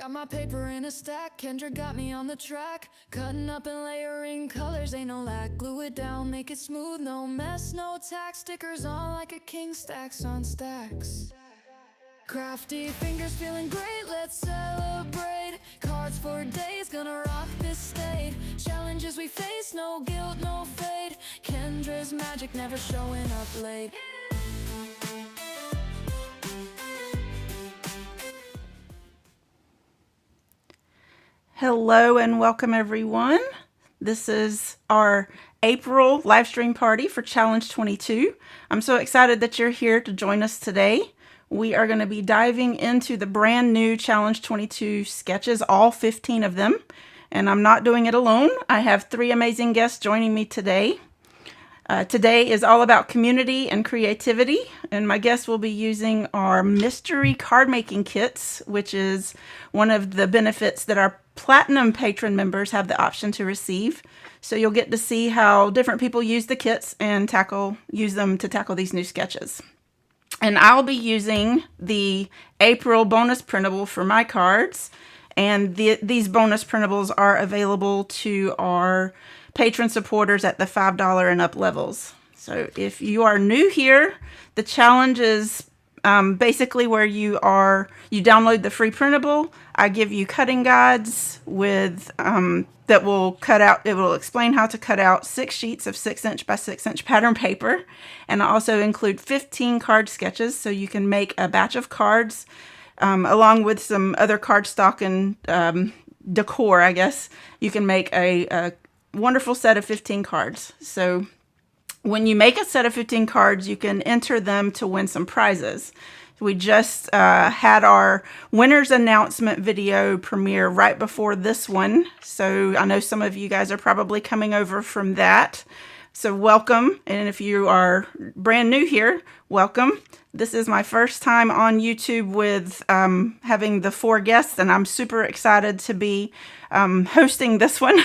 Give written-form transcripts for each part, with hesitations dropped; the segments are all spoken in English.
Got my paper in a stack, Kendra got me on the track. Cutting up and layering colors, ain't no lack. Glue it down, make it smooth, no mess, no tack. Stickers on like a king, stacks on stacks. Crafty fingers feeling great, let's celebrate. Cards for days, gonna rock this state. Challenges we face, no guilt, no fate. Kendra's magic never showing up late. Hello and welcome everyone. This is our April live stream party for Challenge 22. I'm so excited that you're here to join us today. We are going to be diving into the brand new Challenge 22 sketches, all 15 of them. And I'm not doing it alone. I have 3 amazing guests joining me today. Today is all about community and creativity, and my guests will be using our mystery card making kits, which is one of the benefits that our Platinum patron members have the option to receive. So you'll get to see how different people use the kits and use them to tackle these new sketches. And I'll be using the April bonus printable for my cards, and these bonus printables are available to our patron supporters at the $5 and up levels. So if you are new here, the challenge is basically where you download the free printable. I give you cutting guides with that will cut out. It will explain how to cut out 6 sheets of 6-inch by 6-inch pattern paper, and I also include 15 card sketches, so you can make a batch of cards along with some other cardstock and decor. I guess you can make a wonderful set of 15 cards. So when you make a set of 15 cards, you can enter them to win some prizes. We just had our winners announcement video premiere right before this one. So I know some of you guys are probably coming over from that. So welcome. And if you are brand new here, welcome. This is my first time on YouTube with having the 4 guests, and I'm super excited to be hosting this one.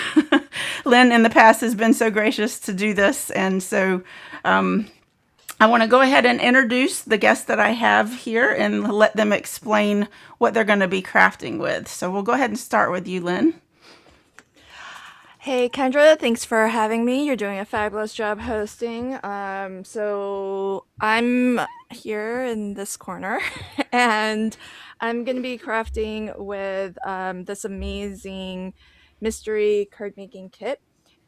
Lynn in the past has been so gracious to do this, and so I want to go ahead and introduce the guests that I have here and let them explain what they're going to be crafting with. So we'll go ahead and start with you, Lynn. Hey Kendra, thanks for having me. You're doing a fabulous job hosting. So I'm here in this corner and I'm going to be crafting with this amazing mystery card making kit.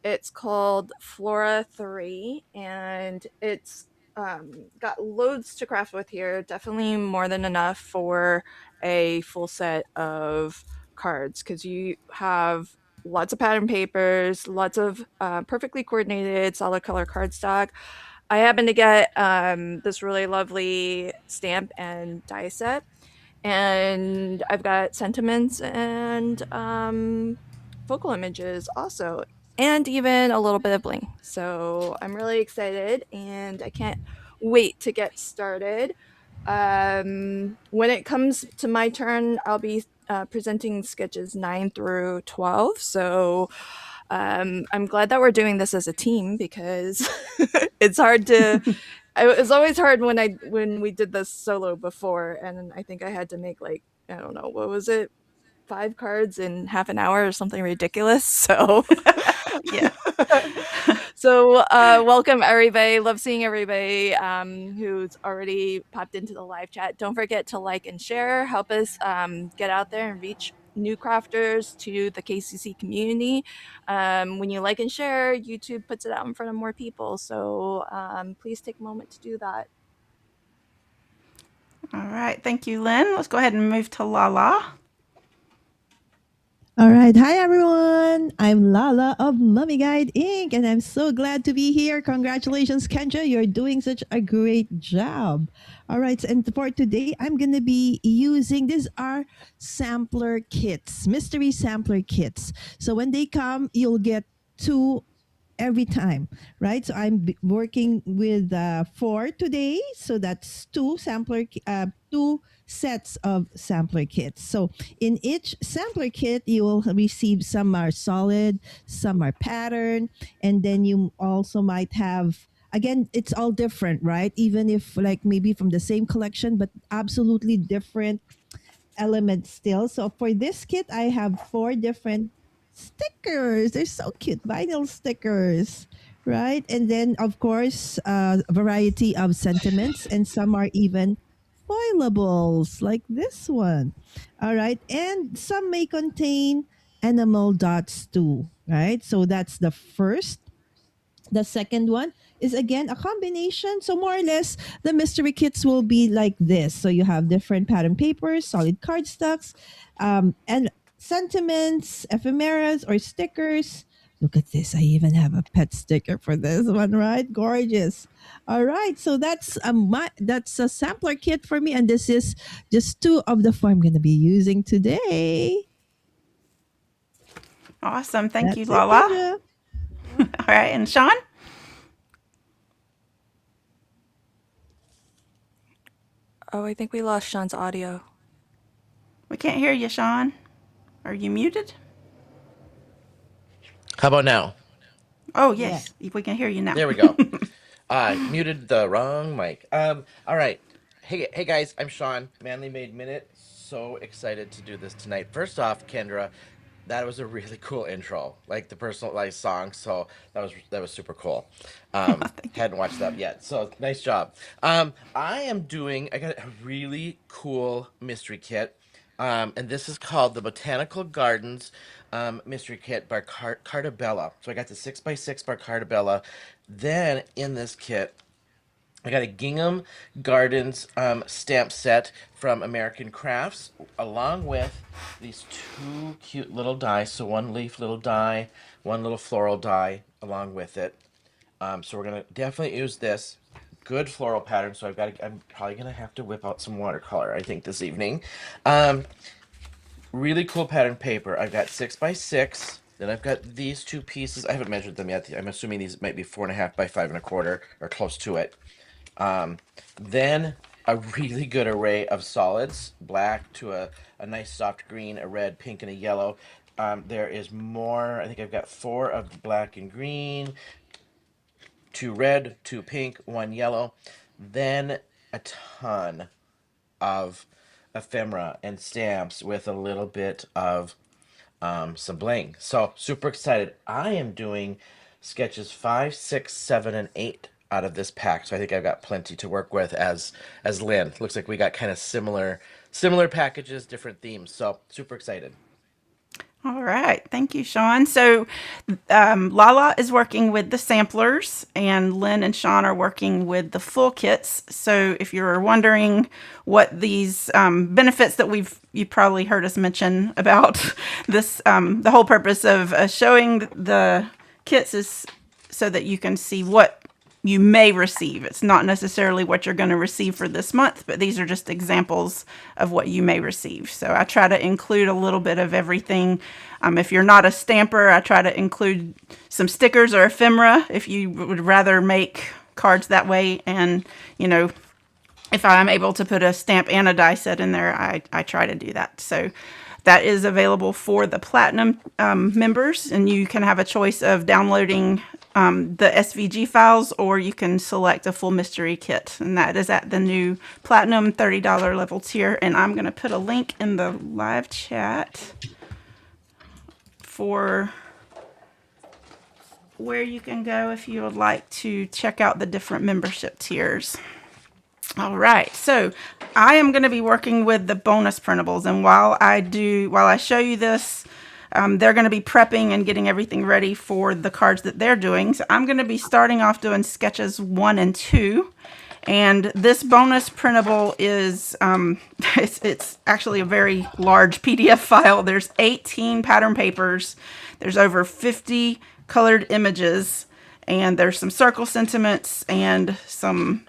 It's called Flora 3 and it's got loads to craft with here. Definitely more than enough for a full set of cards because you have lots of pattern papers, lots of perfectly coordinated solid color cardstock. I happen to get this really lovely stamp and die set, and I've got sentiments and focal images also, and even a little bit of bling. So I'm really excited, and I can't wait to get started. When it comes to my turn, I'll be presenting sketches 9 through 12. So I'm glad that we're doing this as a team because it's hard to. It was always hard when we did this solo before, and I think I had to make like I don't know what was it 5 cards in half an hour or something ridiculous. So Yeah. So welcome everybody. Love seeing everybody who's already popped into the live chat. Don't forget to like and share. Help us get out there and reach new crafters to the KCC community. When you like and share, YouTube puts it out in front of more people. So please take a moment to do that. All right. Thank you, Lynn. Let's go ahead and move to Lala. All right. Hi, everyone. I'm Lala of Mummy Guide Inc. And I'm so glad to be here. Congratulations, Kendra. You're doing such a great job. All right. And for today, I'm going to be using these are sampler kits, mystery sampler kits. So when they come, you'll get 2 every time, right? So I'm working with 4 today. So that's 2 sets of sampler kits. So in each sampler kit, you will receive some are solid, some are pattern, and then you also might have again it's all different, right? Even if like maybe from the same collection but absolutely different element still. So for this kit, I have 4 different stickers. They're so cute, vinyl stickers, right? And then, of course, a variety of sentiments, and some are even foilables, like this one. All right. And some may contain animal dots too, right? So that's the first. The second one is again a combination. So more or less, the mystery kits will be like this. So you have different pattern papers, solid cardstocks, and sentiments, ephemeras, or stickers. Look at this. I even have a pet sticker for this one, right? Gorgeous. All right. So that's a sampler kit for me. And this is just 2 of the 4 I'm gonna be using today. Awesome. Thank you, That's it, Lala. Kendra. All right. And Sean? Oh, I think we lost Sean's audio. We can't hear you, Sean. Are you muted? How about now? Oh, Yeah. yes. We can hear you now. There we go. I muted the wrong mic. All right. Hey guys, I'm Sean, Manly Made Minute. So excited to do this tonight. First off, Kendra, that was a really cool intro, like the personalized song. So that was super cool. Thank you. Hadn't watched that yet, so nice job. I got a really cool mystery kit. And this is called the Botanical Gardens Mystery Kit by Cartabella. So I got the 6x6 by Cartabella. Then in this kit, I got a Gingham Gardens stamp set from American Crafts, along with these 2 cute little dies. So one leaf little die, one little floral die along with it. So we're gonna definitely use this. Good floral pattern. So I'm probably gonna have to whip out some watercolor, I think, this evening. Um, Really cool pattern paper. I've got 6x6. Then I've got these 2 pieces. I haven't measured them yet. I'm assuming these might be 4.5 by 5.25 or close to it. Then a really good array of solids, black to a nice soft green, a red, pink, and a yellow. There is more. I think I've got 4 of the black and green, 2 red, 2 pink, 1 yellow. Then a ton of ephemera and stamps with a little bit of some bling. So super excited. I am doing sketches 5, 6, 7, and 8 out of this pack. So I think I've got plenty to work with as Lynn. Looks like we got kind of similar packages, different themes. So super excited. All right. Thank you, Sean. So Lala is working with the samplers, and Lynn and Sean are working with the full kits. So if you're wondering what these benefits that you probably heard us mention about this, the whole purpose of showing the kits is so that you can see what you may receive. It's not necessarily what you're going to receive for this month, but these are just examples of what you may receive. So I try to include a little bit of everything. If you're not a stamper, I try to include some stickers or ephemera if you would rather make cards that way. And, if I'm able to put a stamp and a die set in there, I try to do that. So that is available for the Platinum members, and you can have a choice of downloading the SVG files, or you can select a full mystery kit, and that is at the new Platinum $30 level tier. And I'm going to put a link in the live chat for where you can go if you would like to check out the different membership tiers. All right, so I am going to be working with the bonus printables, and while I show you this, they're going to be prepping and getting everything ready for the cards that they're doing. So I'm going to be starting off doing sketches 1 and 2. And this bonus printable is, it's actually a very large PDF file. There's 18 pattern papers. There's over 50 colored images. And there's some circle sentiments and some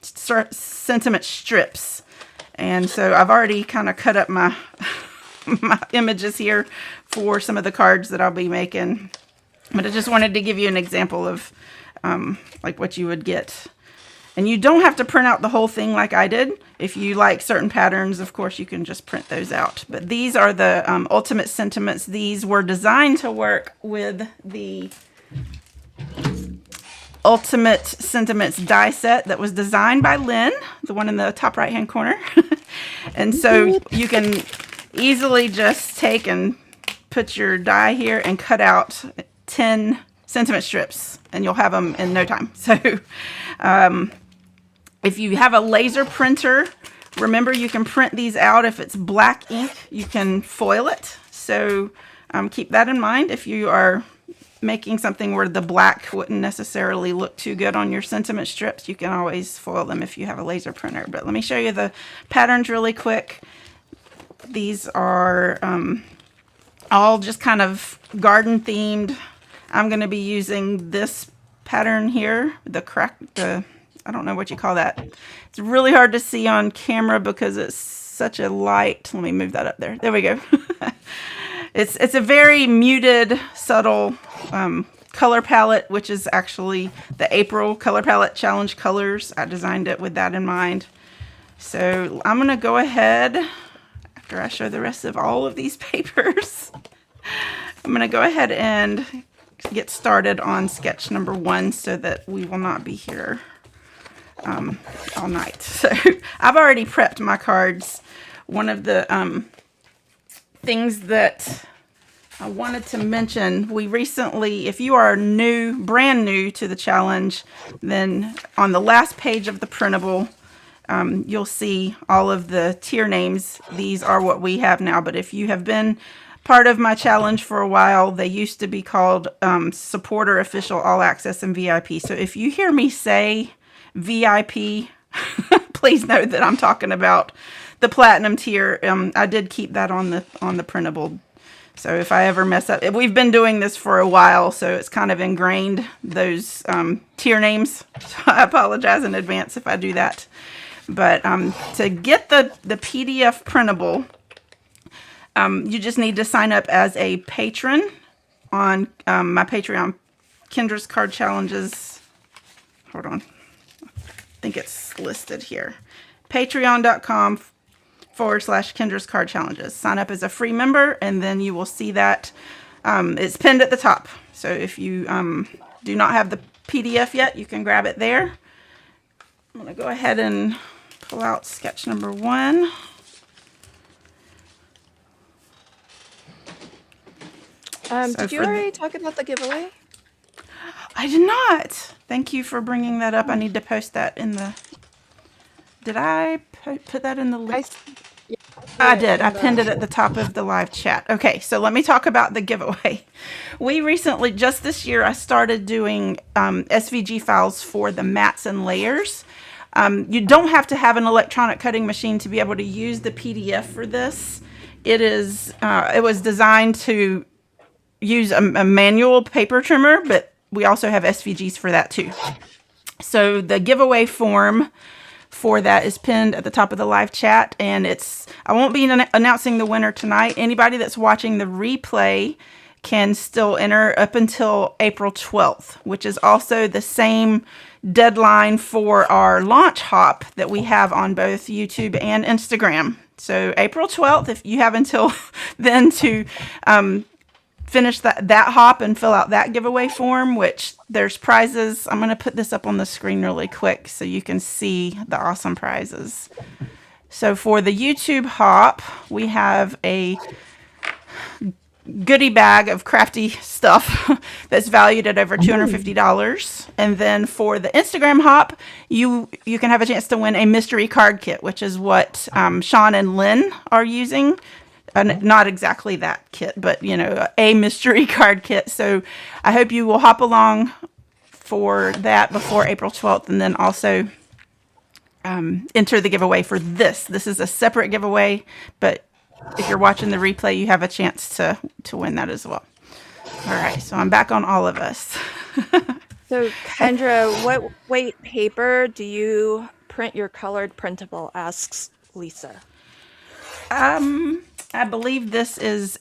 sentiment strips. And so I've already kind of cut up my images here for some of the cards that I'll be making, but I just wanted to give you an example of like what you would get. And you don't have to print out the whole thing like I did. If you like certain patterns, of course, you can just print those out. But these are the ultimate sentiments. These were designed to work with the Ultimate Sentiments die set that was designed by Lynn, the one in the top right hand corner. And so you can easily just take and put your die here and cut out 10 sentiment strips, and you'll have them in no time. So if you have a laser printer, remember you can print these out. If it's black ink, you can foil it. So keep that in mind if you are making something where the black wouldn't necessarily look too good on your sentiment strips. You can always foil them if you have a laser printer. But let me show you the patterns really quick. These are all just kind of garden themed. I'm going to be using this pattern here, I don't know what you call that. It's really hard to see on camera because it's such a light. Let me move that up there. There we go. It's a very muted, subtle color palette, which is actually the April Color Palette Challenge colors. I designed it with that in mind. So I'm going to go ahead, after I show the rest of all of these papers, I'm going to go ahead and get started on sketch number 1 so that we will not be here all night. So I've already prepped my cards. One of the things that I wanted to mention, we recently, if you are brand new to the challenge, then on the last page of the printable, you'll see all of the tier names. These are what we have now, but if you have been part of my challenge for a while, they used to be called Supporter, Official, All Access, and VIP. So if you hear me say VIP, please know that I'm talking about the platinum tier. I did keep that on the printable. So if I ever mess up, we've been doing this for a while, so it's kind of ingrained, those tier names. So I apologize in advance if I do that. But to get the PDF printable, you just need to sign up as a patron on my Patreon, Kendra's Card Challenges. Hold on. I think it's listed here. Patreon.com/Kendra's Card Challenges. Sign up as a free member, and then you will see that it's pinned at the top. So if you do not have the PDF yet, you can grab it there. I'm going to go ahead and pull out sketch number 1. Did you already talk about the giveaway? I did not. Thank you for bringing that up. I need to post that in the... Did I put that in the list? I did. I pinned it at the top of the live chat. Okay, so let me talk about the giveaway. We recently, just this year, I started doing SVG files for the mats and layers. You don't have to have an electronic cutting machine to be able to use the PDF for this. It was designed to use a manual paper trimmer, but we also have SVGs for that too. So the giveaway form for that is pinned at the top of the live chat, and I won't be announcing the winner tonight. Anybody that's watching the replay can still enter up until April 12th, which is also the same deadline for our launch hop that we have on both YouTube and Instagram. So April 12th, if you have until then to finish that hop and fill out that giveaway form, which there's prizes. I'm going to put this up on the screen really quick so you can see the awesome prizes. So for the YouTube hop, we have a goodie bag of crafty stuff that's valued at over $250. And then for the Instagram hop, you can have a chance to win a mystery card kit, which is what Sean and Lynn are using. Not exactly that kit, but a mystery card kit. So I hope you will hop along for that before April 12th, and then also enter the giveaway for this. This is a separate giveaway, but if you're watching the replay, you have a chance to win that as well. All right, so I'm back on all of us. So Kendra, what weight paper do you print your colored printable? Asks Lisa. I believe this is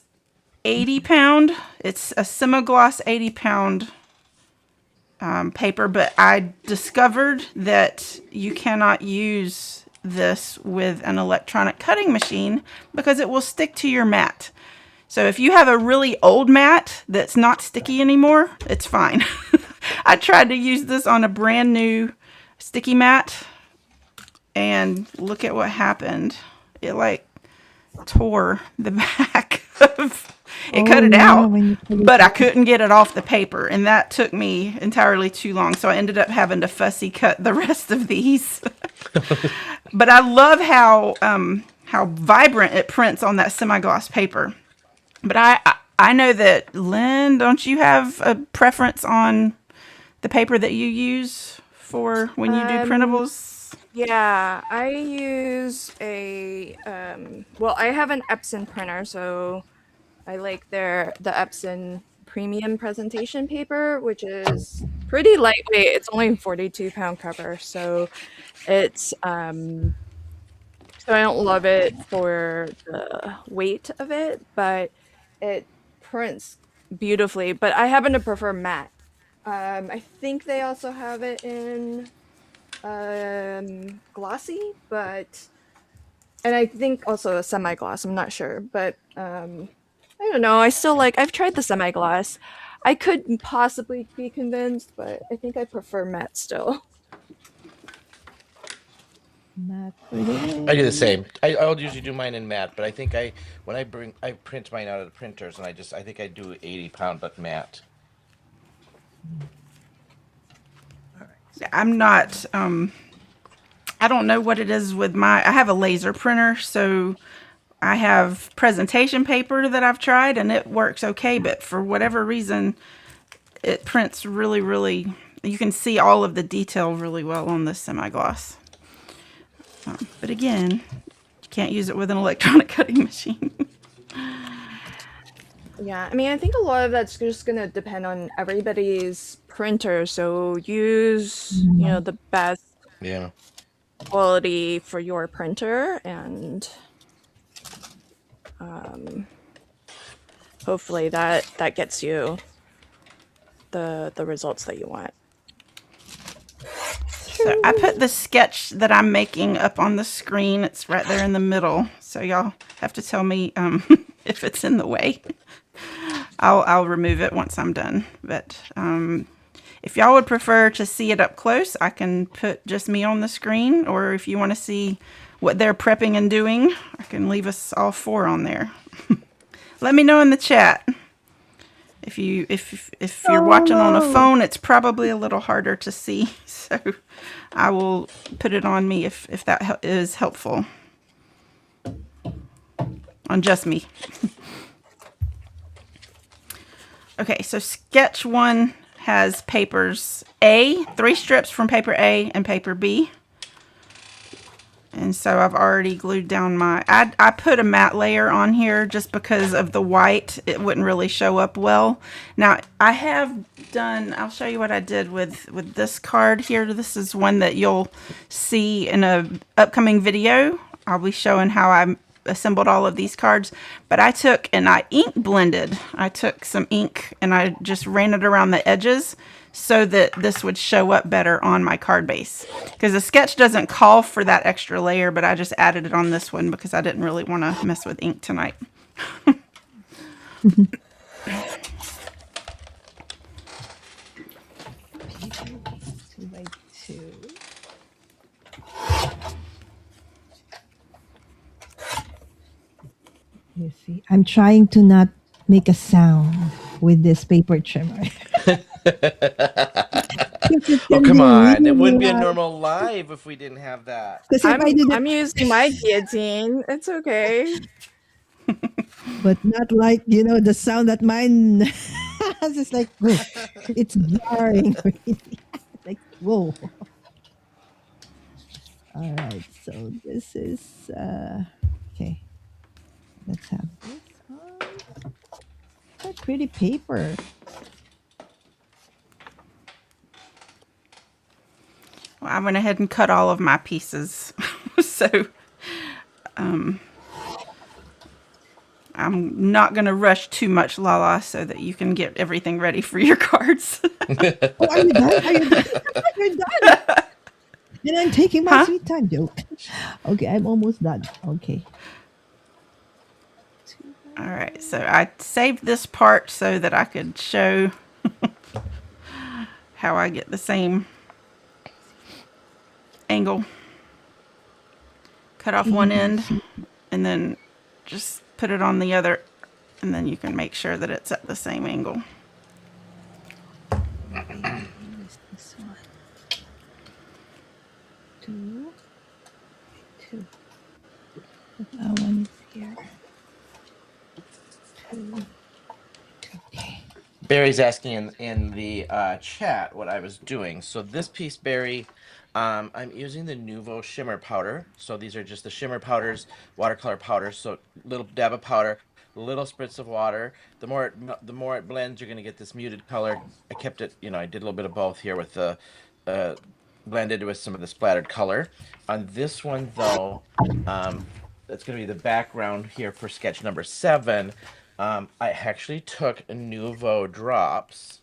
80 pound. It's a semi-gloss 80 pound paper, but I discovered that you cannot use this with an electronic cutting machine because it will stick to your mat. So if you have a really old mat that's not sticky anymore, it's fine. I tried to use this on a brand new sticky mat, and look at what happened. It like tore the back of it, Oh cut it yeah, out, when you put it but I on. couldn't get it off the paper, and that took me entirely too long, so I ended up having to fussy cut the rest of these. But I love how vibrant it prints on that semi-gloss paper. But I know that, Lynn, don't you have a preference on the paper that you use for when you do Um, printables? yeah, I use well, I have an Epson printer, so I like the Epson premium presentation paper, which is pretty lightweight. It's only 42-pound cover, so it's so I don't love it for the weight of it, but it prints beautifully. But I happen to prefer matte. I think they also have it in glossy, but and I think also a semi-gloss. I'm not sure, but I don't know. I still like. I've tried the semi-gloss. I could possibly be convinced, but I think I prefer matte still. Matte for the I do the win. same. I'll usually do mine in matte, but I think when I print mine out of the printers, and I think I do 80 pound but matte. I'm not I don't know what it is with I have a laser printer, so I have presentation paper that I've tried and it works okay, but for whatever reason it prints really, really, you can see all of the detail really well on this semi-gloss. But again, you can't use it with an electronic cutting machine. Yeah, I mean, I think a lot of that's just gonna depend on everybody's printer. So use, the best Yeah. quality for your printer, and um, hopefully that gets you the results that you want. So I put the sketch that I'm making up on the screen. It's right there in the middle. So y'all have to tell me if it's in the way. I'll remove it once I'm done. But if y'all would prefer to see it up close, I can put just me on the screen. Or if you want to see what they're prepping and doing, I can leave us all four on there. Let me know in the chat. If you're watching on a phone, it's probably a little harder to see. So I will put it on me if that is helpful. On just me. Okay, so sketch one has papers A, 3 strips from paper A and paper B. And so I've already glued down I put a matte layer on here just because of the white. It wouldn't really show up well. Now I have done, I'll show you what I did with this card here. This is one that you'll see in a upcoming video. I'll be showing how I assembled all of these cards. But I took and I ink blended. I took some ink and I just ran it around the edges so that this would show up better on my card base. Because the sketch doesn't call for that extra layer, but I just added it on this one because I didn't really want to mess with ink tonight. 2x2. You see, I'm trying to not make a sound with this paper trimmer. Because it Oh, can come be on. It really wouldn't be a loud. normal live if we didn't have that. Because if I'm I did it, I'm using my guillotine. It's okay. but not like, the sound that mine has. It's like, whoa, it's jarring. Really. Like, whoa. All right, so this is, okay, let's have this on. That pretty paper. Well, I went ahead and cut all of my pieces. So I'm not going to rush too much, Lala, so that you can get everything ready for your cards. Oh, are you done? Are you done? You're done. And I'm taking my Huh? sweet time, joke. Okay, I'm almost done. Okay. All right, so I saved this part so that I could show how I get the same angle. Cut off one end and then just put it on the other, and then you can make sure that it's at the same angle. Use this one. Two. That one is here. Barry's asking in the chat what I was doing. So this piece, Barry, I'm using the Nuvo shimmer powder. So these are just the shimmer powders, watercolor powders. So little dab of powder, little spritz of water. The more it blends, you're gonna get this muted color. I kept it, I did a little bit of both here with the blended with some of the splattered color. On this one though, that's gonna be the background here for sketch number 7. I actually took Nuvo drops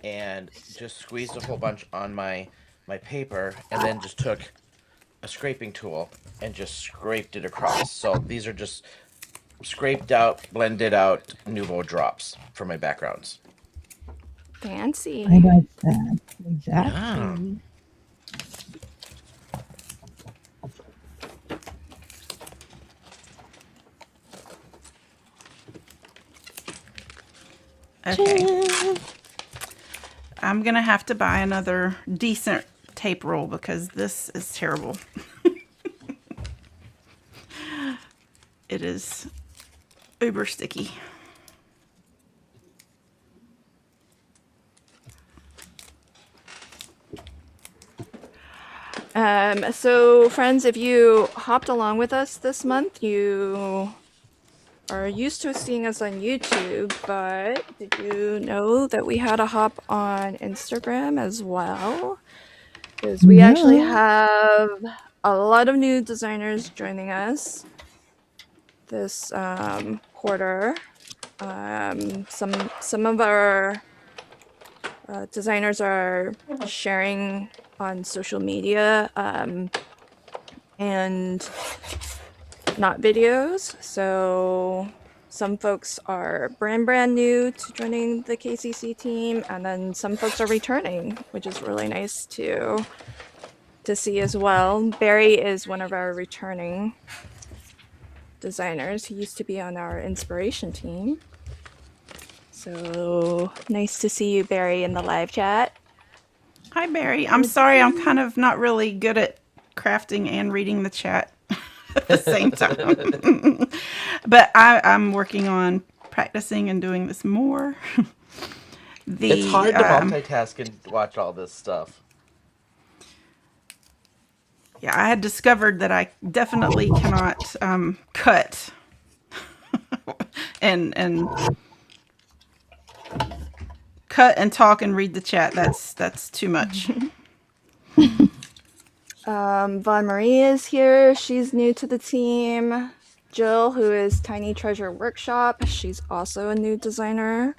and just squeezed a whole bunch on my paper, and then just took a scraping tool and just scraped it across. So these are just scraped out, blended out Nuvo drops for my backgrounds. Fancy. I like that. Exactly. Yeah. Okay. I'm going to have to buy another decent tape roll because this is terrible. It is uber sticky. So friends, if you hopped along with us this month, you are used to seeing us on YouTube, but did you know that we had a hop on Instagram as well? Because we actually No. have a lot of new designers joining us this quarter. Some of our designers are sharing on social media and not videos. So some folks are brand new to joining the KCC team, and then some folks are returning, which is really nice to see as well. Barry is one of our returning designers. He used to be on our inspiration team. So nice to see you, Barry, in the live chat. Hi, Barry. I'm sorry, I'm kind of not really good at crafting and reading the chat at the same time. But I'm working on practicing and doing this more. It's hard to multitask and watch all this stuff. Yeah, I had discovered that I definitely cannot cut and cut and talk and read the chat. That's too much. Von Marie is here. She's new to the team. Jill, who is Tiny Treasure Workshop, she's also a new designer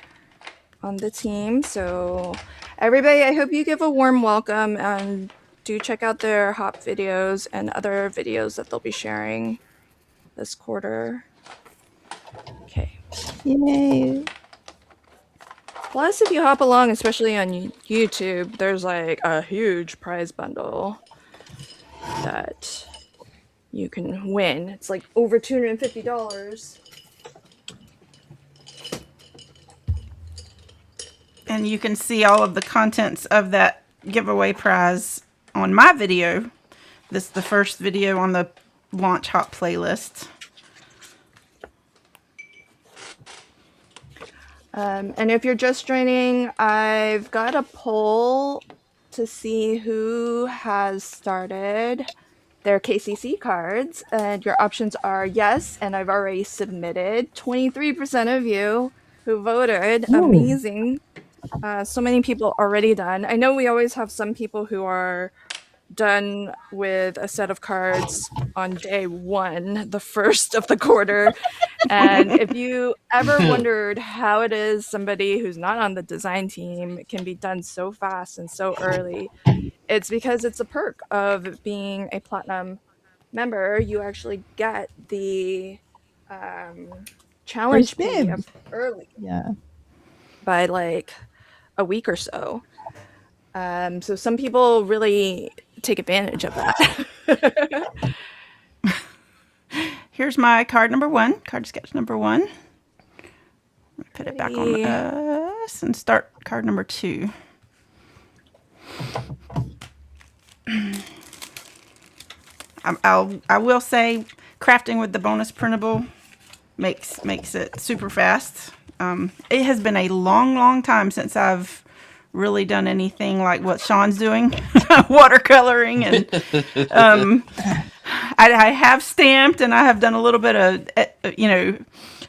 on the team. So everybody, I hope you give a warm welcome and do check out their hop videos and other videos that they'll be sharing this quarter. Okay. Yay. Plus, if you hop along, especially on YouTube, there's like a huge prize bundle that you can win. It's like over $250. And you can see all of the contents of that giveaway prize on my video. This is the first video on the Launch Hop playlist. And if you're just joining, I've got a poll to see who has started their KCC cards, and your options are yes, and I've already submitted. 23% of you who voted. Ooh. Amazing. So many people already done. I know we always have some people who are done with a set of cards on day 1, the first of the quarter. And if you ever wondered how it is somebody who's not on the design team can be done so fast and so early, it's because it's a perk of being a platinum member. You actually get the challenge First dibs. PDF early Yeah. by like a week or so. So some people really take advantage of that. Here's my card number 1, card sketch number 1. Put it back on us and start card number 2. I will say crafting with the bonus printable makes it super fast. It has been a long time since I've really done anything like what Sean's doing, watercoloring, and I have stamped and I have done a little bit of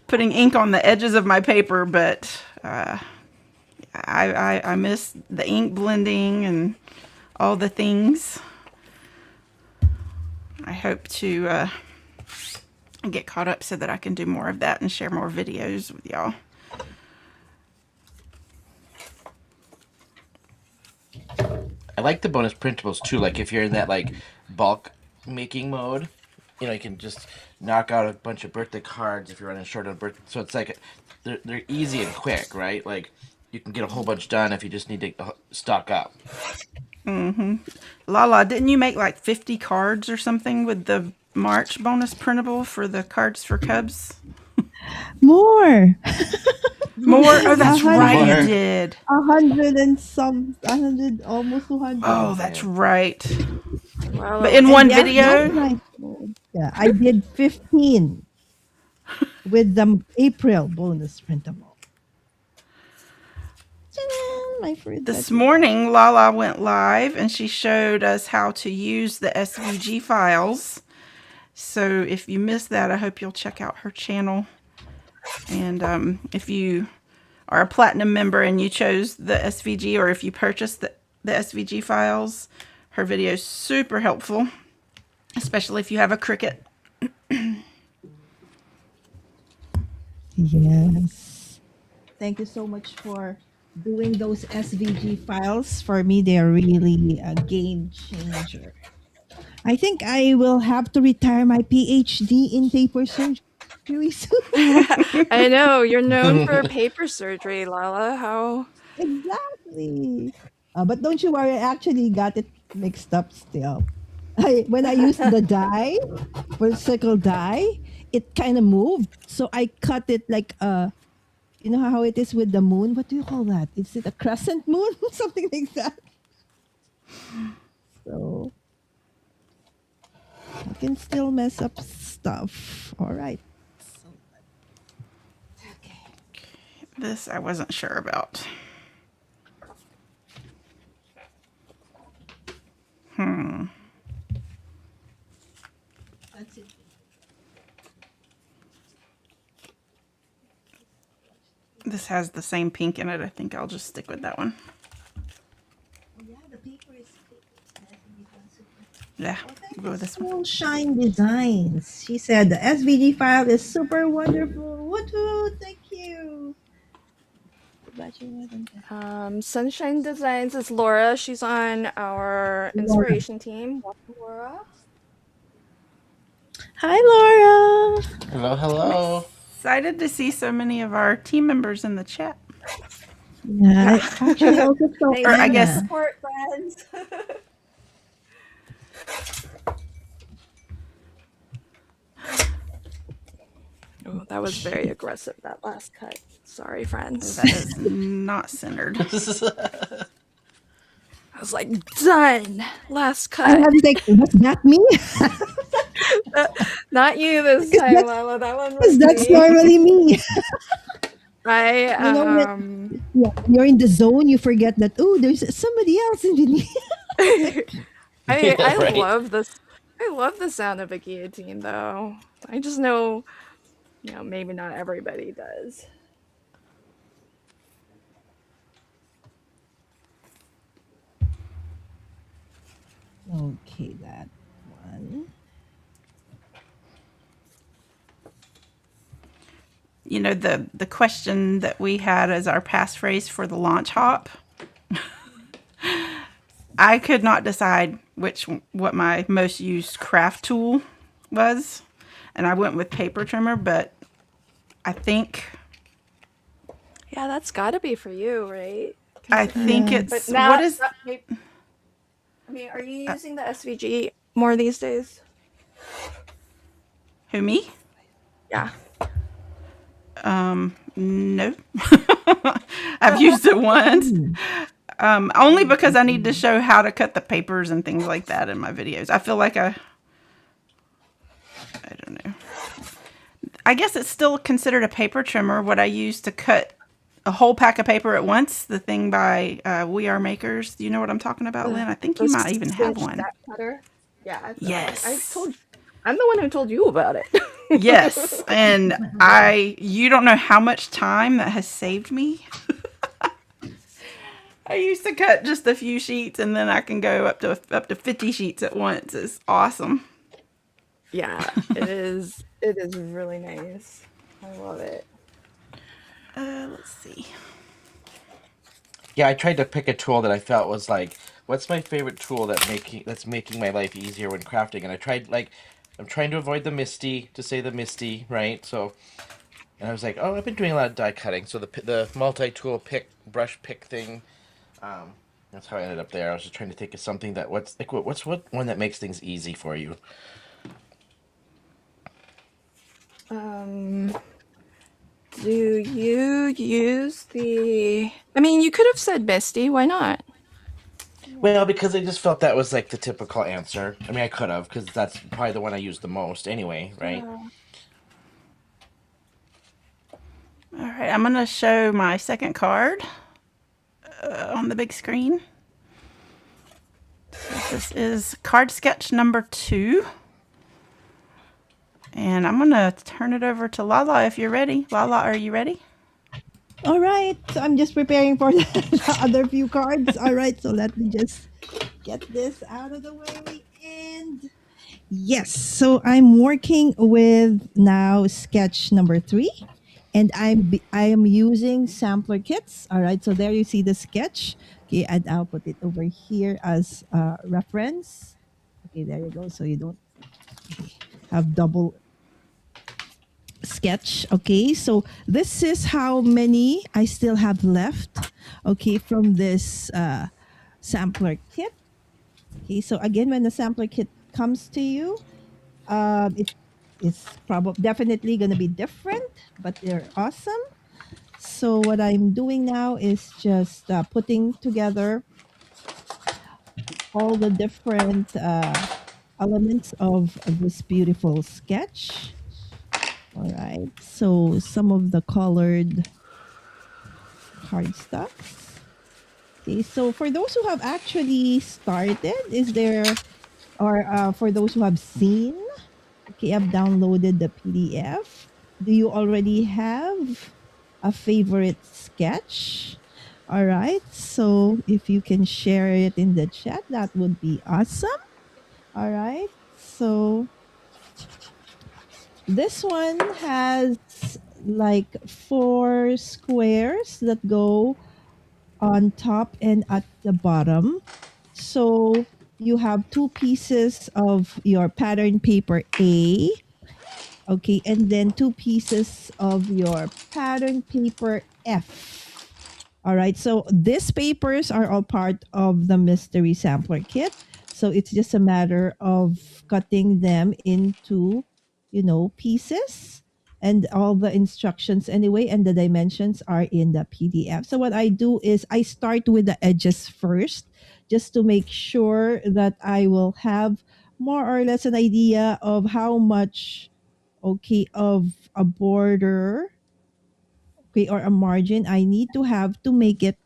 putting ink on the edges of my paper, but I miss the ink blending and all the things. I hope to get caught up so that I can do more of that and share more videos with y'all. I like the bonus printables too. Like if you're in that like bulk making mode, you can just knock out a bunch of birthday cards if you're running short on birthday. So it's like they're easy and quick, right? Like you can get a whole bunch done if you just need to stock up. Lala, didn't you make like 50 cards or something with the March bonus printable for the cards for Cubs? More. More? Oh, that's right, More. you did. 100 and some, 100, almost 200. Oh, that's right. Well, But in one Yeah, video? that's right. Yeah, I did 15 with the April bonus printable. Ta-da, my fruit. This morning, Lala went live and she showed us how to use the SVG files. So if you missed that, I hope you'll check out her channel. And if you are a platinum member and you chose the SVG, or if you purchased the SVG files, her video is super helpful, especially if you have a Cricut. Yes. Thank you so much for doing those SVG files. For me, they're really a game changer. I think I will have to retire my PhD in paper surgery soon. I know you're known for paper surgery, Lala. How? Exactly. But don't you worry, I actually got it mixed up still. When I used the die, for circle die, it kind of moved. So I cut it like you know how it is with the moon? What do you call that? Is it a crescent moon? Something like that. So I can still mess up stuff. All right. So, okay. This I wasn't sure about. That's it. This has the same pink in it. I think I'll just stick with that one. Yeah, the paper is Yeah, we'll go with this one. Shine Designs. She said the SVG file is super wonderful. Woohoo! Thank you. Sunshine Designs is Laura. She's on our inspiration team. Welcome, Laura. Hi, Laura. Hello. Excited to see so many of our team members in the chat. Yeah, actually, also so Thanks Or I for the guess- support, friends. Oh, that was very aggressive, that last cut. Sorry, friends. That is not centered. I was like, done. Last I cut. have to take. Was that me? Not you this Because time, that's- Lala. That one was Because that's me. normally me. I You know what? Yeah, you're in the zone. You forget that. Oh, there's somebody else in the. I Right. love this. I love the sound of a guillotine, though. I just know, maybe not everybody does. Okay, that one. You know, the question that we had as our passphrase for the launch hop, I could not decide what my most used craft tool was, and I went with paper trimmer, but I think Yeah, that's got to be for you, right? I think considering. Yeah. But it's what now, is I mean, are you using the SVG more these days? who me? Yeah. No. I've used it once. Mm. Only because I need to show how to cut the papers and things like that in my videos. I feel like I don't know. I guess it's still considered a paper trimmer. What I use to cut a whole pack of paper at once. The thing by We Are Makers. Do you know what I'm talking about, Lynn? I think The you might even have 6-inch one. stack cutter. Yeah, I Yes. told. I'm the one who told you about it. Yes. And you don't know how much time that has saved me. I used to cut just a few sheets and then I can go up to 50 sheets at once. It's awesome. Yeah, it is. It is really nice. I love it. Let's see. Yeah, I tried to pick a tool that I felt was like, what's my favorite tool that's making my life easier when crafting? And I tried like, I'm trying to avoid the Misty, to say the Misty, right? So, and I was like, oh, I've been doing a lot of die cutting, so the multi-tool brush pick thing. Um, that's how I ended up there. I was just trying to think of something that what's what one that makes things easy for you. Um, do you use the? I mean, you could have said Misty. Why not? Well, because I just felt that was like the typical answer. I mean, I could have, because that's probably the one I use the most anyway, right? Uh, All right. I'm going to show my second card on the big screen. This is card sketch number 2. And I'm going to turn it over to Lala if you're ready. Lala, are you ready? All right. So I'm just preparing for the other few cards. All right. So let me just get this out of the way. And yes. So I'm working with now sketch number 3. And I am using sampler kits. All right. So there you see the sketch. Okay. And I'll put it over here as a reference. Okay. There you go. So you don't have double sketch. Okay, so this is how many I still have left. Okay, from this sampler kit. Okay, so again, when the sampler kit comes to you, it is probably definitely going to be different, but they're awesome. So what I'm doing now is just putting together all the different elements of this beautiful sketch. All right. So some of the colored cardstocks. Okay. So for those who have actually started, is there, or for those who have seen, okay, I've downloaded the PDF. Do you already have a favorite sketch? All right. So if you can share it in the chat, that would be awesome. All right. So this one has like 4 squares that go on top and at the bottom. So you have 2 pieces of your pattern paper A. Okay, and then 2 pieces of your pattern paper F. All right, so these papers are all part of the mystery sampler kit. So it's just a matter of cutting them into, pieces, and all the instructions anyway and the dimensions are in the PDF. So what I do is I start with the edges first, just to make sure that I will have more or less an idea of how much, okay, of a border, okay, or a margin I need to have to make it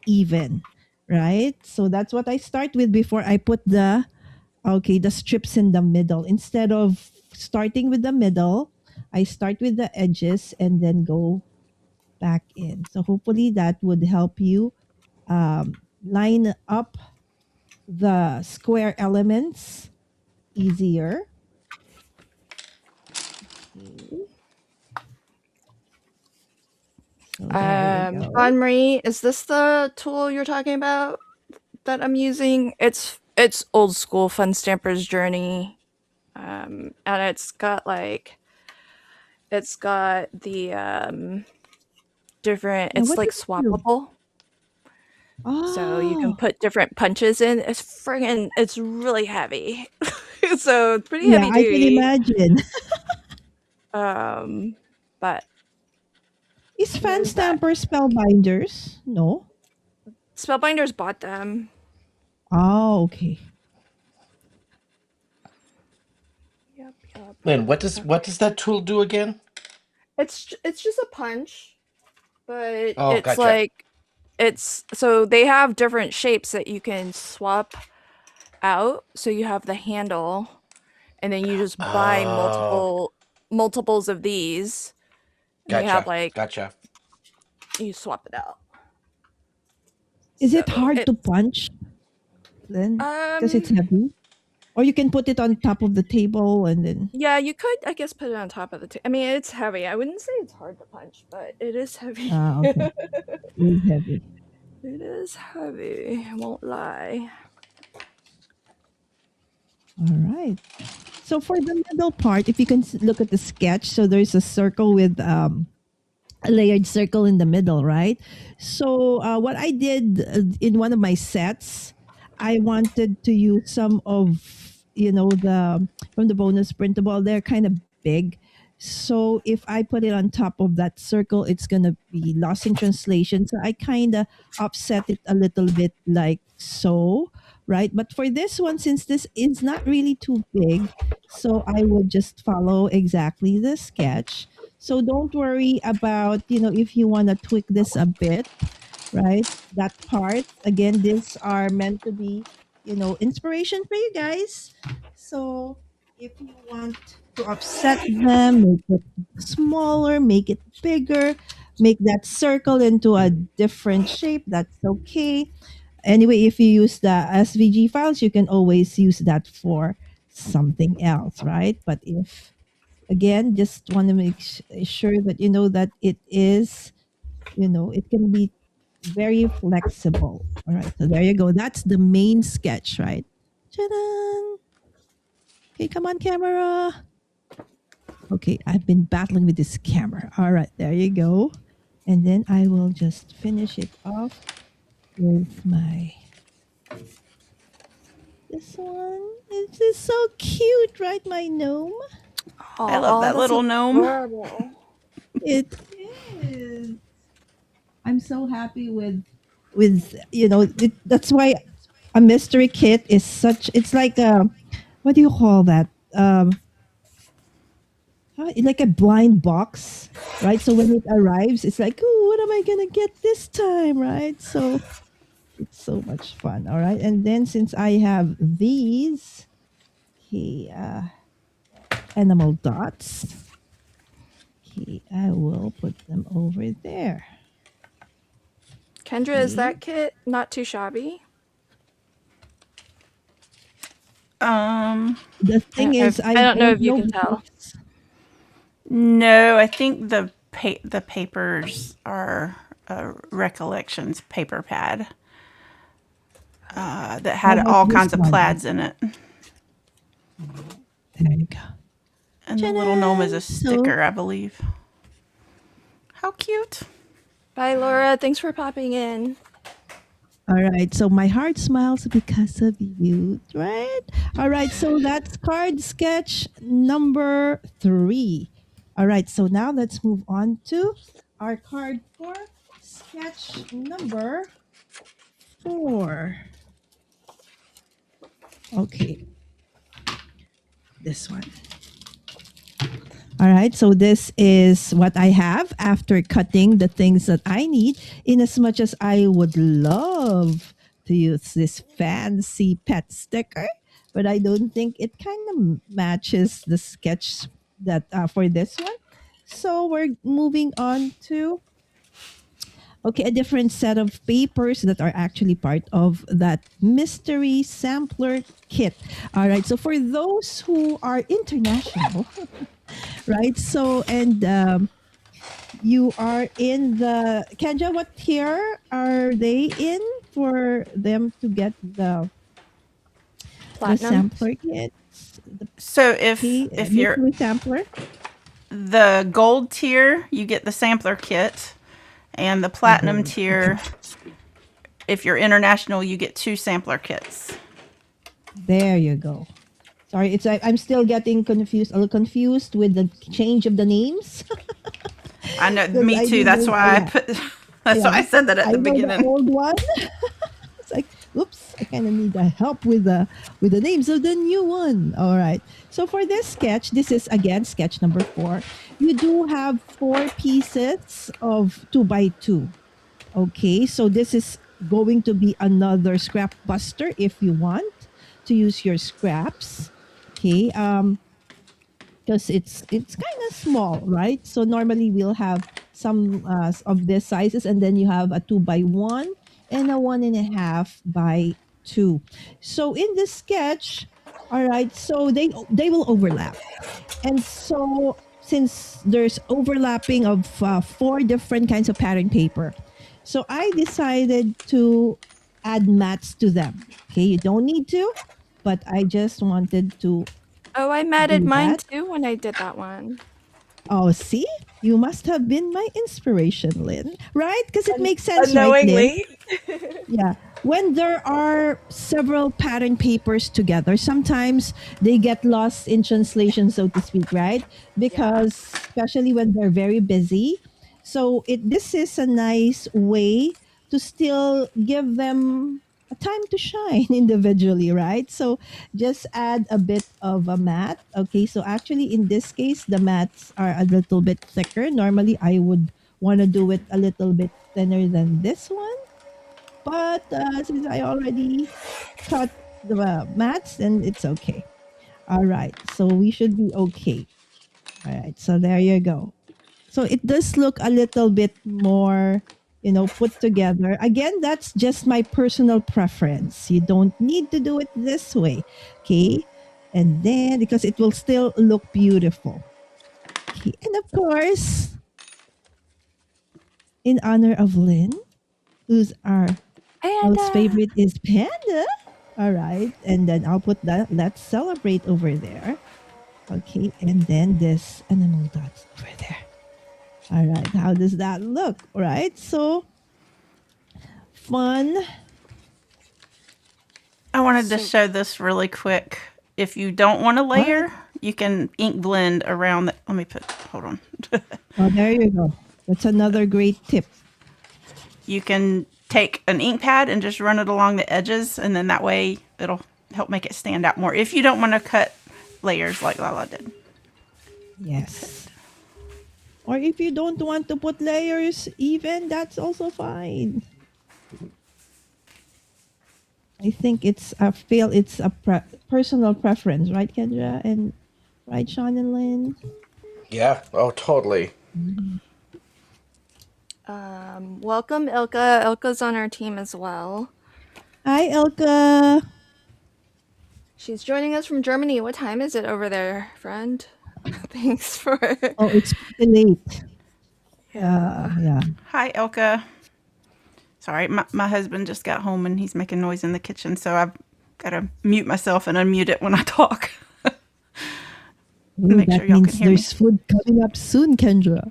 even, right? So that's what I start with before I put the strips in the middle. Instead of starting with the middle, I start with the edges and then go back in. So hopefully that would help you line up the square elements easier. Okay. So there we go. Anne Marie, is this the tool you're talking about that I'm using? It's old school Fun Stamper's Journey, and it's got the different. And It's what like does it do? swappable. So you can Oh, put different punches in. It's really heavy. So it's pretty yeah, heavy I can duty. imagine. But Is fan there's that. stamper spellbinders? No. Spellbinders bought them. Oh, okay. Yep, yep. And what does that tool do again? It's just a punch, but Oh, it's gotcha. like it's so they have different shapes that you can swap out. So you have the handle, and then you just buy Oh, multiples of these, and they have gotcha, like gotcha. you swap it out. Is it So hard to it's punch then? Because it's um heavy? Or you can put it on top of the table and then. yeah, you could I guess put it on top of the I mean, it's heavy. I wouldn't say it's hard to punch, but it is heavy. Ah, okay. It is heavy. It is heavy, I won't lie. All right. So for the middle part, if you can look at the sketch, so there's a circle with a layered circle in the middle, right? So what I did in one of my sets, I wanted to use some of the from the bonus printable. They're kind of big, so if I put it on top of that circle, it's gonna be lost in translation. So I kind of offset it a little bit, like so, right? But for this one, since this is not really too big, so I would just follow exactly the sketch. So don't worry about, if you want to tweak this a bit, right? That part. Again, these are meant to be, inspiration for you guys. So if you want to offset them, make it smaller, make it bigger, make that circle into a different shape, that's okay. Anyway, if you use the SVG files, you can always use that for something else, right? But if again, just want to make sure that you know that it is, it can be very flexible. All right, so there you go. That's the main sketch, right? Ta-da! Okay, come on, camera. Okay, I've been battling with this camera. All right, there you go. And then I will just finish it off with my this one. This is so cute, right, my gnome? I love Oh, that that's little gnome. adorable. It is. I'm so happy with that's why a mystery kit is such. It's like a, what do you call that? Like a blind box, right? So when it arrives, it's like, oh, what am I gonna get this time, right? So it's so much fun. All right, and then since I have these, okay, animal dots. Okay, I will put them over there. Kendra, is Okay. that kit not too shabby? Um, The thing is, I I don't know don't if you know can tell. because no, I think the papers are Recollections paper pad that how had about all this kinds of one? plaids in it. There you go. And the little gnome is Ta-da! a So, sticker, I believe. How cute. Bye, Laura. Thanks for popping in. all right. So my heart smiles because of you, right? All right. So that's card sketch number 3. All right. So now let's move on to our card for sketch number 4. Okay. This one. All right, so this is what I have after cutting the things that I need, in as much as I would love to use this fancy pet sticker, but I don't think it kind of matches the sketch that for this one. So we're moving on to, okay, a different set of papers that are actually part of that mystery sampler kit. All right, so for those who are international, right? So, and you are in the Kanja. What tier are they in for them to get the Platinum. sampler kits? The So if you're mystery sampler. the gold tier, you get the sampler kit, and the platinum Gold. Okay. tier if you're international, you get 2 sampler kits. There you go. Sorry, I'm still getting confused, a little confused with the change of the names. I know, Because me I too. did That's know, why I yeah, put. That's why yeah. I said that at I the know the beginning. old one. It's like, oops, I kind of need the help with the names of the new one. All right. So for this sketch, this is again sketch number 4. You do have 4 pieces of 2x2. Okay, so this is going to be another scrap buster if you want to use your scraps. Okay, because it's kind of small, right? So normally we'll have some of these sizes, and then you have a 2x1 and a 1.5x2. So in this sketch, all right, so they will overlap, and so since there's overlapping of 4 different kinds of pattern paper, so I decided to add mats to them. Okay, you don't need to, but I just wanted to Oh, I matted do mine that. too when I did that one. Oh, see? You must have been my inspiration, Lynn. Right? Because it makes sense, right, Lynn? Unknowingly. Yeah. When there are several pattern papers together, sometimes they get lost in translation, so to speak, right? Yeah. Because especially when they're very busy. So this is a nice way to still give them a time to shine individually, right? So just add a bit of a mat. Okay, so actually in this case, the mats are a little bit thicker. Normally I would want to do it a little bit thinner than this one, but since I already cut the mats, then it's okay. All right. So we should be okay. All right. So there you go. So it does look a little bit more, put together. Again, that's just my personal preference. You don't need to do it this way. Okay. And then because it will still look beautiful. Okay. And of course, in honor of Lynn, who's our And most favorite is Panda. All right. And then I'll put that let's celebrate over there. Okay. And then this animal dots over there. All right. How does that look? All right. So fun. I wanted to so show this really quick. If you don't want to All right. layer, you can ink blend around the. Let me put. Hold on. Oh, there you go. That's another great tip. You can take an ink pad and just run it along the edges, and then that way it'll help make it stand out more. If you don't want to cut layers like Lala did. Yes. Or if you don't want to put layers, even that's also fine. I think it's a feel. It's a personal preference, right, Kendra, and right, Sean and Lynn. Yeah. Oh, totally. welcome Ilka. Ilka's on our team as well. Hi, Elka. She's joining us from Germany. What time is it over there, friend? Thanks for Oh, it's pretty late. yeah. Yeah. Hi, Elka. Sorry, my husband just got home and he's making noise in the kitchen, so I've got to mute myself and unmute it when I talk. Ooh, Make sure that y'all can means hear me. there's food coming up soon, Kendra.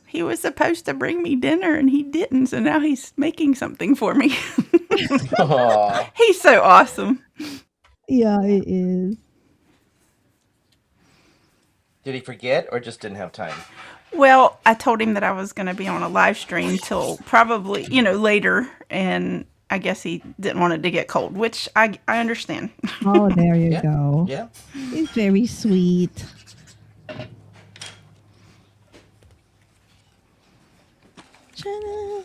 He was supposed to bring me dinner and he didn't, so now he's making something for me. Aw. He's so awesome. Yeah, it is. Did he forget or just didn't have time? Well, I told him that I was going to be on a live stream till probably, later, and I guess he didn't want it to get cold, which I understand. Oh, there you Yeah. go. Yeah. It's very sweet. Ta-da.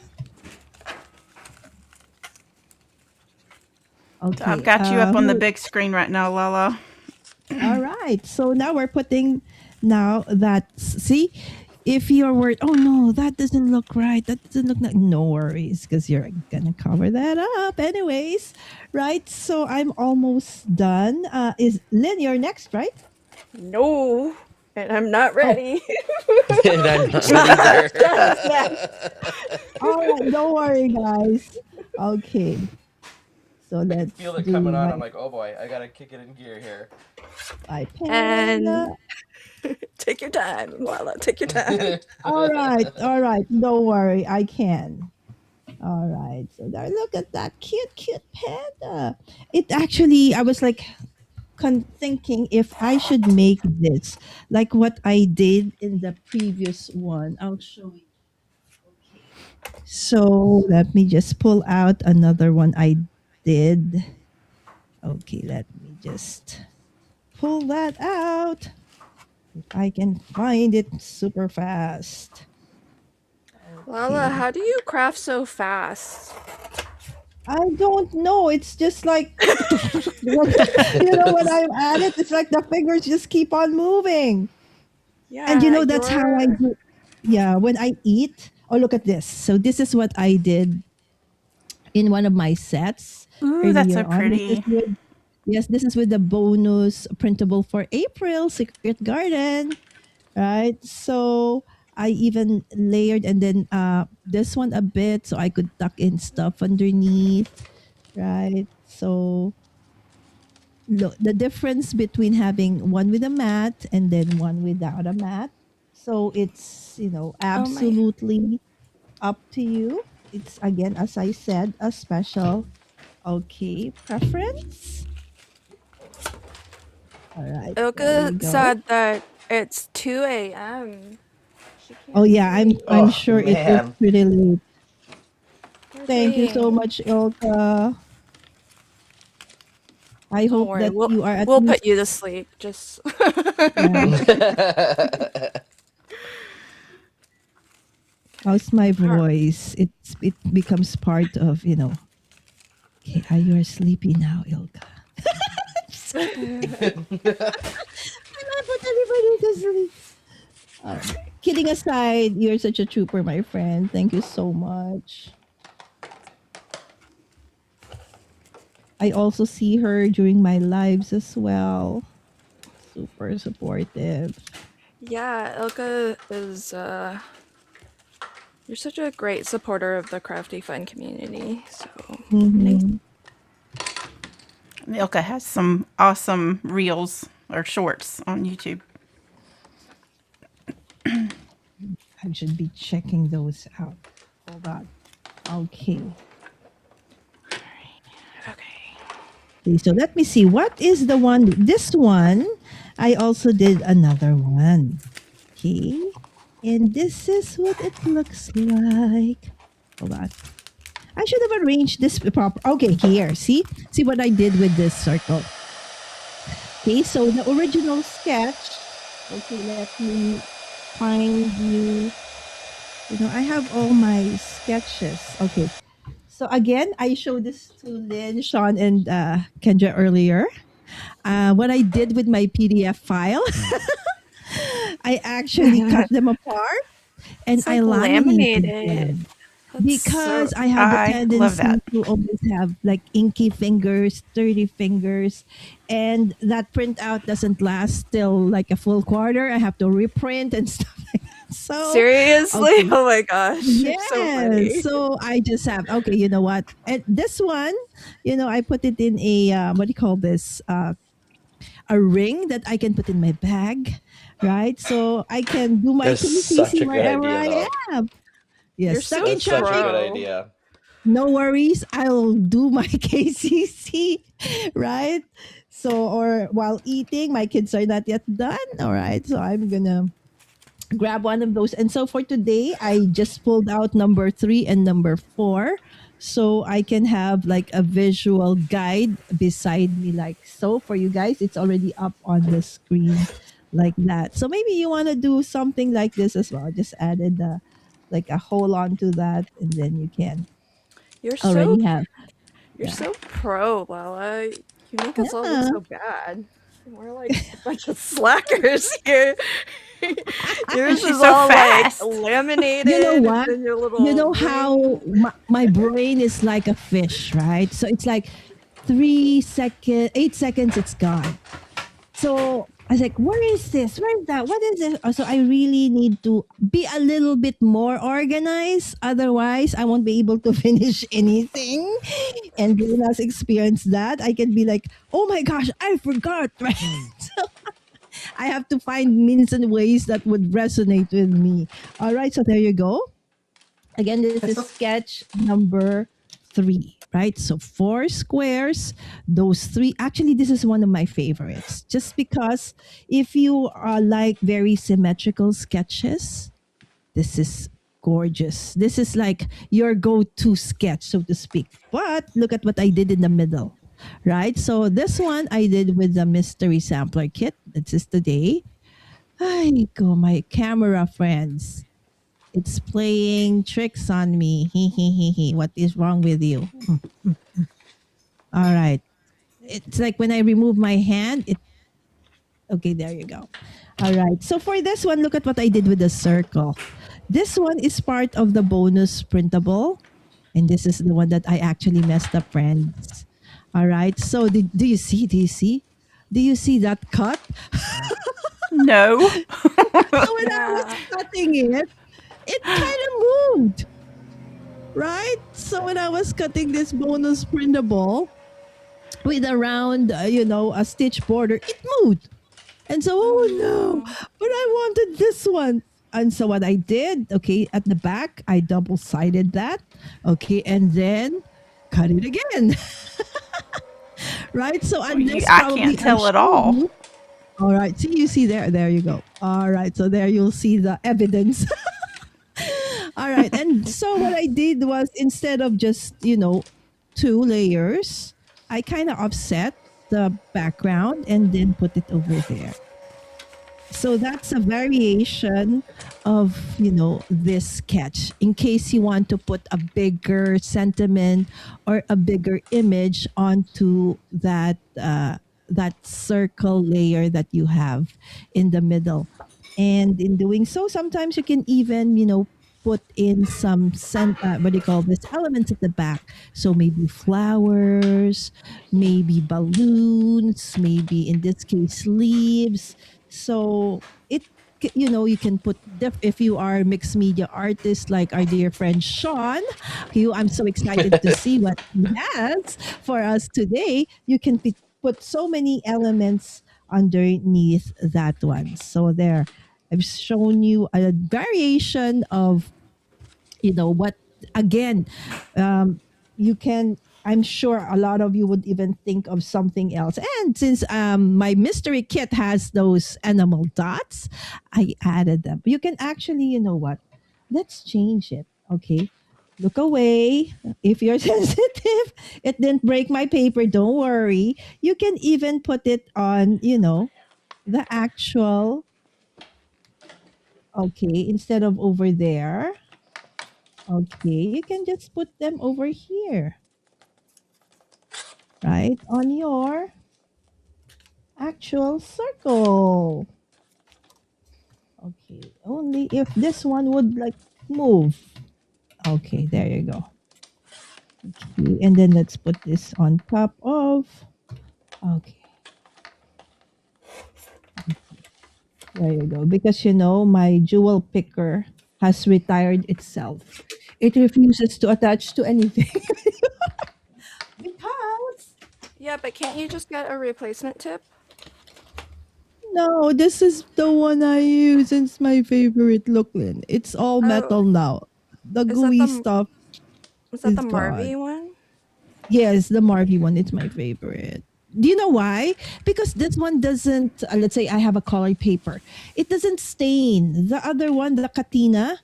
Okay. I've got you up on the who- big screen right now, Lala. All right. So now we're putting now that see if you're worried, oh no, that doesn't look right. That doesn't look no worries because you're gonna cover that up anyways, right? So I'm almost done. Is Lynn, you're next, right? No, and I'm not ready. And I'm not either. John's next. All right, don't worry, guys. Okay. So I can let's feel it do coming on. I'm like, oh boy, I gotta kick it in gear here. my And pen. take your time, Lala. Take your time. All right, don't worry, I can. All right. So there, look at that cute, cute panda. It actually, I was like thinking if I should make this like what I did in the previous one. I'll show you. Okay. So let me just pull out another one I did. Okay, let me just pull that out. If I can find it super fast. Lala, Okay. how do you craft so fast? I don't know. It's just like when I'm at it, it's like the fingers just keep on moving. And Yeah, that's how I you're. do. Yeah, when I eat. Oh, look at this. So this is what I did in one of my sets Ooh, that's earlier so on. pretty. This is with the bonus printable for April Secret Garden, right? So I even layered and then this one a bit so I could tuck in stuff underneath, right? So look, the difference between having one with a mat and then one without a mat. So it's, Oh my. absolutely up to you. It's again, as I said, a special, okay, preference. All right, there Ilka you go. said that it's 2 a.m. She Oh can't yeah, I'm sleep. I'm Oh sure it is man. pretty late. Poor Thank you so thing. much, Ilka. I Don't hope worry, that you are at we'll least, put you to sleep. Just. yeah. How's my voice? It becomes part of, okay, are you sleepy now, Ilka? Just kidding. I not put anybody to sleep. All right. Kidding aside, you're such a trooper, my friend. Thank you so much. I also see her during my lives as well. Super supportive. Yeah, Ilka is. You're such a great supporter of the Crafty Fun community. So nice. Hmm. Ilka has some awesome reels or shorts on YouTube. I should be checking those out. Hold on. Okay. Okay. Okay, so let me see. What is the one? This one, I also did another one. Okay. And this is what it looks like. Hold on. I should have arranged this proper. Okay, here. See what I did with this circle. Okay, so the original sketch. Okay, let me find you. I have all my sketches. Okay. So again, I showed this to Lynn, Sean, and Kendra earlier. What I did with my PDF file, I actually cut them apart and It's I like laminated laminated. them That's so. because I have the I love tendency that. to always have like inky fingers, dirty fingers, and that printout doesn't last till like a full quarter. I have to reprint and stuff like that. So, Seriously? okay. Oh my gosh, you're so Yes. funny. So I just have, okay, you know what? And this one, I put it in a, what do you call this? A ring that I can put in my bag, right? So I can do my That's such KCC a good wherever idea, I though. am. Yes, You're stuck so in That's such a traffic. good pro. idea. No worries. I'll do my KCC, right? So, or while eating, my kids are not yet done. All right. So I'm going to grab one of those. And so for today, I just pulled out number 3 and number 4. So I can have like a visual guide beside me, like so for you guys. It's already up on the screen like that. So maybe you want to do something like this as well. Just added like a hole onto that, and then you can You're so already have. you're Yeah. so pro, Lala. You make us all look Yeah. so bad. We're like a bunch of slackers here. Yours She's is so all like fast. You know laminated what? in your You little know how ring. my brain is like a fish, right? So it's like 3 seconds, 8 seconds, it's gone. So I was like, where is this? Where is that? What is it? So I really need to be a little bit more organized. Otherwise, I won't be able to finish anything. And Lynn has experienced that. I can be like, oh my gosh, I forgot, right? So I have to find means and ways that would resonate with me. All right, so there you go. Again, this is This is sketch number 3, right? So 4 squares, those 3. Actually, this is one of my favorites just because if you like very symmetrical sketches, this is gorgeous. This is like your go to sketch, so to speak. But look at what I did in the middle, right? So this one I did with the mystery sampler kit. This is today. Ay, go, my camera friends. It's playing tricks on me. He he he he. What is wrong with you? All right. It's like when I remove my hand, it okay, there you go. All right. So for this one, look at what I did with the circle. This one is part of the bonus printable. And this is the one that I actually messed up, friends. All right. So do you see? Do you see? Do you see that cut? no. So when I was Yeah. cutting it kind of moved. Right? So when I was cutting this bonus printable with a round, a stitch border, it moved. And so, Oh oh no, no. but I wanted this one. And so what I did, okay, at the back, I double-sided that. Okay, and then cut it again. Right? So unless I can't probably I tell at showed all. you. All right. See, you see there you go. All right. So there you'll see the evidence. All right. And so what I did was instead of just, 2 layers, I kind of offset the background and then put it over there. So that's a variation of, this sketch in case you want to put a bigger sentiment or a bigger image onto that circle layer that you have in the middle. And in doing so, sometimes you can even, put in some what do you call this, elements at the back. So maybe flowers, maybe balloons, maybe in this case leaves. So you can put if you are mixed media artist like our dear friend Sean, who I'm so excited to see what he has for us today. You can put so many elements underneath that one. So there, I've shown you a variation of what again you can, I'm sure a lot of you would even think of something else. And since my mystery kit has those animal dots, I added them. You can actually, you know what, let's change it. Okay, look away. If you're sensitive, it didn't break my paper, don't worry. You can even put it on, the actual, okay, instead of over there. Okay, you can just put them over here, right? On your actual circle. Okay, only if this one would like move. Okay, there you go. Okay, and then let's put this on top of. Okay, there you go. Because my jewel picker has retired itself. It refuses to attach to anything. Because Yeah, but can't you just get a replacement tip? no, this is the one I use. It's my favorite. Look, Lynn. It's all Oh, metal now. The is that gooey the stuff is that the is gone. Marvy one? Yes, the Marvy one. It's my favorite. Do you know why? Because this one doesn't, let's say I have a colored paper. It doesn't stain. The other one, the Katina,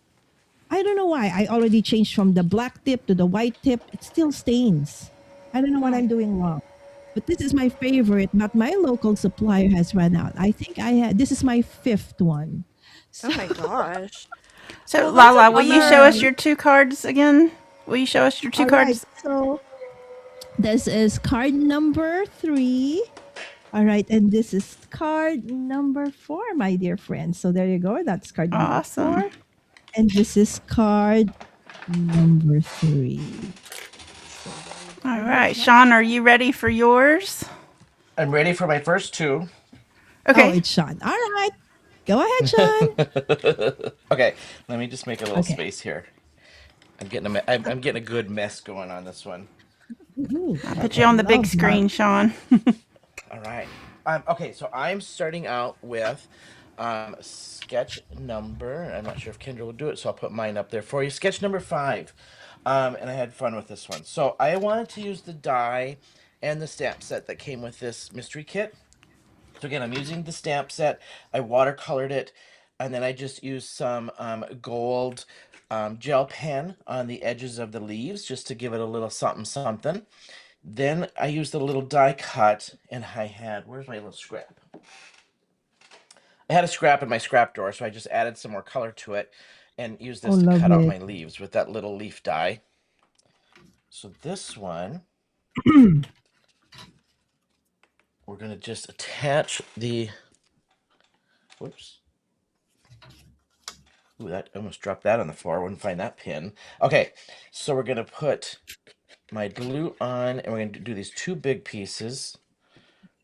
I don't know why. I already changed from the black tip to the white tip. It still stains. I don't know what Hmm. I'm doing wrong. But this is my favorite, but my local supplier has run out. I think this is my 5th one. Oh So, my gosh. So, Well, that's a Lala, will you show us bummer. your 2 cards again? Will you show us your two all right. cards? So this is card number 3. All right. And this is card number 4, my dear friends. So there you go. That's card number Awesome. 4. And this is card number 3. So there you All go. right. Looks like. Sean, are you ready for yours? I'm ready for my first 2. Oh, Okay. it's Sean. All right. Go ahead, Sean. Okay, let me just make a little Okay. space here. I'm getting a good mess going on this one. Ooh, I'll put you okay. on the big Love that. screen, Sean. All right. Okay, so I'm starting out with sketch number. I'm not sure if Kendra will do it, so I'll put mine up there for you. Sketch number 5. And I had fun with this one. So I wanted to use the die and the stamp set that came with this mystery kit. So again, I'm using the stamp set. I watercolored it, and then I just used some gold gel pen on the edges of the leaves just to give it a little something something. Then I used a little die cut, and I had, where's my little scrap? I had a scrap in my scrap drawer, so I just added some more color to it and used Oh, this to love cut out it. my leaves with that little leaf die. So this one, we're going to just attach the, whoops. Ooh, that almost dropped that on the floor. I wouldn't find that pin. Okay, so we're going to put my glue on, and we're going to do these 2 big pieces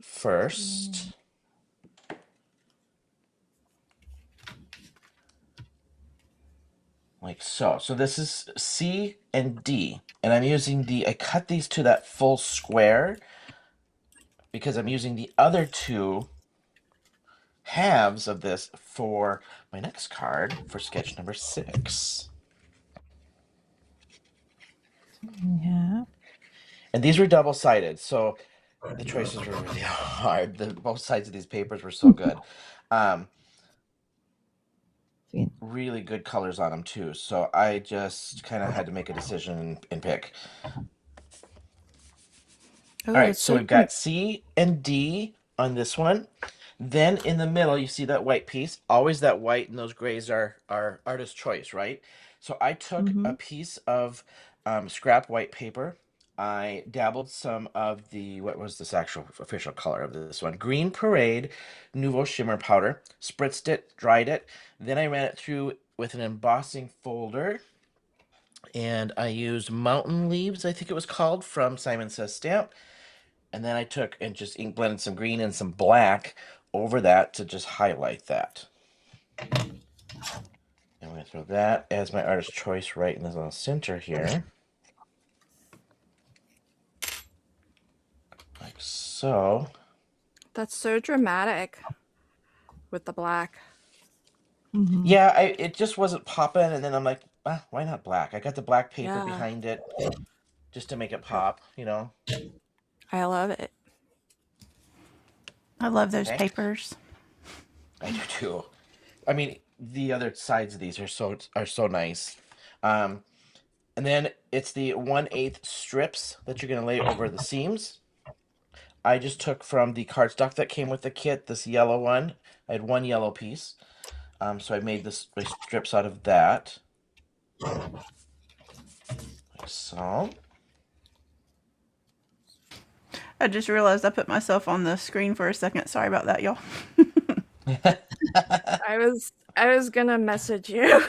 first. Like so. So this is C and D. And I'm using I cut these to that full square because I'm using the other 2 halves of this for my next card for sketch number 6. Yeah. And these were double-sided, so the choices were really hard. Both sides of these papers were so good. Really good colors on them too. So I just kind of had to make a decision and pick. Oh, All right, it's so so we've got C and D on this one. Then in the middle, you see that white piece. Always that white and those grays are artist choice, right? So I took a Mm-hmm. piece of scrap white paper. I dabbled some of the, what was this actual official color of this one? Green Parade Nouveau Shimmer Powder. Spritzed it, dried it. Then I ran it through with an embossing folder. And I used Mountain Leaves, I think it was called, from Simon Says Stamp. And then I took and just ink blended some green and some black over that to just highlight that. And I'm going to throw that as my artist choice right in the little center here. Like so. That's so dramatic with the black. Mm-hmm. Yeah, it just wasn't popping, and then I'm like, why not black? I got the black paper Yeah, behind it just to make it I, pop, you know? I love it. I love those Okay, papers. I do too. I mean, the other sides of these are so nice. Um, and then it's the 1/8 strips that you're gonna lay over the seams. I just took from the cardstock that came with the kit, this yellow one. I had 1 yellow piece. So I made my strips out of that. Like so. I just realized I put myself on the screen for a second. Sorry about that, y'all. I was gonna message you.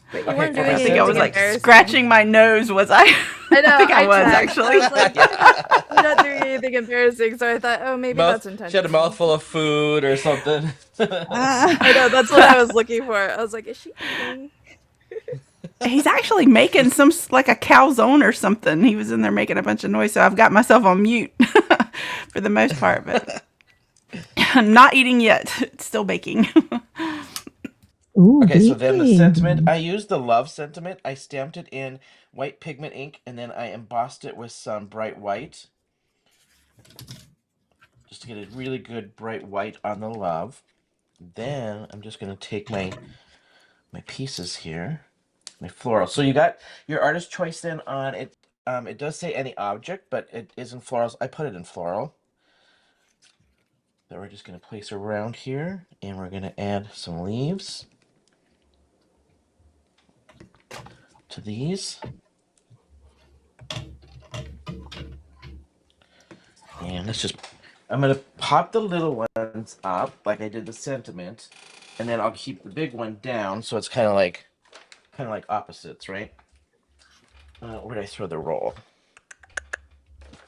But you Okay, weren't for doing my I think I was anything like sentiments. scratching my nose. Was I? I know. I think I was checked. I actually. was like, you're not doing anything embarrassing. So I thought, oh, maybe that's She had a intentional. mouthful of food or something. I know. That's what I was looking for. I was like, is she eating? He's actually making some like a calzone or something. He was in there making a bunch of noise, so I've got myself on mute for the most part, but I'm not eating yet. It's still baking. Ooh, Okay, so then the sentiment, baking. I used the love sentiment. I stamped it in white pigment ink, and then I embossed it with some bright white, just to get a really good bright white on the love. Then I'm just going to take my pieces here, my floral. So you got your artist choice then on it. It does say any object, but it is in florals. I put it in floral. That we're just going to place around here, and we're going to add some leaves to these. And I'm going to pop the little ones up like I did the sentiment, and then I'll keep the big one down so it's kind of like opposites, right? Where did I throw the roll?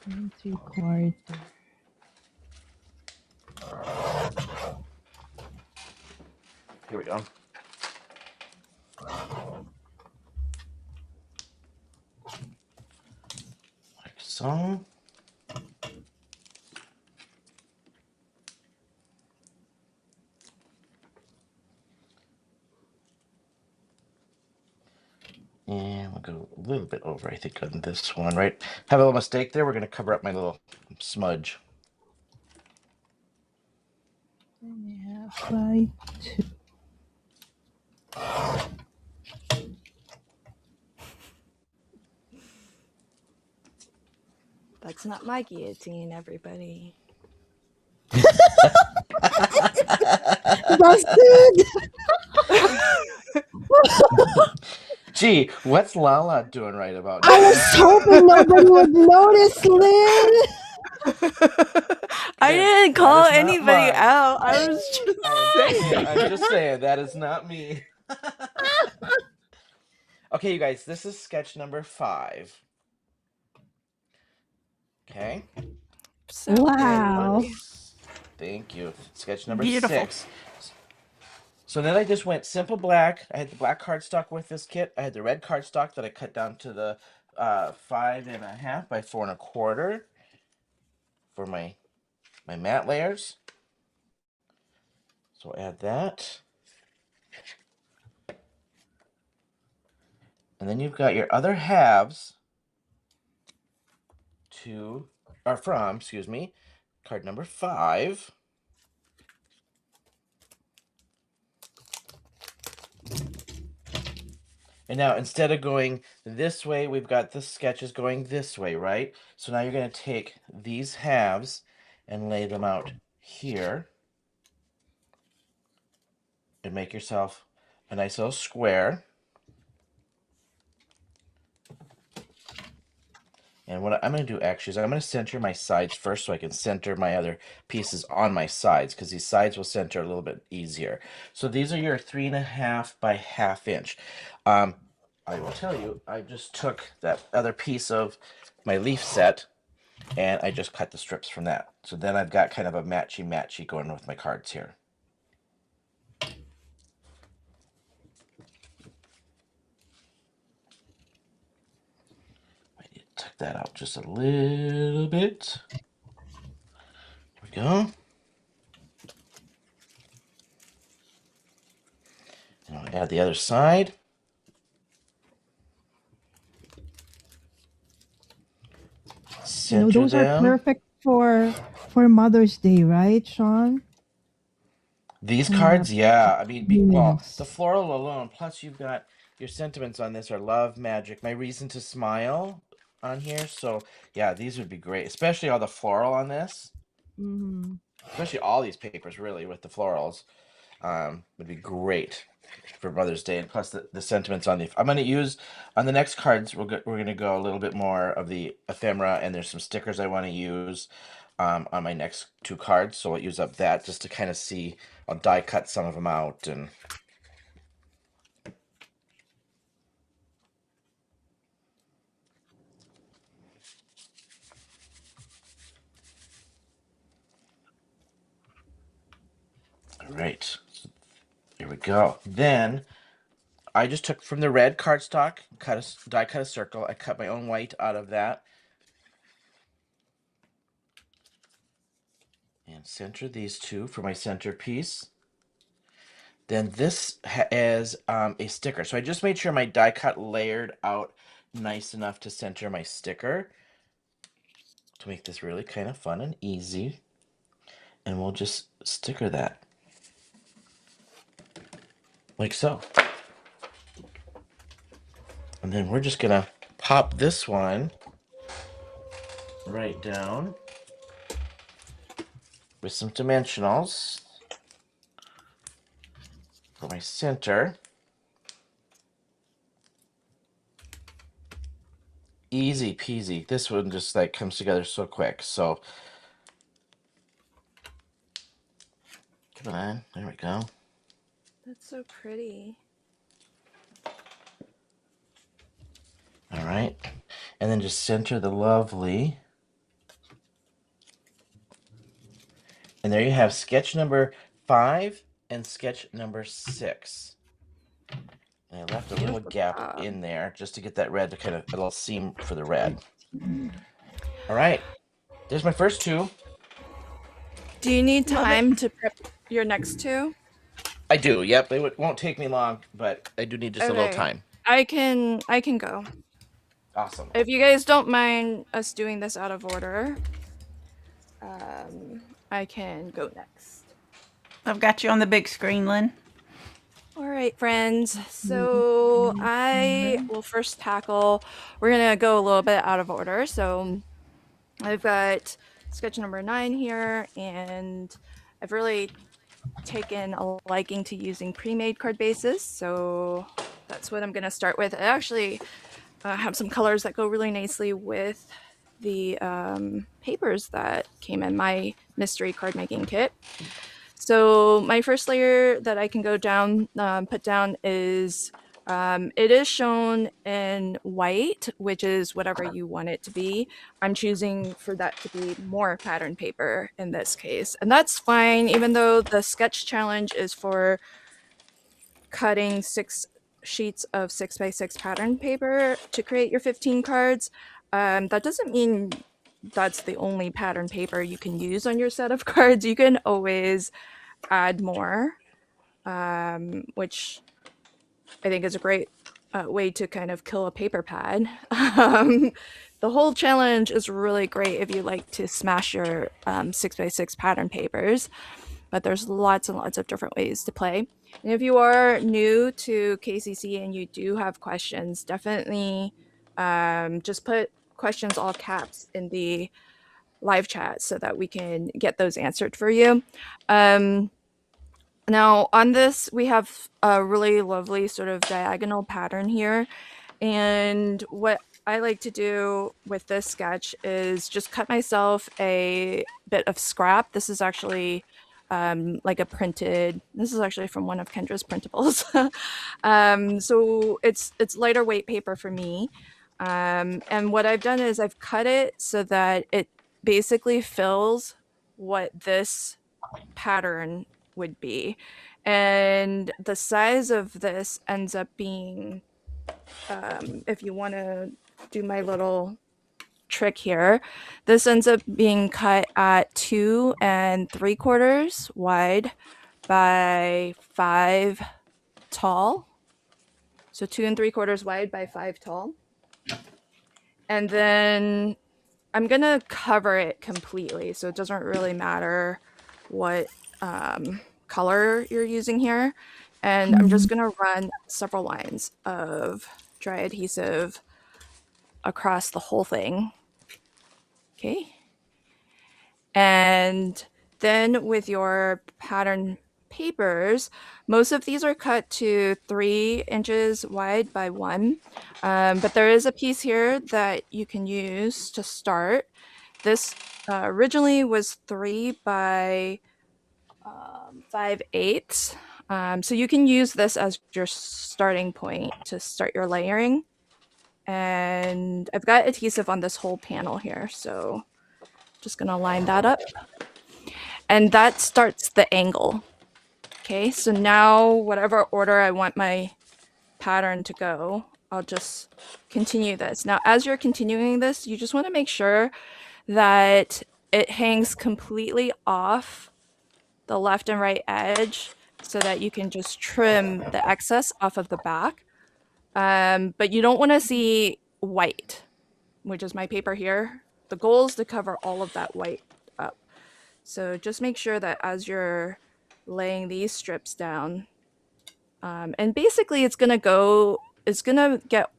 1 3/4. Here we go. Like so. I'll go a little bit over, I think, on this one, right? Have a little mistake there. We're going to cover up my little smudge. By 2. That's not my guillotine, everybody. Busted! Gee, what's Lala doing right about I now? was hoping nobody would notice, Lynn. I Again, didn't that call is not anybody mine. out. I was just saying. I'm just saying that is not me. Okay, you guys, this is sketch number 5. Okay. So Wow. pretty. Thank you. Sketch number Beautiful. 6. So then I just went simple black. I had the black cardstock with this kit. I had the red cardstock that I cut down to the 5.5 by 4.25 for my matte layers. So add that. And then you've got your other halves from, card number 5. And now instead of going this way, we've got the sketches going this way, right? So now you're going to take these halves and lay them out here and make yourself a nice little square. And what I'm going to do actually is I'm going to center my sides first so I can center my other pieces on my sides because these sides will center a little bit easier. So these are your 3.5 by 1/2 inch. I will tell you, I just took that other piece of my leaf set and I just cut the strips from that. So then I've got kind of a matchy going with my cards here. I need to tuck that out just a little bit. Here we go. And I'll add the other side. Center Those are them. perfect for Mother's Day, right, Sean? These cards, yeah. I mean, well, Yes. the floral alone, plus you've got your sentiments on this are love, magic, my reason to smile on here. So, yeah, these would be great, especially all the floral on this. Mm-hmm. Especially all these papers, really, with the florals, would be great for Mother's Day. And plus the sentiments on the. I'm going to use on the next cards. We're going to go a little bit more of the ephemera, and there's some stickers I want to use on my next 2 cards. So I'll use up that just to kind of see. I'll die cut some of them out and. All right, so here we go. Then I just took from the red cardstock, die cut a circle. I cut my own white out of that. And center these 2 for my centerpiece. Then this is a sticker. So I just made sure my die cut layered out nice enough to center my sticker to make this really kind of fun and easy. And we'll just sticker that like so. And then we're just gonna pop this one right down with some dimensionals for my center. Easy peasy. This one just like comes together so quick. So come on, there we go. That's so pretty. All right, and then just center the lovely. And there you have sketch number 5 and sketch number 6. And I left a little gap in there just to get that red to kind of a little seam for the red. All right, there's my first 2. Do you need time to prep your next 2? I do, yep. It won't take me long, but I do need just a little Okay. time. I can go. Awesome. If you guys don't mind us doing this out of order, I can go next. I've got you on the big screen, Lynn. All right, friends. So I will first tackle, we're going to go a little bit out of order. So I've got sketch number 9 here, and I've really taken a liking to using pre-made card bases. So that's what I'm going to start with. I actually have some colors that go really nicely with the papers that came in my mystery card making kit. So my first layer that I can go down, put down is, it is shown in white, which is whatever you want it to be. I'm choosing for that to be more pattern paper in this case. And that's fine, even though the sketch challenge is for cutting 6 sheets of 6x6 pattern paper to create your 15 cards. That doesn't mean that's the only pattern paper you can use on your set of cards. You can always add more, which I think is a great way to kind of kill a paper pad. The whole challenge is really great if you like to smash your 6x6 pattern papers, but there's lots and lots of different ways to play. And if you are new to KCC and you do have questions, definitely just put questions all caps in the live chat so that we can get those answered for you. Now on this, we have a really lovely sort of diagonal pattern here. And what I like to do with this sketch is just cut myself a bit of scrap. This is actually like a printed, this is actually from one of Kendra's printables. So it's lighter weight paper for me. And what I've done is I've cut it so that it basically fills what this pattern would be. And the size of this ends up being, if you want to do my little trick here, this ends up being cut at 2 3/4 wide by 5 tall. So 2 3/4 wide by 5 tall. And then I'm going to cover it completely, so it doesn't really matter what color you're using here. And I'm just going to run several lines of dry adhesive across the whole thing. Okay. And then with your pattern papers, most of these are cut to 3 inches wide by 1. But there is a piece here that you can use to start. This originally was 3 by 5/8. So you can use this as your starting point to start your layering. And I've got adhesive on this whole panel here, so just gonna line that up. And that starts the angle. Okay, so now whatever order I want my pattern to go, I'll just continue this. Now, as you're continuing this, you just want to make sure that it hangs completely off the left and right edge so that you can just trim the excess off of the back. But you don't want to see white, which is my paper here. The goal is to cover all of that white up. So just make sure that as you're laying these strips down, and basically it's gonna get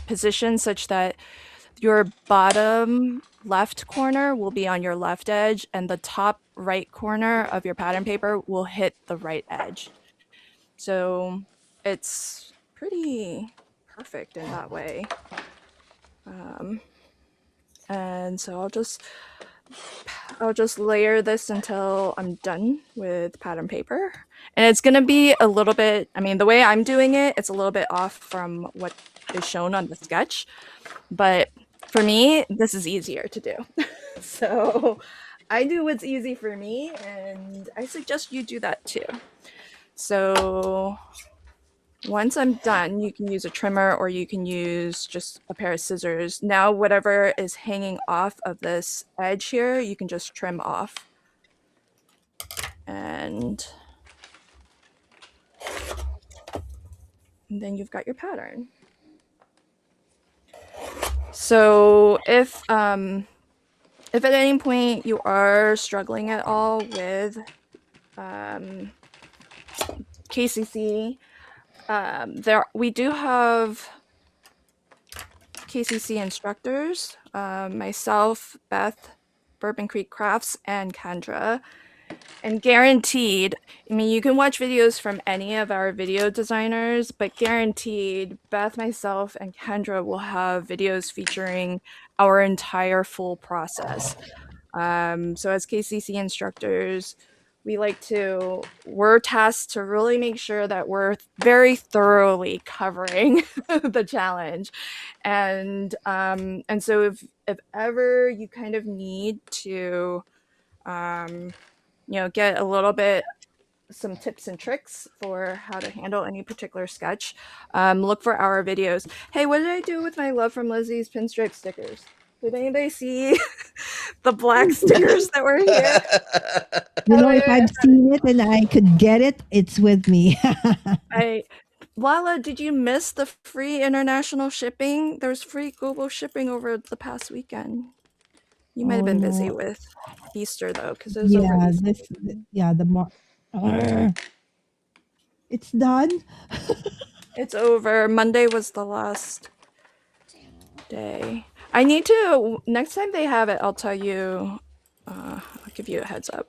positioned such that your bottom left corner will be on your left edge and the top right corner of your pattern paper will hit the right edge. So it's pretty perfect in that way. And so I'll just layer this until I'm done with pattern paper. And it's going to be a little bit, I mean, the way I'm doing it, it's a little bit off from what is shown on the sketch. But for me, this is easier to do. So I do what's easy for me, and I suggest you do that too. So once I'm done, you can use a trimmer or you can use just a pair of scissors. Now, whatever is hanging off of this edge here, you can just trim off. And And then you've got your pattern. So if at any point you are struggling at all with KCC, we do have KCC instructors, myself, Beth, Bourbon Creek Crafts, and Kendra. And guaranteed, I mean, you can watch videos from any of our video designers, but guaranteed, Beth, myself, and Kendra will have videos featuring our entire full process. So as KCC instructors, we're tasked to really make sure that we're very thoroughly covering the challenge. And so if ever you kind of need to, get a little bit some tips and tricks for how to handle any particular sketch, look for our videos. Hey, what did I do with my Love from Lizzie's pinstripe stickers? Did anybody see the black stickers that were here? If I've seen it and I could get it, it's with me. Lala, did you miss the free international shipping? There's free global shipping over the past weekend. You might have been busy with Easter though, because it was over Easter. It's done. It's over. Monday was the last day. I need to, next time they have it, I'll tell you, I'll give you a heads up.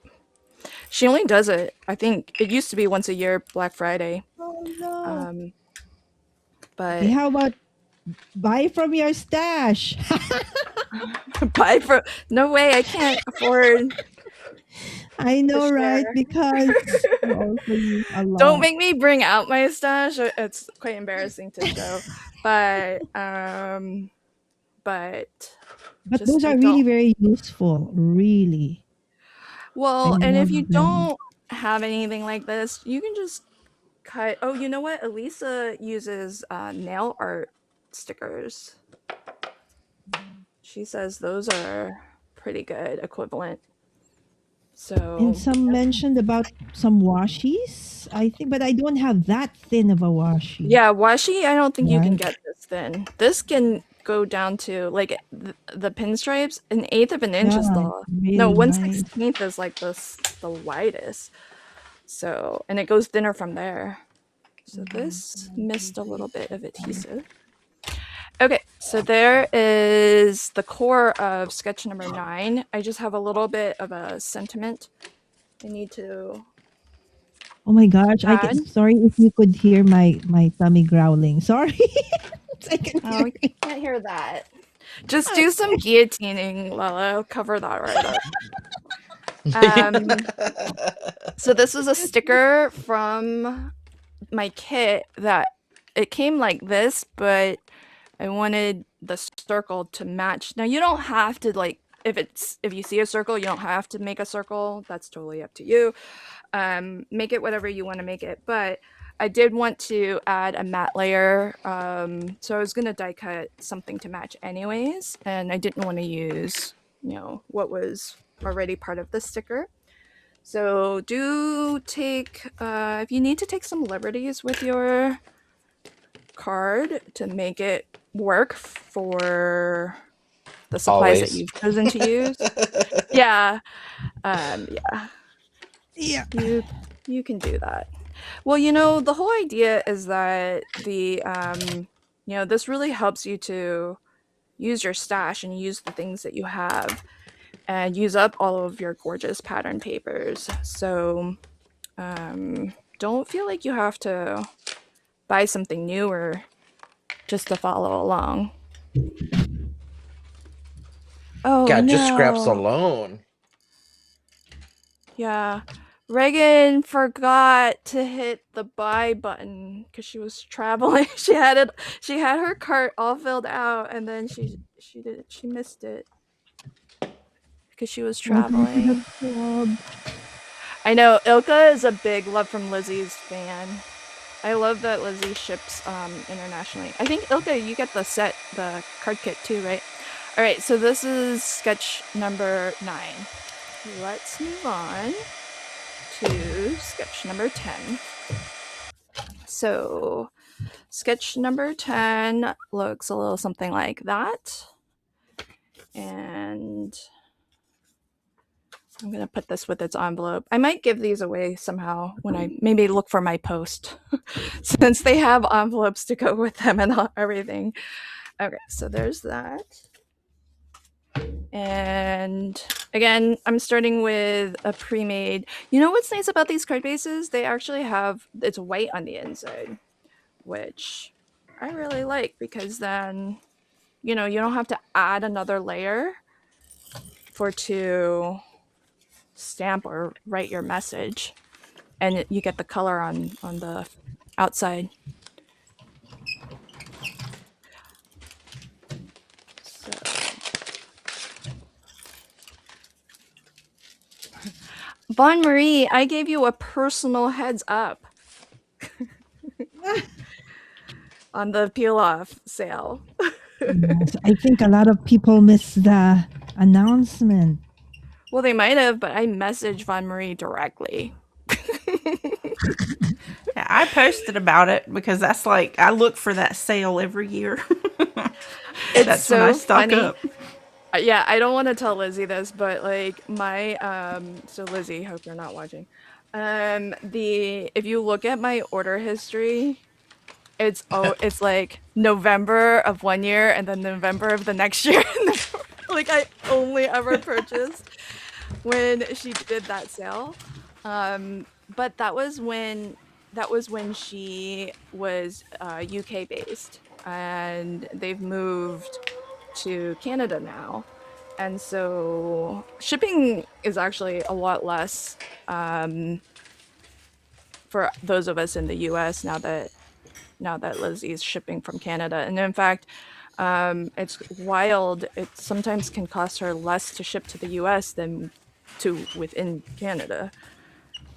She only does it, I think it used to be once a year, Black Friday. Oh no. But Hey, how about buy from your stash? no way, I can't afford. I know, right? Because you also use a lot. Don't make me bring out my stash. It's quite embarrassing to show. But those are really very useful, really. Well, and if you don't have anything like this, you can just cut. Oh, you know what? Elisa uses nail art stickers. She says those are pretty good equivalent. So, and some mentioned about some washies, I think, but I don't have that thin of a washi. Yeah, washi, I don't think you can get this thin. This can go down to like the pinstripes. 1/8 of an inch is the really no 1/16 is like the widest. So, and it goes thinner from there. So this missed a little bit of adhesive. Okay, so there is the core of sketch number 9. I just have a little bit of a sentiment I need to. Oh my gosh! Sorry if you could hear my tummy growling. Sorry. You can't hear that. Just do some guillotining, Lala. I'll cover that right up. So this was a sticker from my kit that it came like this, but I wanted the circle to match. Now you don't have to if you see a circle, you don't have to make a circle. That's totally up to you. Make it whatever you want to make it. But I did want to add a matte layer. So I was going to die cut something to match anyways. And I didn't want to use, what was already part of the sticker. So do take, if you need to take some liberties with your card to make it work for the supplies that you've chosen to use. Yeah. You can do that. Well, the whole idea is that this really helps you to use your stash and use the things that you have and use up all of your gorgeous pattern papers. So don't feel like you have to buy something new or just to follow along. Oh, God, no. just scraps alone. Yeah. Reagan forgot to hit the buy button because she was traveling. She had her cart all filled out, and then she missed it because she was traveling. I know Ilka is a big Love from Lizzie's fan. I love that Lizzie ships internationally. I think Ilka, you get the card kit too, right? All right, so this is sketch number 9. Let's move on to sketch number 10. So sketch number 10 looks a little something like that. And I'm going to put this with its envelope. I might give these away somehow when I maybe look for my post since they have envelopes to go with them and everything. Okay, so there's that. And again, I'm starting with a pre-made. You know what's nice about these card bases? They actually have, it's white on the inside, which I really like because then, you don't have to add another layer to stamp or write your message, and you get the color on the outside. So Bon Marie, I gave you a personal heads up on the peel off sale. Yes, I think a lot of people missed the announcement. Well, they might have, but I messaged Von Marie directly. Yeah, I posted about it because that's like I look for that sale every year. It's That's when I so stock funny. up. Yeah, I don't want to tell Lizzie this, but like my so Lizzie, hope you're not watching. If you look at my order history, it's like November of one year and then November of the next year. Like I only ever purchased when she did that sale. But that was when she was UK based, and they've moved to Canada now. And so shipping is actually a lot less for those of us in the US now that Lizzie's shipping from Canada. And in fact, it's wild. It sometimes can cost her less to ship to the US than to within Canada.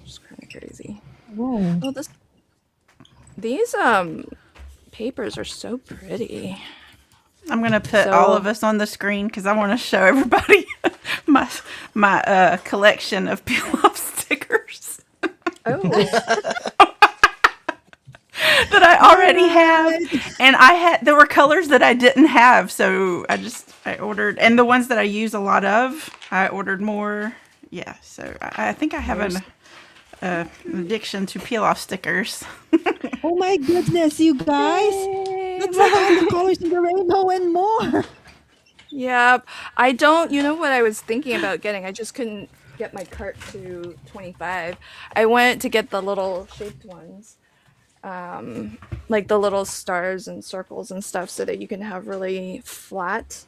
Which is kind of crazy. Whoa. Well, these papers are so pretty. I'm gonna put all of us on the screen because I want to show everybody my collection of peel off stickers Oh, that I already have, and there were colors that I didn't have, so I ordered, and the ones that I use a lot of, I ordered more. Yeah, so I think I have an addiction to peel off stickers. Oh my goodness, you guys. That's like all the colors in the rainbow and more. yeah. I don't. You know what I was thinking about getting? I just couldn't get my cart to 25. I went to get the little shaped ones, like the little stars and circles and stuff, so that you can have really flat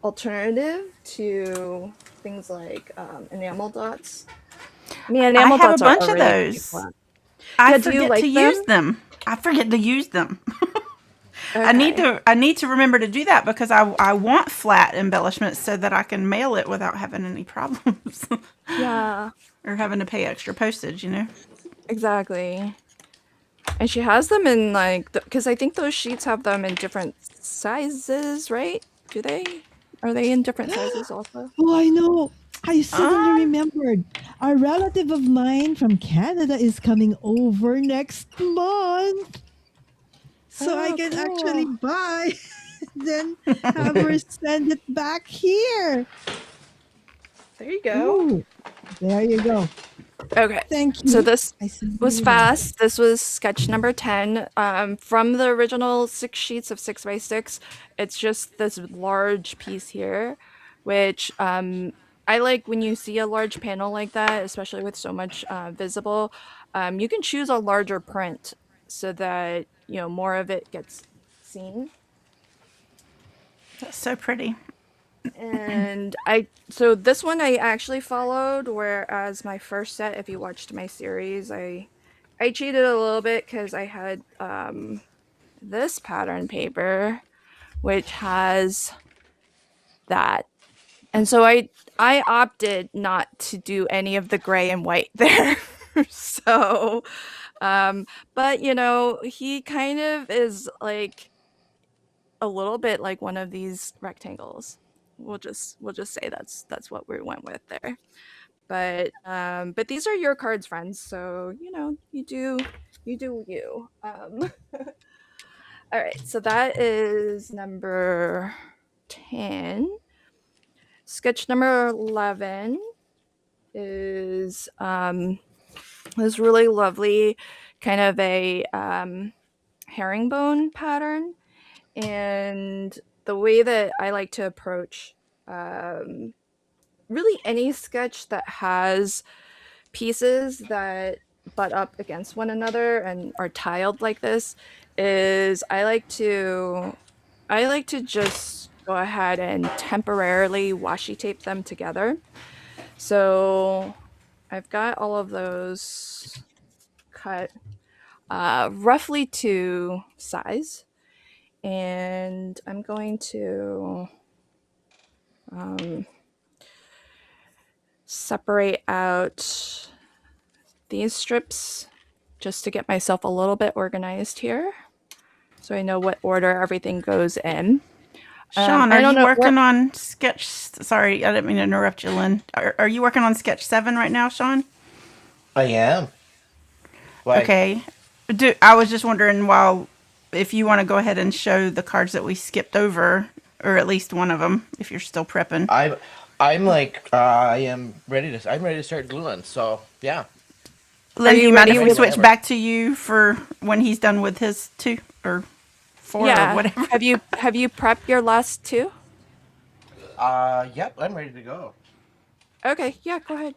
alternative to things like enamel dots. I mean, enamel I have a dots bunch are of already those. flat. I Yeah, do you forget like to them? use them. I forget to use them. Okay. I need to remember to do that because I want flat embellishments so that I can mail it without having any problems Yeah, or having to pay extra postage, you know. exactly. And she has them in like, because I think those sheets have them in different sizes, right? Do they? Are they in different sizes also? Oh, I know. I suddenly Um, remembered. A relative of mine from Canada is coming over next month. So I Oh, can actually cool. buy, then have her send it back here. There you go. Ooh, there you go. Okay. Thank So you. this I sent was you that. fast. This was sketch number 10. From the original 6 sheets of 6x6, it's just this large piece here, which I like when you see a large panel like that, especially with so much visible. You can choose a larger print so that more of it gets seen. that's so pretty. And so this one I actually followed, whereas my first set, if you watched my series, I cheated a little bit because I had this pattern paper, which has that. And so I opted not to do any of the gray and white there. So but he kind of is like a little bit like one of these rectangles. We'll just say that's what we went with there. But these are your cards, friends. So you You do you. All right, so that is number 10. Sketch number 11 is this really lovely kind of a herringbone pattern. And the way that I like to approach um, really any sketch that has pieces that butt up against one another and are tiled like this is I like to just go ahead and temporarily washi tape them together. So I've got all of those cut roughly to size, and I'm going to separate out these strips just to get myself a little bit organized here so I know what order everything goes in. Sean, are I don't you know where. working on sketch? Sorry, I didn't mean to interrupt you, Lynn. Are you working on sketch 7 right now, Sean? I am. Why? Okay. I was just wondering if you want to go ahead and show the cards that we skipped over, or at least one of them, if you're still prepping. I'm I'm like I'm ready to start gluing. So yeah, Are Lynn, do you you mind ready if we ready with? switch whenever. back to you for when he's done with his 2 or 4 or Yeah. whatever? Have you prepped your last two? Yep, I'm ready to go. Okay. Yeah. Go ahead.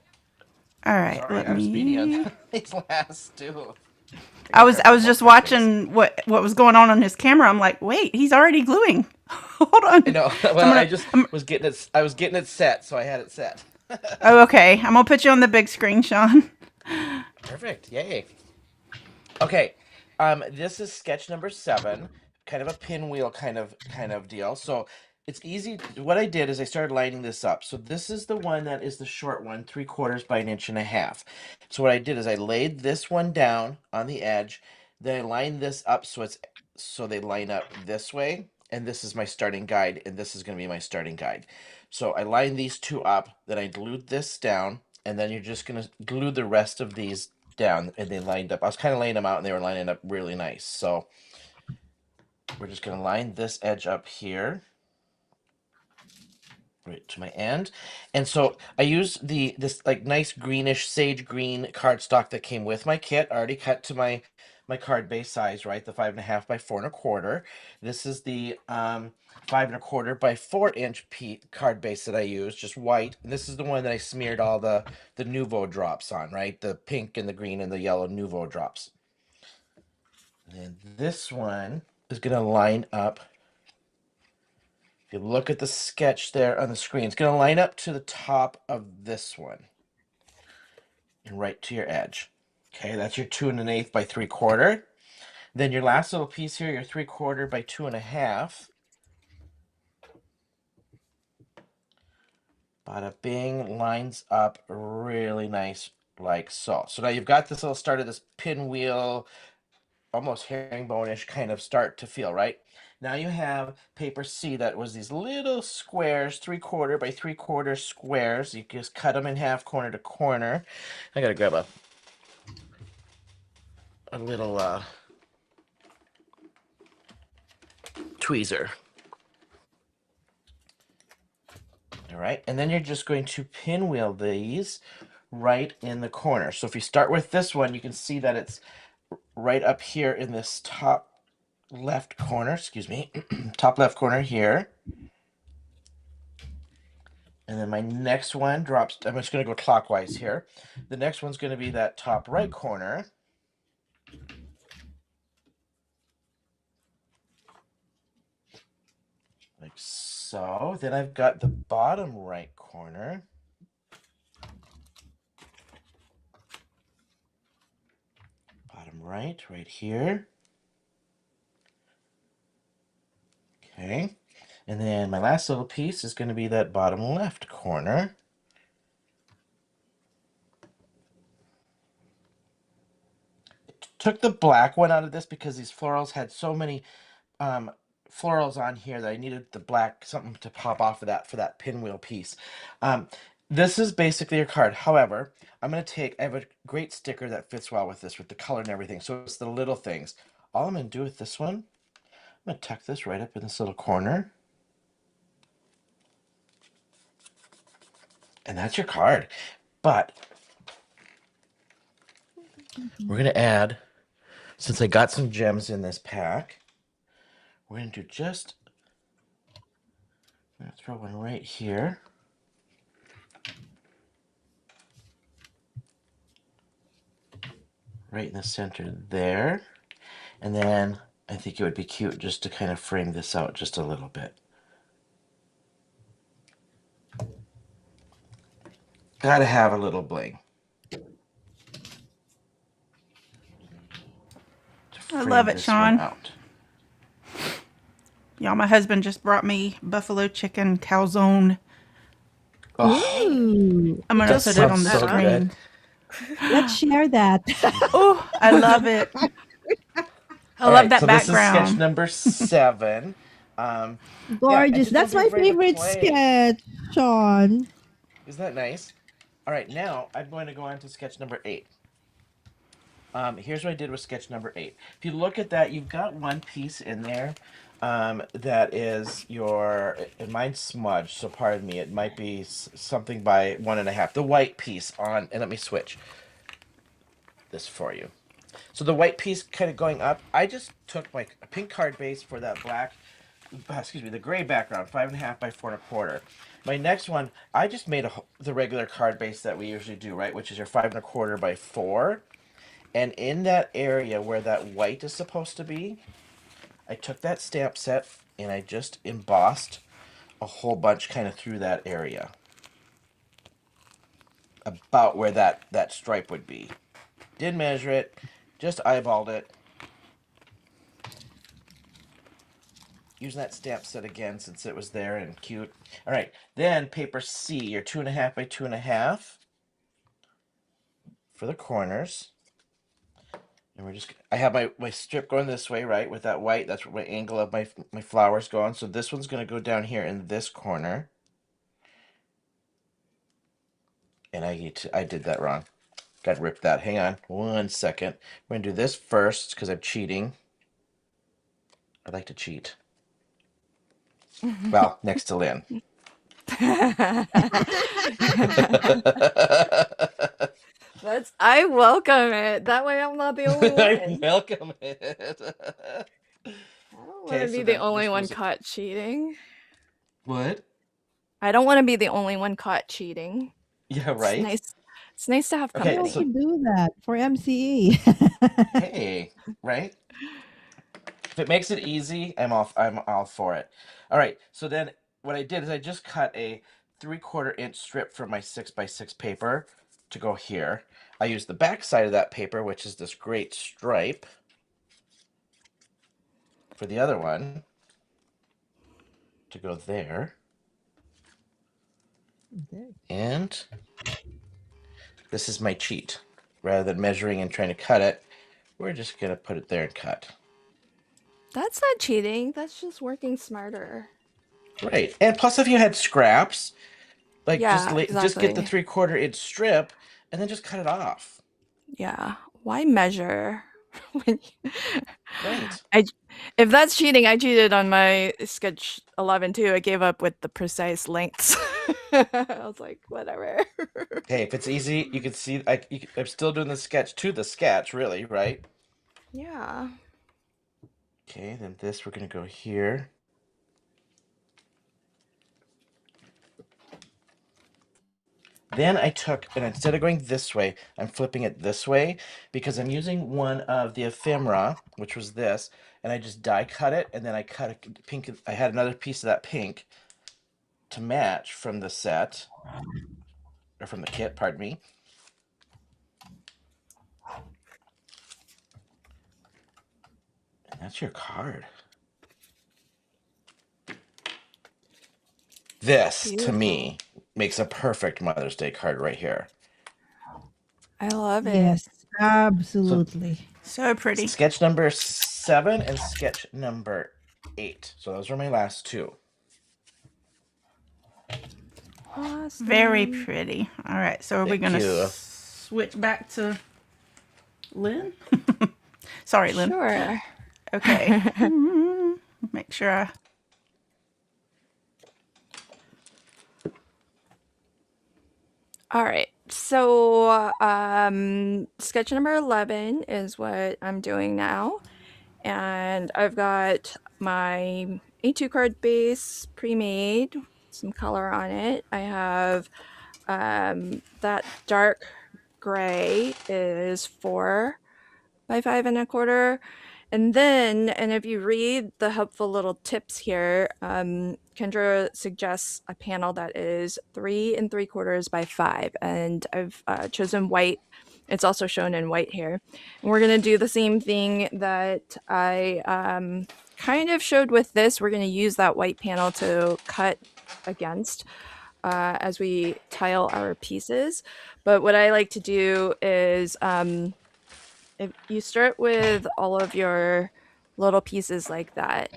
All right, Sorry, let I was speeding on me. these last two. I I gotta was grab I some was more just preppings. watching what was going on his camera. I'm like, wait, he's already gluing. Hold I on. know. So Well, I just was getting it. I was getting it set, so I had it set. oh, okay. I'm gonna put you on the big screen, Sean. Perfect. Yay. Okay. This is sketch number 7, kind of a pinwheel kind of deal. So it's easy. What I did is I started lining this up. So this is the one that is the short one, 3/4 by an inch and a half. So what I did is I laid this one down on the edge, then I lined this up so they line up this way, and this is my starting guide, and this is going to be my starting guide. So I lined these two up, then I glued this down, and then you're just going to glue the rest of these down, and they lined up. I was kind of laying them out and they were lining up really nice. So we're just going to line this edge up here right to my end. And so I used this like nice greenish sage green cardstock that came with my kit, already cut to my card base size, right? The 5.5 by 4.25. This is the 5.25 by 4 inch card base that I use, just white. And this is the one that I smeared all the Nuvo drops on, right? The pink and the green and the yellow Nuvo drops. And this one is going to line up. If you look at the sketch there on the screen, it's going to line up to the top of this one and right to your edge. Okay, that's your 2 1/8 by 3/4. Then your last little piece here, your 3/4 by 2.5. Bada bing, lines up really nice like so. So now you've got this little start of this pinwheel, almost herringbone-ish kind of start to feel, right? Now you have paper C that was these little squares, 3/4 by 3/4 squares. You just cut them in half, corner to corner. I gotta grab a little tweezer. All right, and then you're just going to pinwheel these right in the corner. So if you start with this one, you can see that it's right up here in this top left corner, excuse me, top left corner here. And then my next one drops, I'm just going to go clockwise here. The next one's going to be that top right corner. Like so. Then I've got the bottom right corner. Bottom right here. Okay. And then my last little piece is going to be that bottom left corner. Took the black one out of this because these florals had so many um, florals on here that I needed the black, something to pop off of that for that pinwheel piece. Um, this is basically your card. However, I have a great sticker that fits well with this, with the color and everything. So it's the little things. All I'm going to do with this one, I'm going to tuck this right up in this little corner. And that's your card. But we're going to add, since I got some gems in this pack, we're going to do just, I'm going to throw one right here. Right in the center there. And then I think it would be cute just to kind of frame this out just a little bit. Gotta have a little bling. I love it, This Sean. one out. Y'all, my husband just brought me buffalo chicken calzone. Oh, Ooh, I'm going to Just put it on sounds the so screen. good. let's share that. Oh, I love it. I All love right, that so this is sketch background. number 7. Yeah, and Gorgeous. just don't That's be my afraid to favorite play. sketch, Sean. Isn't that nice? All right, now I'm going to go on to sketch number 8. Here's what I did with sketch number 8. If you look at that, you've got one piece in there that is your, and mine's smudged, so pardon me, it might be something by 1.5. The white piece on, and let me switch this for you. So the white piece kind of going up, I just took my pink card base for that black, the gray background, 5.5 by 4.25. My next one, I just made the regular card base that we usually do, right, which is your 5.25 by 4. And in that area where that white is supposed to be, I took that stamp set and I just embossed a whole bunch kind of through that area. About where that stripe would be. Didn't measure it, just eyeballed it. Using that stamp set again since it was there and cute. All right, then paper C, your 2.5 by 2.5 for the corners. And I have my strip going this way, right, with that white. That's where my angle of my flower's going. So this one's going to go down here in this corner. And I did that wrong. Got to rip that. Hang on 1 second. We're going to do this first because I'm cheating. I like to cheat. Well, next to Lynn. I welcome it. That way I'm not the only I one. welcome it. I don't want Okay, to be so the then only this one was caught cheating. what? I don't want to be the only one caught cheating. Yeah, It's right. nice. It's nice to have Okay, Yeah, we company. so can do that for MCA. hey, right? If it makes it easy, I'm all for it. All right. So then what I did is I just cut a 3/4 inch strip from my 6 by 6 paper to go here. I used the back side of that paper, which is this great stripe, for the other one to go there. Okay. And this is my cheat. Rather than measuring and trying to cut it, we're just gonna put it there and cut. That's not cheating. That's just working smarter. Right. And plus, if you had scraps, like Yeah, just get the exactly. 3/4 inch strip and then just cut it off. Yeah. Why measure? when Right. I, if that's cheating, I cheated on my sketch 11 too. I gave up with the precise lengths. I was like, whatever. Hey, if it's easy, you can see I'm still doing the sketch to the sketch, really, right? Yeah. Okay, then this we're gonna go here. Then I took, and instead of going this way, I'm flipping it this way because I'm using one of the ephemera, which was this, and I just die cut it, and then I cut a pink. I had another piece of that pink to match from the set, or from the kit, pardon me. And that's your card. This, to Beautiful. me, makes a perfect Mother's Day card right here. I love it. Yes, absolutely. So pretty. Sketch number 7 and sketch number 8. So those are my last two. Awesome. Very pretty. All right, so are we Thank going to you. switch back to Lynn? Sorry, Lynn. Sure. Okay. Make sure I... All right. So sketch number 11 is what I'm doing now. And I've got my A2 card base pre-made, some color on it. I have that dark gray is 4 by 5 1/4. And then, and if you read the helpful little tips here, Kendra suggests a panel that is 3 3/4 by 5. And I've chosen white. It's also shown in white here. And we're going to do the same thing that I kind of showed with this. We're going to use that white panel to cut against as we tile our pieces. But what I like to do is if you start with all of your little pieces like that,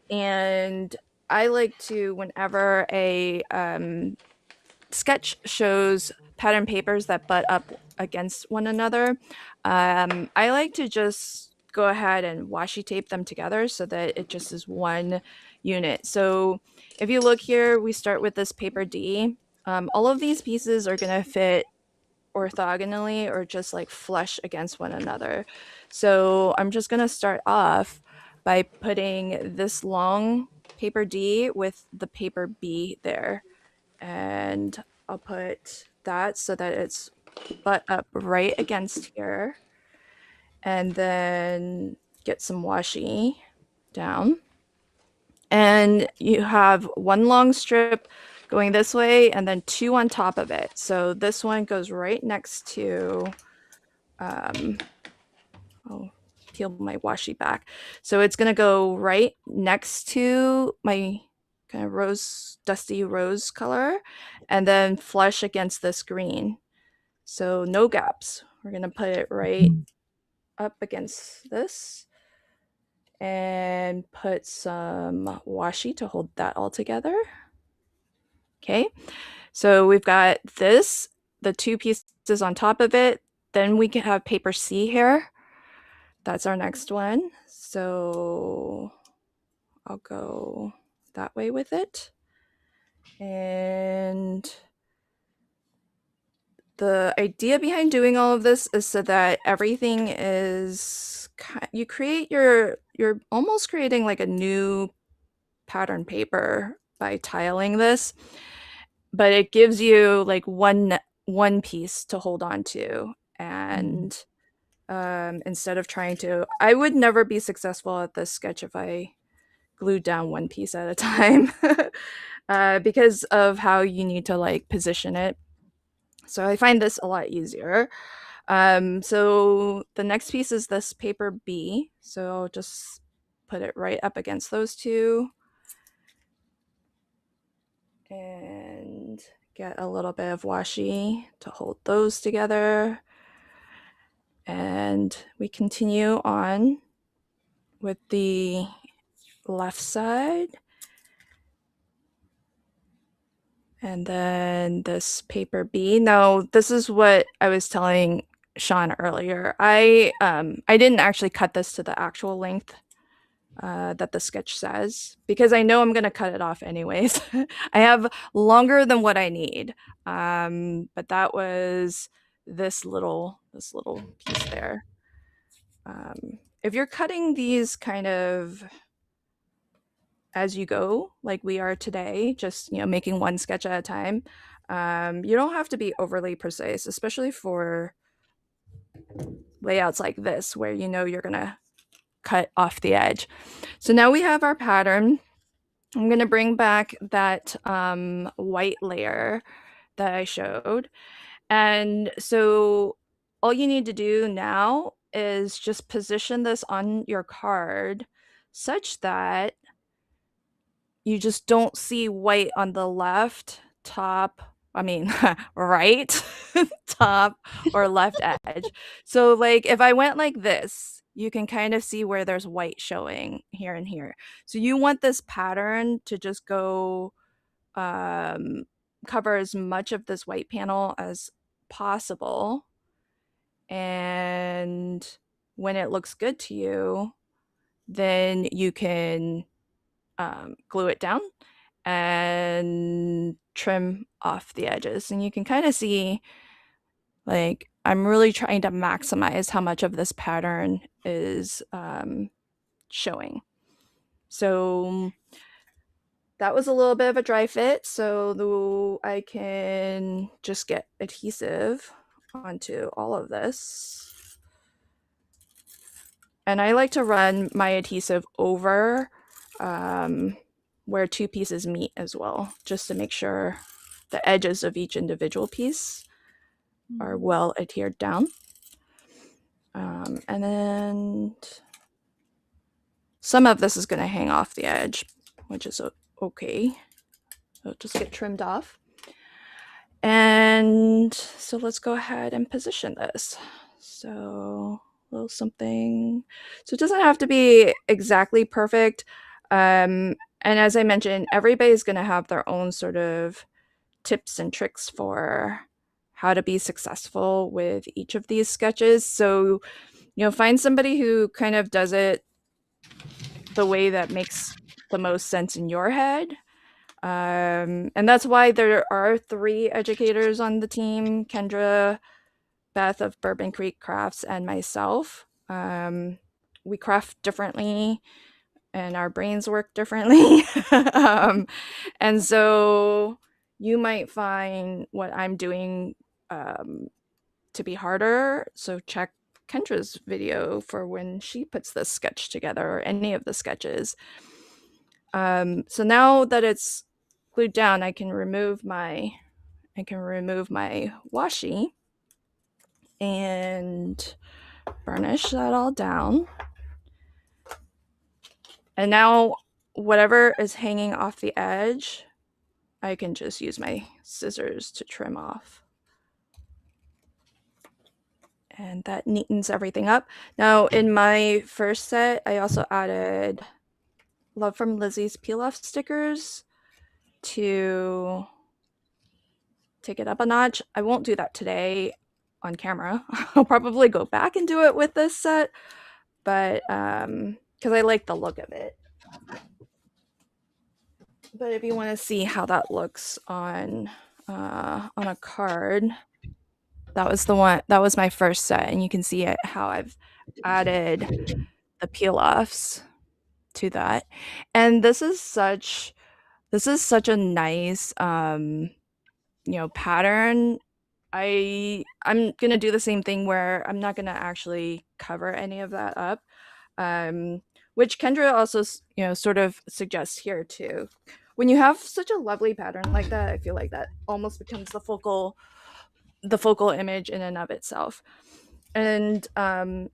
and I like to, whenever a sketch shows pattern papers that butt up against one another, I like to just go ahead and washi tape them together so that it just is one unit. So if you look here, we start with this paper D. All of these pieces are going to fit orthogonally or just like flush against one another. So I'm just going to start off by putting this long paper D with the paper B there. And I'll put that so that it's butt up right against here. And then get some washi down. And you have one long strip going this way and then 2 on top of it. So this one goes right next to, I'll peel my washi back. So it's going to go right next to my kind of dusty rose color, and then flush against this green. So no gaps. We're going to put it right up against this and put some washi to hold that all together. Okay, so we've got this, the 2 pieces on top of it. Then we can have paper C here. That's our next one. So I'll go that way with it. And the idea behind doing all of this is so that everything is, you create you're almost creating like a new pattern paper by tiling this, but it gives you like one piece to hold on to. And instead of trying to, I would never be successful at this sketch if I glued down one piece at a time because of how you need to like position it. So I find this a lot easier. So the next piece is this paper B. So I'll just put it right up against those 2 and get a little bit of washi to hold those together. And we continue on with the left side. And then this paper B. Now, this is what I was telling Sean earlier. I didn't actually cut this to the actual length that the sketch says, because I know I'm going to cut it off anyways. I have longer than what I need. But that was this little piece there. If you're cutting these kind of as you go, like we are today, just making one sketch at a time, you don't have to be overly precise, especially for layouts like this where you're gonna cut off the edge. So now we have our pattern. I'm gonna bring back that white layer that I showed, and so all you need to do now is just position this on your card such that you just don't see white on the left top, right top or left edge. So like if I went like this, you can kind of see where there's white showing here and here. So you want this pattern to just go cover as much of this white panel as possible. And when it looks good to you, then you can glue it down and trim off the edges. And you can kind of see, like, I'm really trying to maximize how much of this pattern is showing. So that was a little bit of a dry fit, so I can just get adhesive onto all of this. And I like to run my adhesive over where two pieces meet as well, just to make sure the edges of each individual piece are well adhered down. And then some of this is going to hang off the edge, which is okay. It'll just get trimmed off. And so let's go ahead and position this. So a little something. So it doesn't have to be exactly perfect. And as I mentioned, everybody's going to have their own sort of tips and tricks for how to be successful with each of these sketches. So, find somebody who kind of does it the way that makes the most sense in your head. And that's why there are 3 educators on the team: Kendra, Beth of Bourbon Creek Crafts, and myself. We craft differently and our brains work differently. And so you might find what I'm doing to be harder. So check Kendra's video for when she puts this sketch together, or any of the sketches. So now that it's glued down, I can remove my washi and burnish that all down. And now whatever is hanging off the edge, I can just use my scissors to trim off. And that neatens everything up. Now in my first set, I also added Love from Lizzie's peel-off stickers to take it up a notch. I won't do that today on camera. I'll probably go back and do it with this set, but because I like the look of it. But if you want to see how that looks on a card, that was my first set, and you can see how I've added the peel-offs to that. And this is such a nice pattern. I'm gonna do the same thing where I'm not gonna actually cover any of that up, which Kendra also sort of suggests here too. When you have such a lovely pattern like that, I feel like that almost becomes the focal image in and of itself. And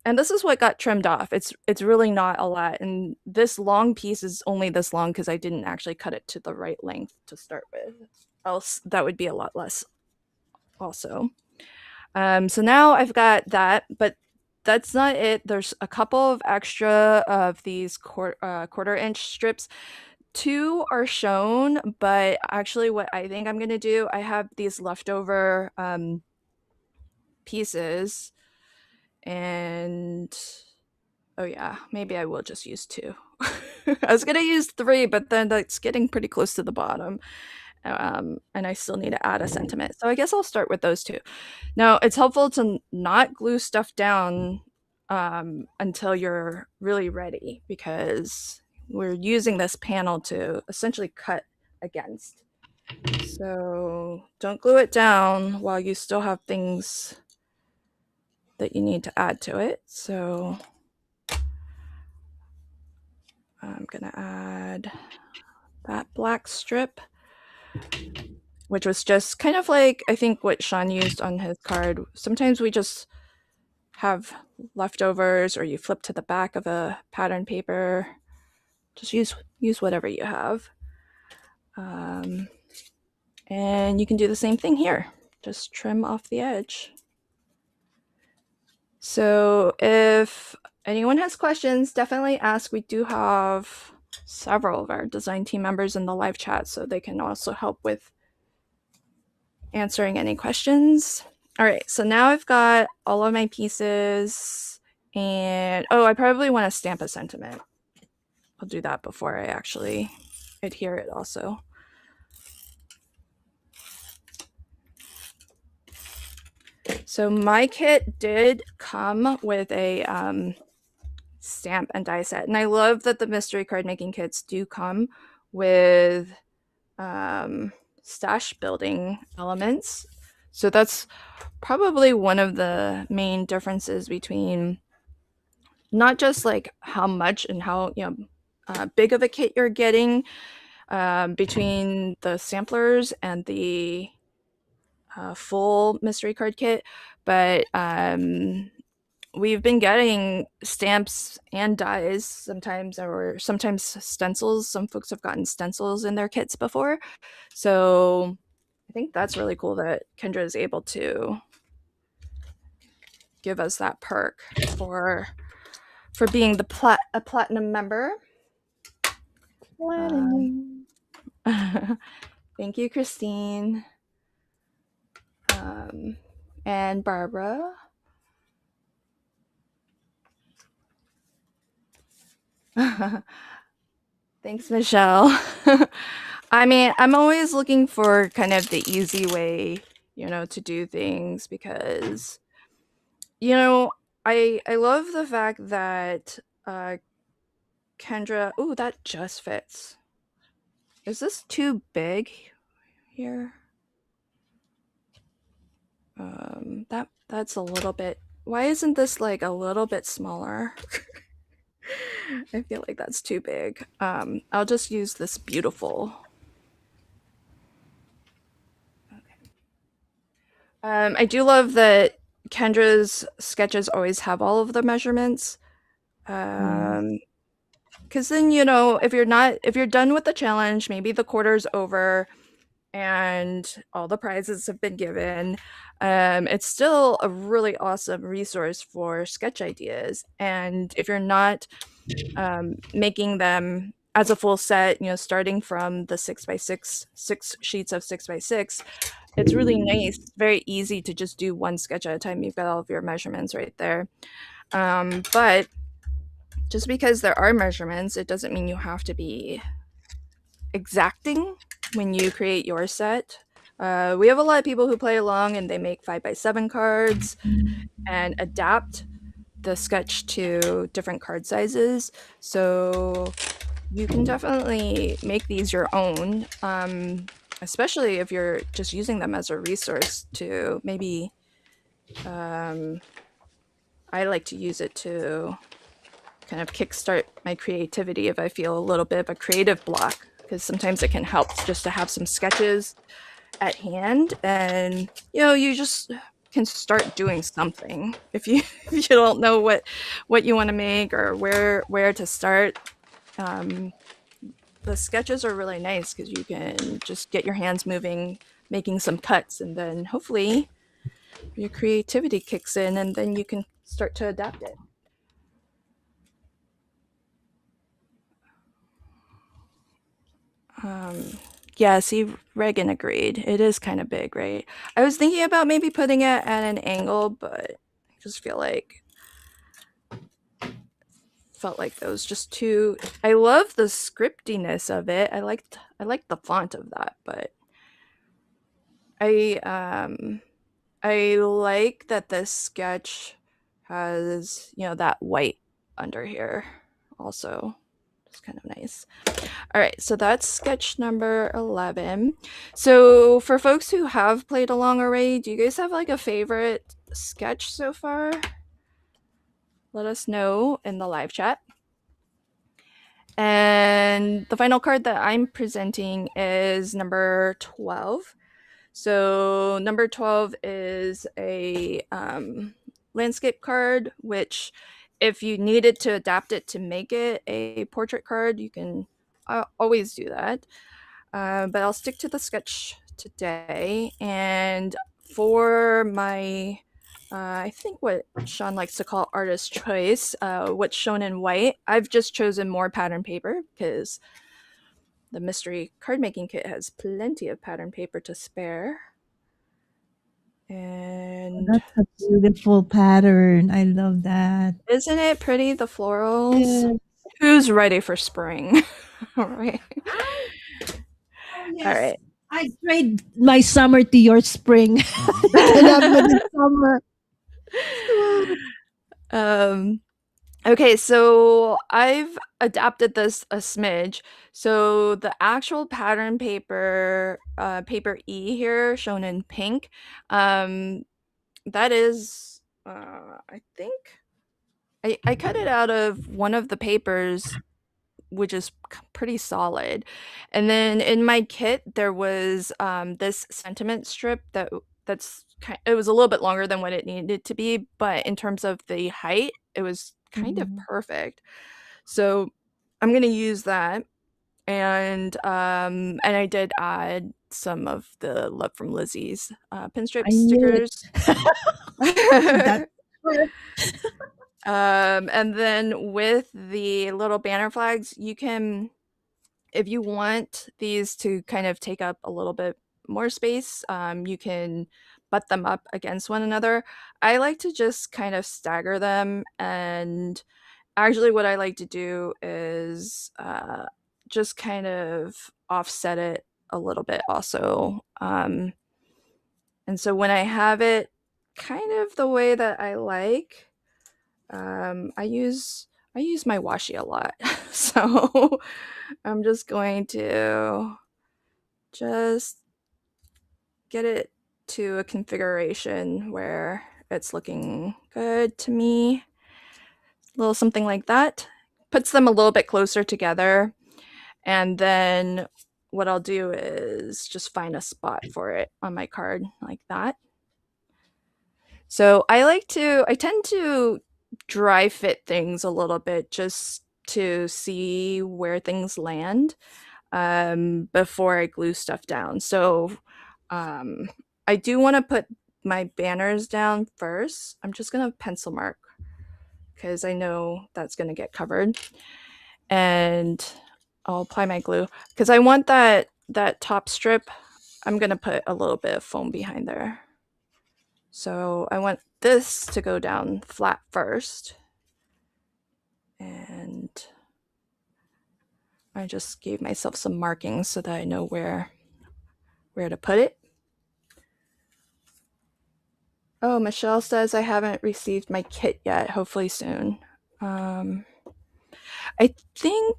this is what got trimmed off. It's really not a lot, and this long piece is only this long because I didn't actually cut it to the right length to start with, else that would be a lot less also. So now I've got that, but that's not it. There's a couple of extra of these quarter-inch strips. 2 are shown, but actually what I think I'm gonna do, I have these leftover pieces, and oh yeah, maybe I will just use 2. I was gonna use 3, but then that's getting pretty close to the bottom. And I still need to add a sentiment. So I guess I'll start with those 2. Now, it's helpful to not glue stuff down until you're really ready, because we're using this panel to essentially cut against. So don't glue it down while you still have things that you need to add to it. So I'm gonna add that black strip, which was just kind of like, I think, what Sean used on his card. Sometimes we just have leftovers, or you flip to the back of a pattern paper. Just use whatever you have. And you can do the same thing here. Just trim off the edge. So if anyone has questions, definitely ask. We do have several of our design team members in the live chat, so they can also help with answering any questions. All right, so now I've got all of my pieces, and I probably want to stamp a sentiment. I'll do that before I actually adhere it also. So my kit did come with a stamp and die set, and I love that the mystery card making kits do come with stash building elements. So that's probably one of the main differences between not just like how much and how big of a kit you're getting between the samplers and the full mystery card kit, but we've been getting stamps and dies sometimes, or sometimes stencils. Some folks have gotten stencils in their kits before, so I think that's really cool that Kendra is able to give us that perk for being a platinum member. Thank you, Christine. And Barbara. Thanks, Michelle. I mean, I'm always looking for kind of the easy way, to do things, because, I love the fact that Kendra, that just fits. Is this too big here? That's a little bit. Why isn't this like a little bit smaller? I feel like that's too big. I'll just use this beautiful. Okay. I do love that Kendra's sketches always have all of the measurements. Because then, if you're done with the challenge, maybe the quarter's over and all the prizes have been given, it's still a really awesome resource for sketch ideas. And if you're not making them as a full set, starting from the 6x6, 6 sheets of 6x6, it's really nice, very easy to just do one sketch at a time. You've got all of your measurements right there. But just because there are measurements, it doesn't mean you have to be exacting when you create your set. We have a lot of people who play along and they make 5x7 cards and adapt the sketch to different card sizes. So you can definitely make these your own, especially if you're just using them as a resource to maybe. I like to use it to kind of kickstart my creativity if I feel a little bit of a creative block, because sometimes it can help just to have some sketches at hand, and you just can start doing something if you don't know what you want to make or where to start. The sketches are really nice because you can just get your hands moving, making some cuts, and then hopefully your creativity kicks in and then you can start to adapt it. Yeah, see, Reagan agreed. It is kind of big, right? I was thinking about maybe putting it at an angle, but I just felt like that was just too. I love the scriptiness of it. I liked the font of that, but I like that this sketch has that white under here also. It's kind of nice. All right, so that's sketch number 11. So for folks who have played along already, do you guys have like a favorite sketch so far? Let us know in the live chat. And the final card that I'm presenting is number 12. So number 12 is a landscape card, which if you needed to adapt it to make it a portrait card, you can always do that. But I'll stick to the sketch today. And for my, I think what Sean likes to call artist choice, what's shown in white, I've just chosen more pattern paper because the mystery card making kit has plenty of pattern paper to spare. And That's a beautiful pattern. I love that. isn't it pretty, the florals? Yes. Who's ready for spring? All right. Oh, All yes. right. I trade my summer to your spring. I can have my summer. um Okay, so I've adapted this a smidge. So the actual pattern paper, paper E here, shown in pink, um, that is, I think I cut it out of one of the papers, which is pretty solid. And then in my kit, there was this sentiment strip it was a little bit longer than what it needed to be, but in terms of the height, it was kind of Mhm. perfect. So I'm gonna use that, and I did add some of the Love from Lizzie's pinstripe I knew it. stickers. That's her. And then with the little banner flags, you can, if you want these to kind of take up a little bit more space, you can butt them up against one another. I like to just kind of stagger them, and actually, what I like to do is just kind of offset it a little bit also. And so when I have it kind of the way that I like, I use my washi a lot. So I'm just going to just get it to a configuration where it's looking good to me. A little something like that. Puts them a little bit closer together. And then what I'll do is just find a spot for it on my card like that. So I tend to dry fit things a little bit just to see where things land before I glue stuff down. So um, I do want to put my banners down first. I'm just going to pencil mark because I know that's going to get covered. And I'll apply my glue because I want that top strip. I'm going to put a little bit of foam behind there. So I want this to go down flat first. And I just gave myself some markings so that I know where to put it. Oh, Michelle says I haven't received my kit yet. Hopefully soon. I think,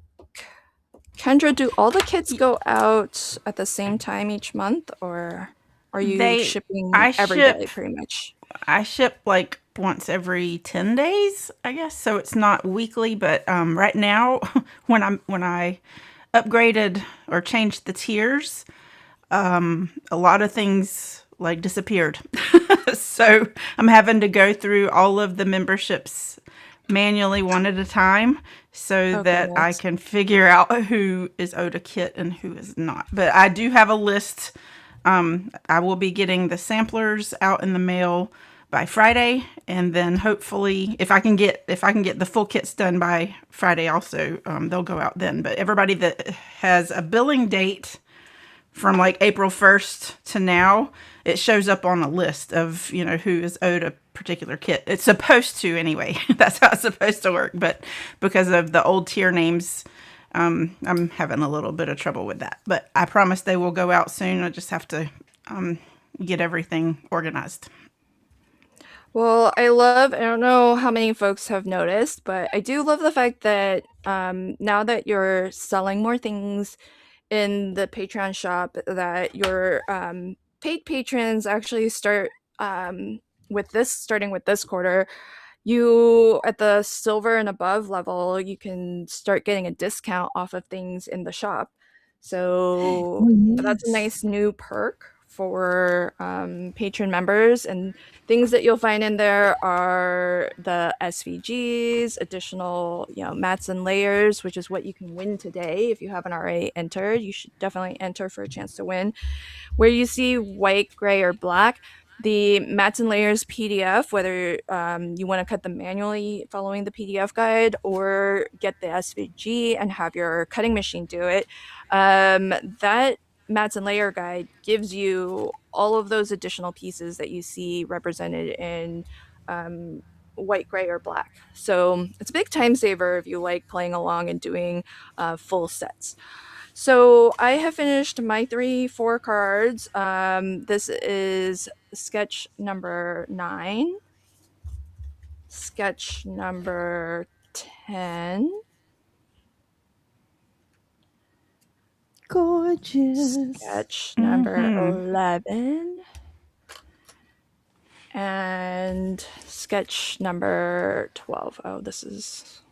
Kendra, do all the kits go out at the same time each month, or are you They shipping I every ship day pretty much? I ship like once every 10 days, I guess. So it's not weekly, but right now when I upgraded or changed the tiers, a lot of things like disappeared. So I'm having to go through all of the memberships manually one at a time so Oh that I goodness. can figure out who is owed a kit and who is not. But I do have a list. I will be getting the samplers out in the mail by Friday, and then hopefully, if I can get the full kits done by Friday, also they'll go out then. But everybody that has a billing date from like April 1st to now, it shows up on a list of, who is owed a particular kit. It's supposed to anyway. That's how it's supposed to work. But because of the old tier names, I'm having a little bit of trouble with that. But I promise they will go out soon. I just have to get everything organized. Well, I don't know how many folks have noticed, but I do love the fact that now that you're selling more things in the Patreon shop, that your paid patrons actually start starting with this quarter, you at the silver and above level, you can start getting a discount off of things in the shop. So Oh, that's a yes. nice new perk for patron members. And things that you'll find in there are the SVGs, additional, mats and layers, which is what you can win today. If you haven't already entered, you should definitely enter for a chance to win. Where you see white, gray, or black, the mats and layers PDF, whether you want to cut them manually following the PDF guide or get the SVG and have your cutting machine do it, that mats and layer guide gives you all of those additional pieces that you see represented in white, gray, or black. So it's a big time saver if you like playing along and doing full sets. So I have finished my 4 cards. This is sketch number 9, sketch number 10, Gorgeous. sketch number 11, and sketch number 12. Oh, this is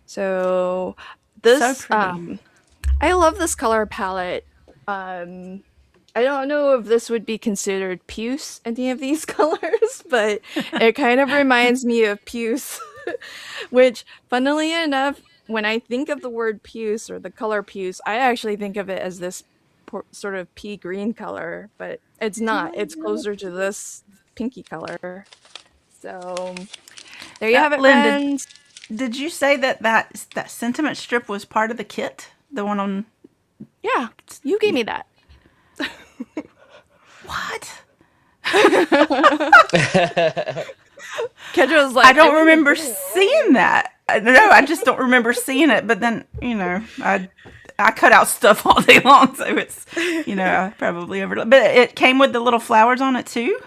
so this pretty. I love this color palette. I don't know if this would be considered puce, any of these colors, but it kind of reminds me of puce, which, funnily enough, when I think of the word puce or the color puce, I actually think of it as this sort of pea green color, but it's not. It's closer to this pinky color. So there you have it, Lynn, friends. did you say that sentiment strip was part of the kit? The one on Yeah, you gave me that. what? Kendra was like, I don't remember seeing that. No, I just don't remember seeing it. But then, I cut out stuff all day long, so it's, I probably overlooked. But it came with the little flowers on it too.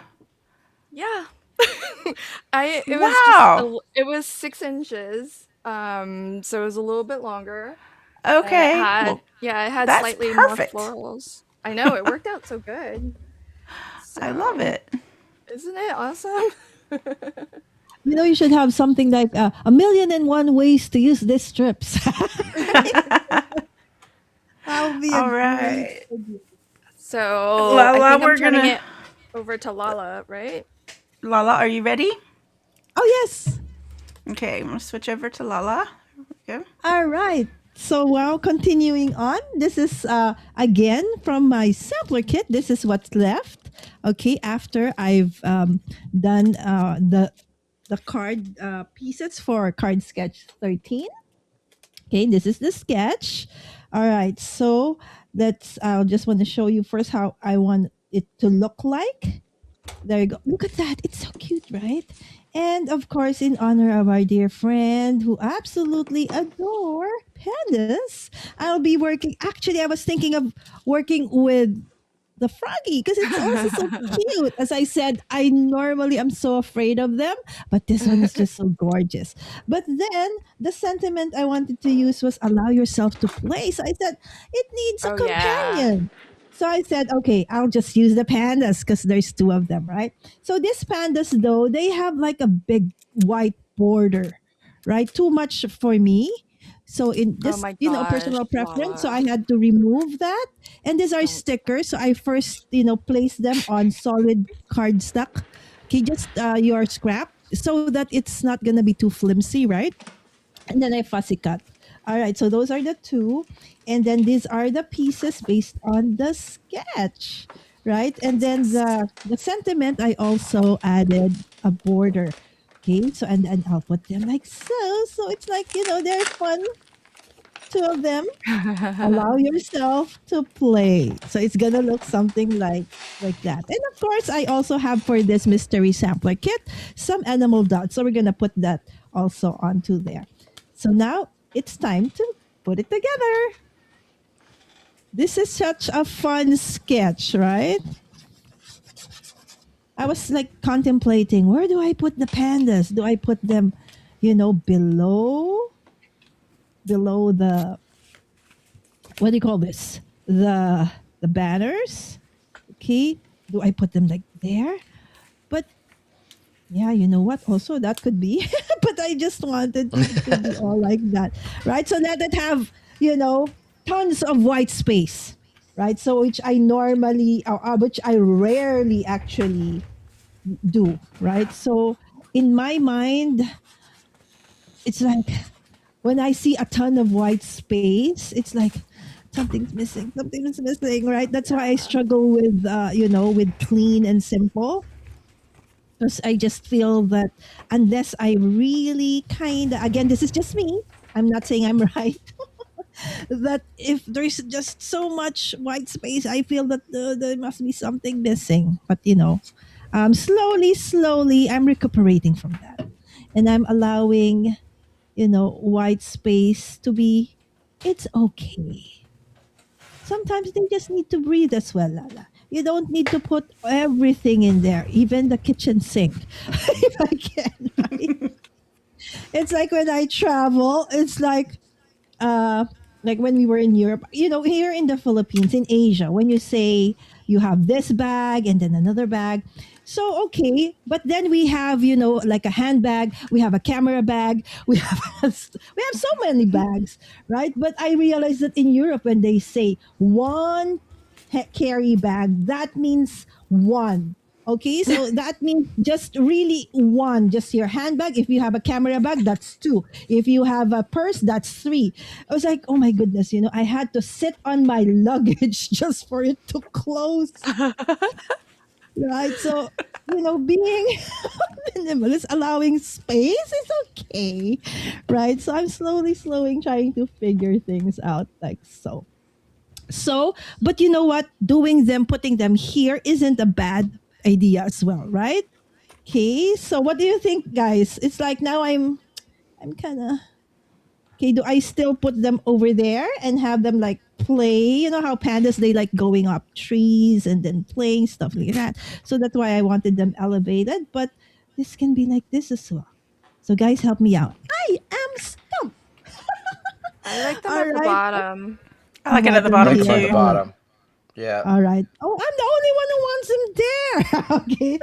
Yeah. It was Wow. it was 6 inches. So it was a little bit longer. Okay. It had that's slightly perfect. more florals. I know, it worked out so good. I love So, it. isn't it awesome? You should have something like 1,000,001 ways to use these strips. That'll be a All great right. idea. So I Lala, think I'm we're turning gonna. it over to Lala, right? Lala, are you ready? Oh, yes. Okay, I'm gonna switch over to Lala. Here we go. All right. So while continuing on, this is again from my sampler kit. This is what's left. Okay, after I've done the card pieces for card sketch 13. Okay, this is the sketch. All right, so I'll just want to show you first how I want it to look like. There you go. Look at that. It's so cute, right? And of course, in honor of our dear friend who absolutely adore pandas, I'll be working. Actually, I was thinking of working with the froggy because it's also so cute. As I said, I normally am so afraid of them, but this one is just so gorgeous. But then the sentiment I wanted to use was allow yourself to play. So I said it needs a Oh yeah. companion. So I said, okay, I'll just use the pandas because there's 2 of them, right? So these pandas, though, they have like a big white border, right? Too much for me. So in Oh just, my gosh, personal preference, so Lala. I had to remove that. And these are Don't. stickers. So I first, place them on solid cardstock. Okay, just your scrap so that it's not gonna be too flimsy, right? And then I fussy cut. All right, so those are the 2. And then these are the pieces based on the sketch, right? And then the sentiment, I also added a border. Okay, so and I'll put them like so. So it's like, they're fun. 2 of them. Allow yourself to play. So it's gonna look something like that. And of course, I also have for this mystery sampler kit some animal dots. So we're gonna put that also onto there. So now it's time to put it together. This is such a fun sketch, right? I was like contemplating, where do I put the pandas? Do I put them, below the, what do you call this? The banners? Okay. Do I put them like there? But yeah, you know what? Also, that could be. But I just wanted it to be all like that, right? So let it have, tons of white space, right? So which I normally, which I rarely actually do, right? So in my mind, it's like when I see a ton of white space, it's like something's missing, right? That's why I struggle with, with clean and simple. Because I just feel that unless I really kind of, again, this is just me. I'm not saying I'm right. that if there's just so much white space, I feel that there must be something missing. But slowly, I'm recuperating from that, and I'm allowing white space to be. It's okay. Sometimes they just need to breathe as well, Lala. You don't need to put everything in there, even the kitchen sink, if I can. Right? It's like when I travel, it's uh like when we were in Europe, here in the Philippines, in Asia, when you say you have this bag and then another bag. So okay, but then we have, like a handbag, we have a camera bag, we have we have so many bags, right? But I realized that in Europe when they say one carry bag, that means one. Okay, so that means just really one, just your handbag. If you have a camera bag, that's two. If you have a purse, that's three. I was like, oh my goodness, I had to sit on my luggage just for it to close, right? So, being minimalist, allowing space is okay, right? So I'm slowly trying to figure things out like so. So, but you know what? Putting them here isn't a bad idea as well, right? Okay. So, what do you think, guys? It's like now I'm kind of okay. Do I still put them over there and have them like play? You know how pandas they like going up trees and then playing stuff like that. So that's why I wanted them elevated. But this can be like this as well. So, guys, help me out. I am stumped. I like them All at the right. bottom. I like it at the Bottom bottom Like them at here. the too. All right. bottom. Yeah. All right. Oh, I'm the only one who wants him there. Okay.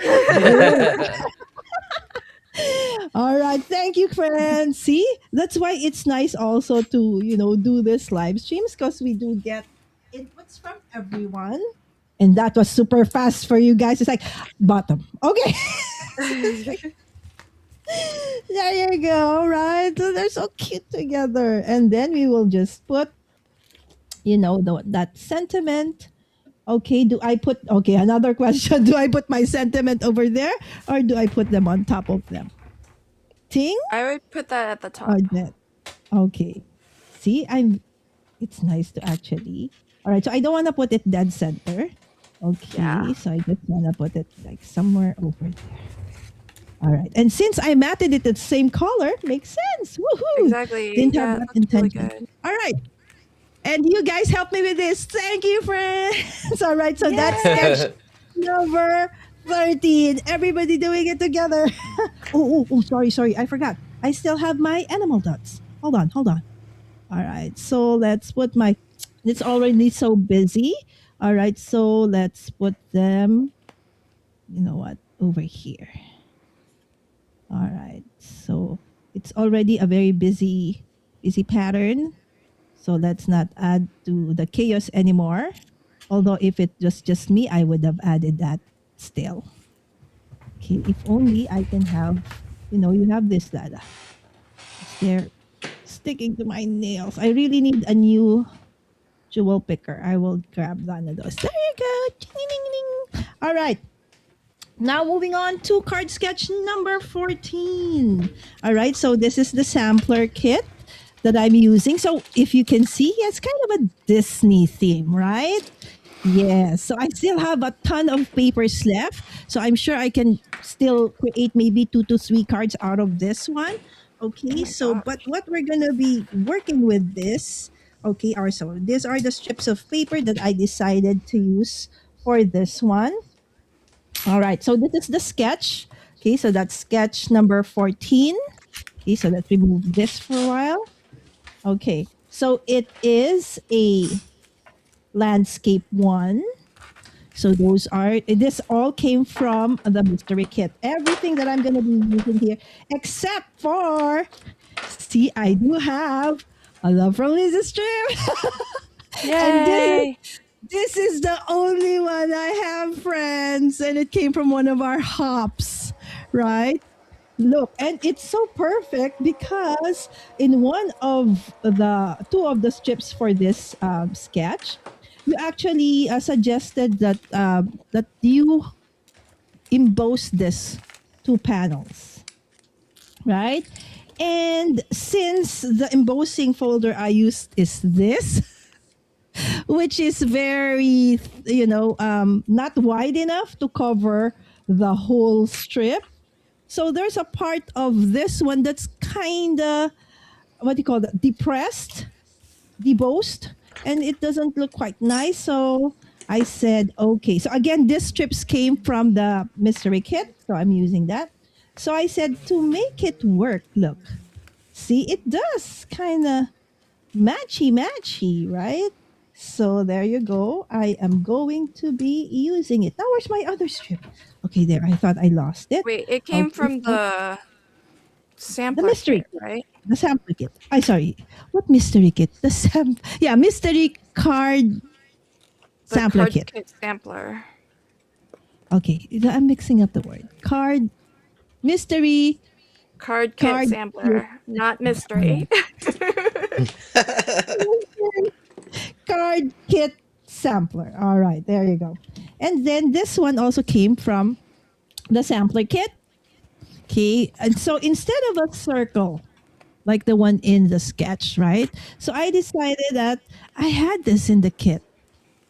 All right. Thank you, friends. See, that's why it's nice also to, do this live streams because we do get inputs from everyone. And that was super fast for you guys. It's like bottom. Okay. It's like, there you go. Right. So they're so cute together. And then we will just put, that sentiment. Okay, another question. Do I put my sentiment over there or do I put them on top of them? Ting I would put that at the or top. that? Okay. See, it's nice to actually. All right, so I don't want to put it dead center. Yeah. Okay, so I just want to put it like somewhere over there. All right, and since I matted it the same color, makes sense. Woohoo! Exactly. Didn't have Yeah, that that's really intention. good. All right, and you guys help me with this. Thank you, friends. All right, so that's sketch Yay! number 13. Everybody doing it together. Oh, sorry. I forgot. I still have my animal dots. Hold on. All right, so let's put it's already so busy. All right, so let's put them, you know what, over here. All right, so it's already a very busy pattern. So let's not add to the chaos anymore. Although if it was just me, I would have added that still. Okay, if only I can have, you have this, Lala. They're sticking to my nails. I really need a new jewel picker. I will grab one of those. There you go. Ding, ding, ding. All right. Now moving on to card sketch number 14. All right, so this is the sampler kit that I'm using. So if you can see, it's kind of a Disney theme, right? Yes. So I still have a ton of papers left. So I'm sure I can still create maybe 2 to 3 cards out of this one. Oh Okay, my so but gosh. what we're gonna be working with this, okay, are so these are the strips of paper that I decided to use for this one. All right, so this is the sketch. Okay, so that's sketch number 14. Okay, so let's remove this for a while. Okay, so it is a landscape one. So this all came from the mystery kit. Everything that I'm going to be using here, except for, see, I do have a love from Livestream. And Yay! this is the only one I have, friends. And it came from one of our hops, right? Look, and it's so perfect because in one of the two of the strips for this sketch, you actually suggested that you emboss this 2 panels, right? And since the embossing folder I used is this, which is very, not wide enough to cover the whole strip. So there's a part of this one that's kind of, what do you call that, depressed, debossed, and it doesn't look quite nice. So I said, okay. So again, these strips came from the mystery kit. So I'm using that. So I said, to make it work, look, see, it does kind of matchy, right? So there you go. I am going to be using it. Now, where's my other strip? Okay, there. I thought I lost it. Wait, it came Okay, from so the the sampler mystery kit, kit, right? the sample kit. I sorry, what mystery kit? Yeah, mystery card The sampler card kit. kit sampler. Okay, I'm mixing up the word. Mystery Card kit card kit. sampler, not All mystery. right. Card kit sampler. All right, there you go. And then this one also came from the sampler kit. Okay, and so instead of a circle like the one in the sketch, right? So I decided that I had this in the kit.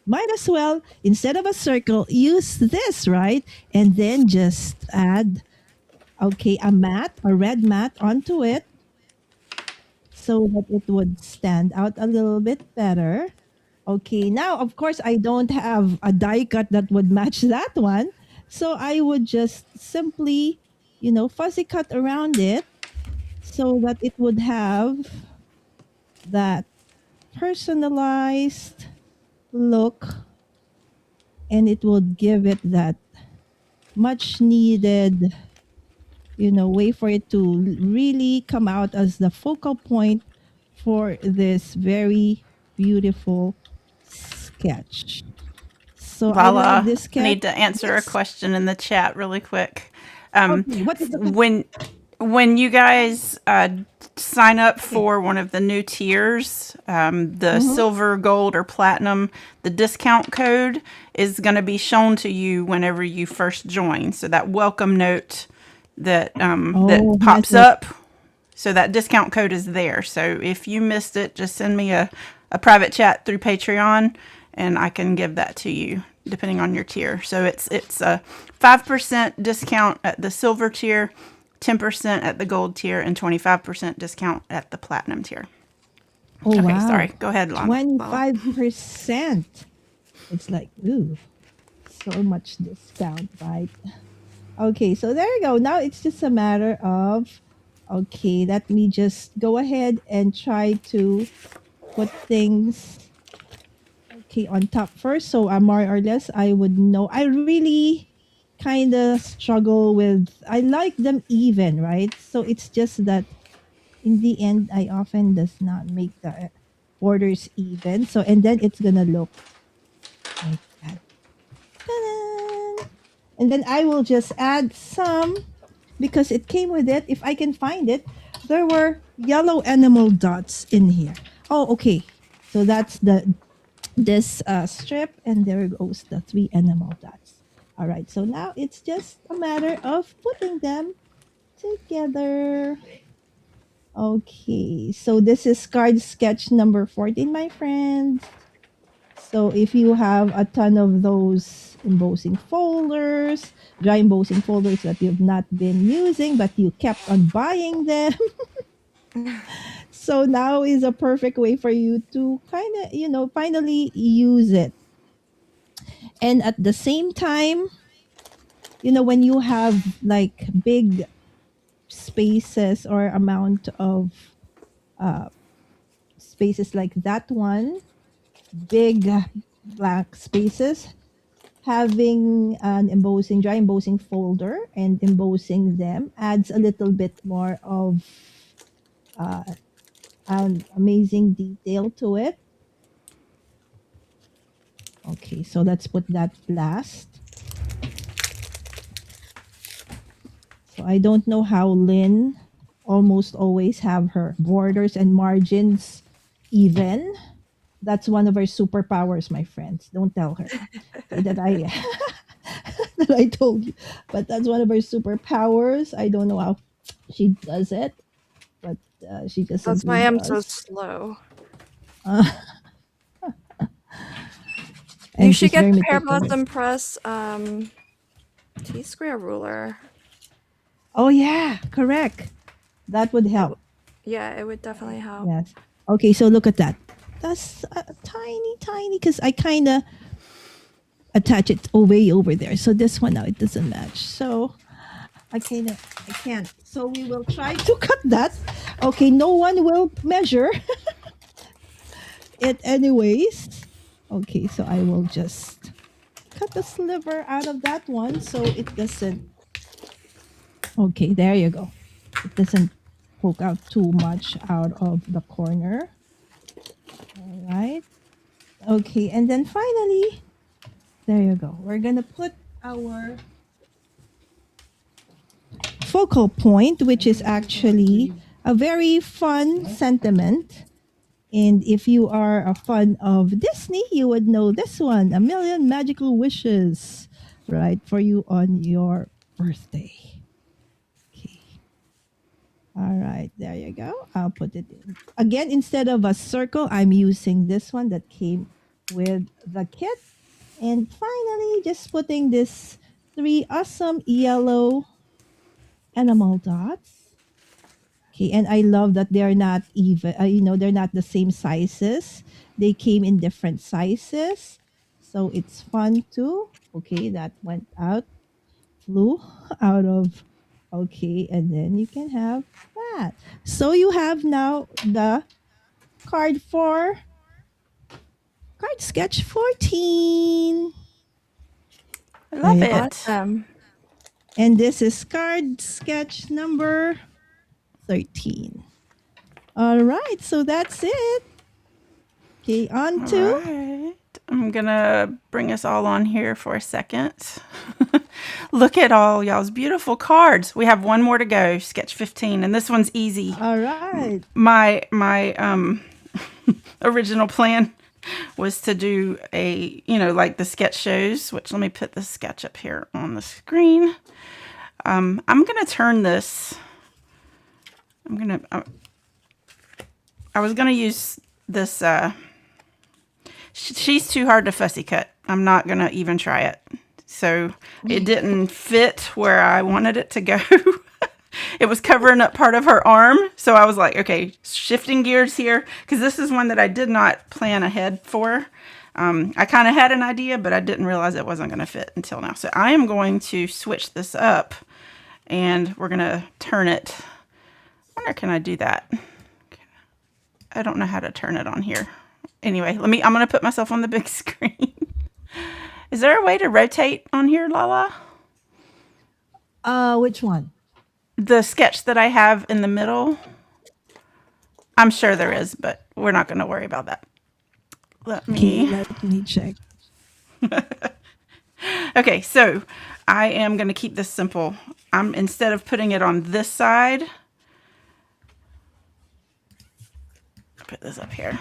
Might as well, instead of a circle, use this, right? And then just add, okay, a red mat onto it so that it would stand out a little bit better. Okay, now of course I don't have a die cut that would match that one. So I would just simply, fuzzy cut around it so that it would have that personalized look, and it would give it that much needed, way for it to really come out as the focal point for this very beautiful sketch. So I like Lala, this I sketch. need to answer a Yes. question in the chat really quick. Um, Okay. What is the question? when you guys sign up Okay. for one of the new tiers, the Mm-hmm. silver, gold, or platinum, the discount code is going to be shown to you whenever you first join. So that welcome note that Oh, has pops it? up, so that discount code is there. So if you missed it, just send me a private chat through Patreon, and I can give that to you depending on your tier. So it's a 5% discount at the silver tier, 10% at the gold tier, and 25% discount at the platinum tier. Oh, Okay, wow. sorry. Go ahead, Lala. 25%. It's like, ooh, so much discount, right? Okay, so there you go. Now it's just a matter of, okay, let me just go ahead and try to put things, okay, on top first. So more or less, I would know. I really kind of struggle with, I like them even, right? So it's just that in the end, I often does not make the borders even. So, and then it's going to look like that. Ta-da! And then I will just add some, because it came with it. If I can find it, there were yellow enamel dots in here. Oh, okay. So that's this strip, and there goes the 3 enamel dots. All right. So now it's just a matter of putting them together. Okay. So this is card sketch number 14, my friends. So if you have a ton of those embossing folders, dry embossing folders that you've not been using, but you kept on buying them, so now is a perfect way for you to kind of, finally use it. And at the same time, when you have like big spaces or amount of uh, spaces like that one, big black spaces, having an dry embossing folder and embossing them adds a little bit more of uh, an amazing detail to it. Okay, so let's put that last. So I don't know how Lynn almost always have her borders and margins even. That's one of her superpowers, my friends. Don't tell her that I that I told you. But that's one of her superpowers. I don't know how she does it. but she just That's simply why I'm so does. slow. Uh, You and should she's get very the Pear meticulous. Blossom Press T-square ruler. Oh yeah, correct. That would It, help. yeah, it would definitely help. Yes. Okay, so look at that. That's tiny, tiny, because I kind of attach it way over there. So this one now it doesn't match. So I can't. So we will try to cut that. Okay, no one will measure it anyways. Okay, so I will just cut the sliver out of that one so it doesn't. Okay, there you go. It doesn't poke out too much out of the corner. All right. Okay, and then finally, there you go. We're gonna put our focal point, which is actually a very fun sentiment. And if you are a fan of Disney, you would know this one, A Million Magical Wishes, right, for you on your birthday. Okay. All right, there you go. I'll put it in. Again, instead of a circle, I'm using this one that came with the kit. And finally, just putting this 3 awesome yellow enamel dots. Okay, and I love that they're not even, they're not the same sizes. They came in different sizes. So it's fun too. Okay, that went out, flew out of, okay, and then you can have that. So you have now the card for card sketch 14. I There love you go. it. Awesome. And this is card sketch number 13. All right, so that's it. Okay, on All to. right. I'm going to bring us all on here for a second. Look at all y'all's beautiful cards. We have one more to go, sketch 15, and this one's easy. All right. My original plan was to do a, like the sketch shows, which let me put the sketch up here on the screen. I'm going to turn this. I was going to use this. She's too hard to fussy cut. I'm not going to even try it. So it didn't fit where I wanted it to go. It was covering up part of her arm. So I was like, okay, shifting gears here. Because this is one that I did not plan ahead for. I kind of had an idea, but I didn't realize it wasn't going to fit until now. So I am going to switch this up. And we're going to turn it. I wonder, can I do that? I don't know how to turn it on here. Anyway, I'm going to put myself on the big screen. Is there a way to rotate on here, Lala? Which one? The sketch that I have in the middle. I'm sure there is, but we're not going to worry about that. Let me check. Okay, so I am going to keep this simple. Instead of putting it on this side, put this up here.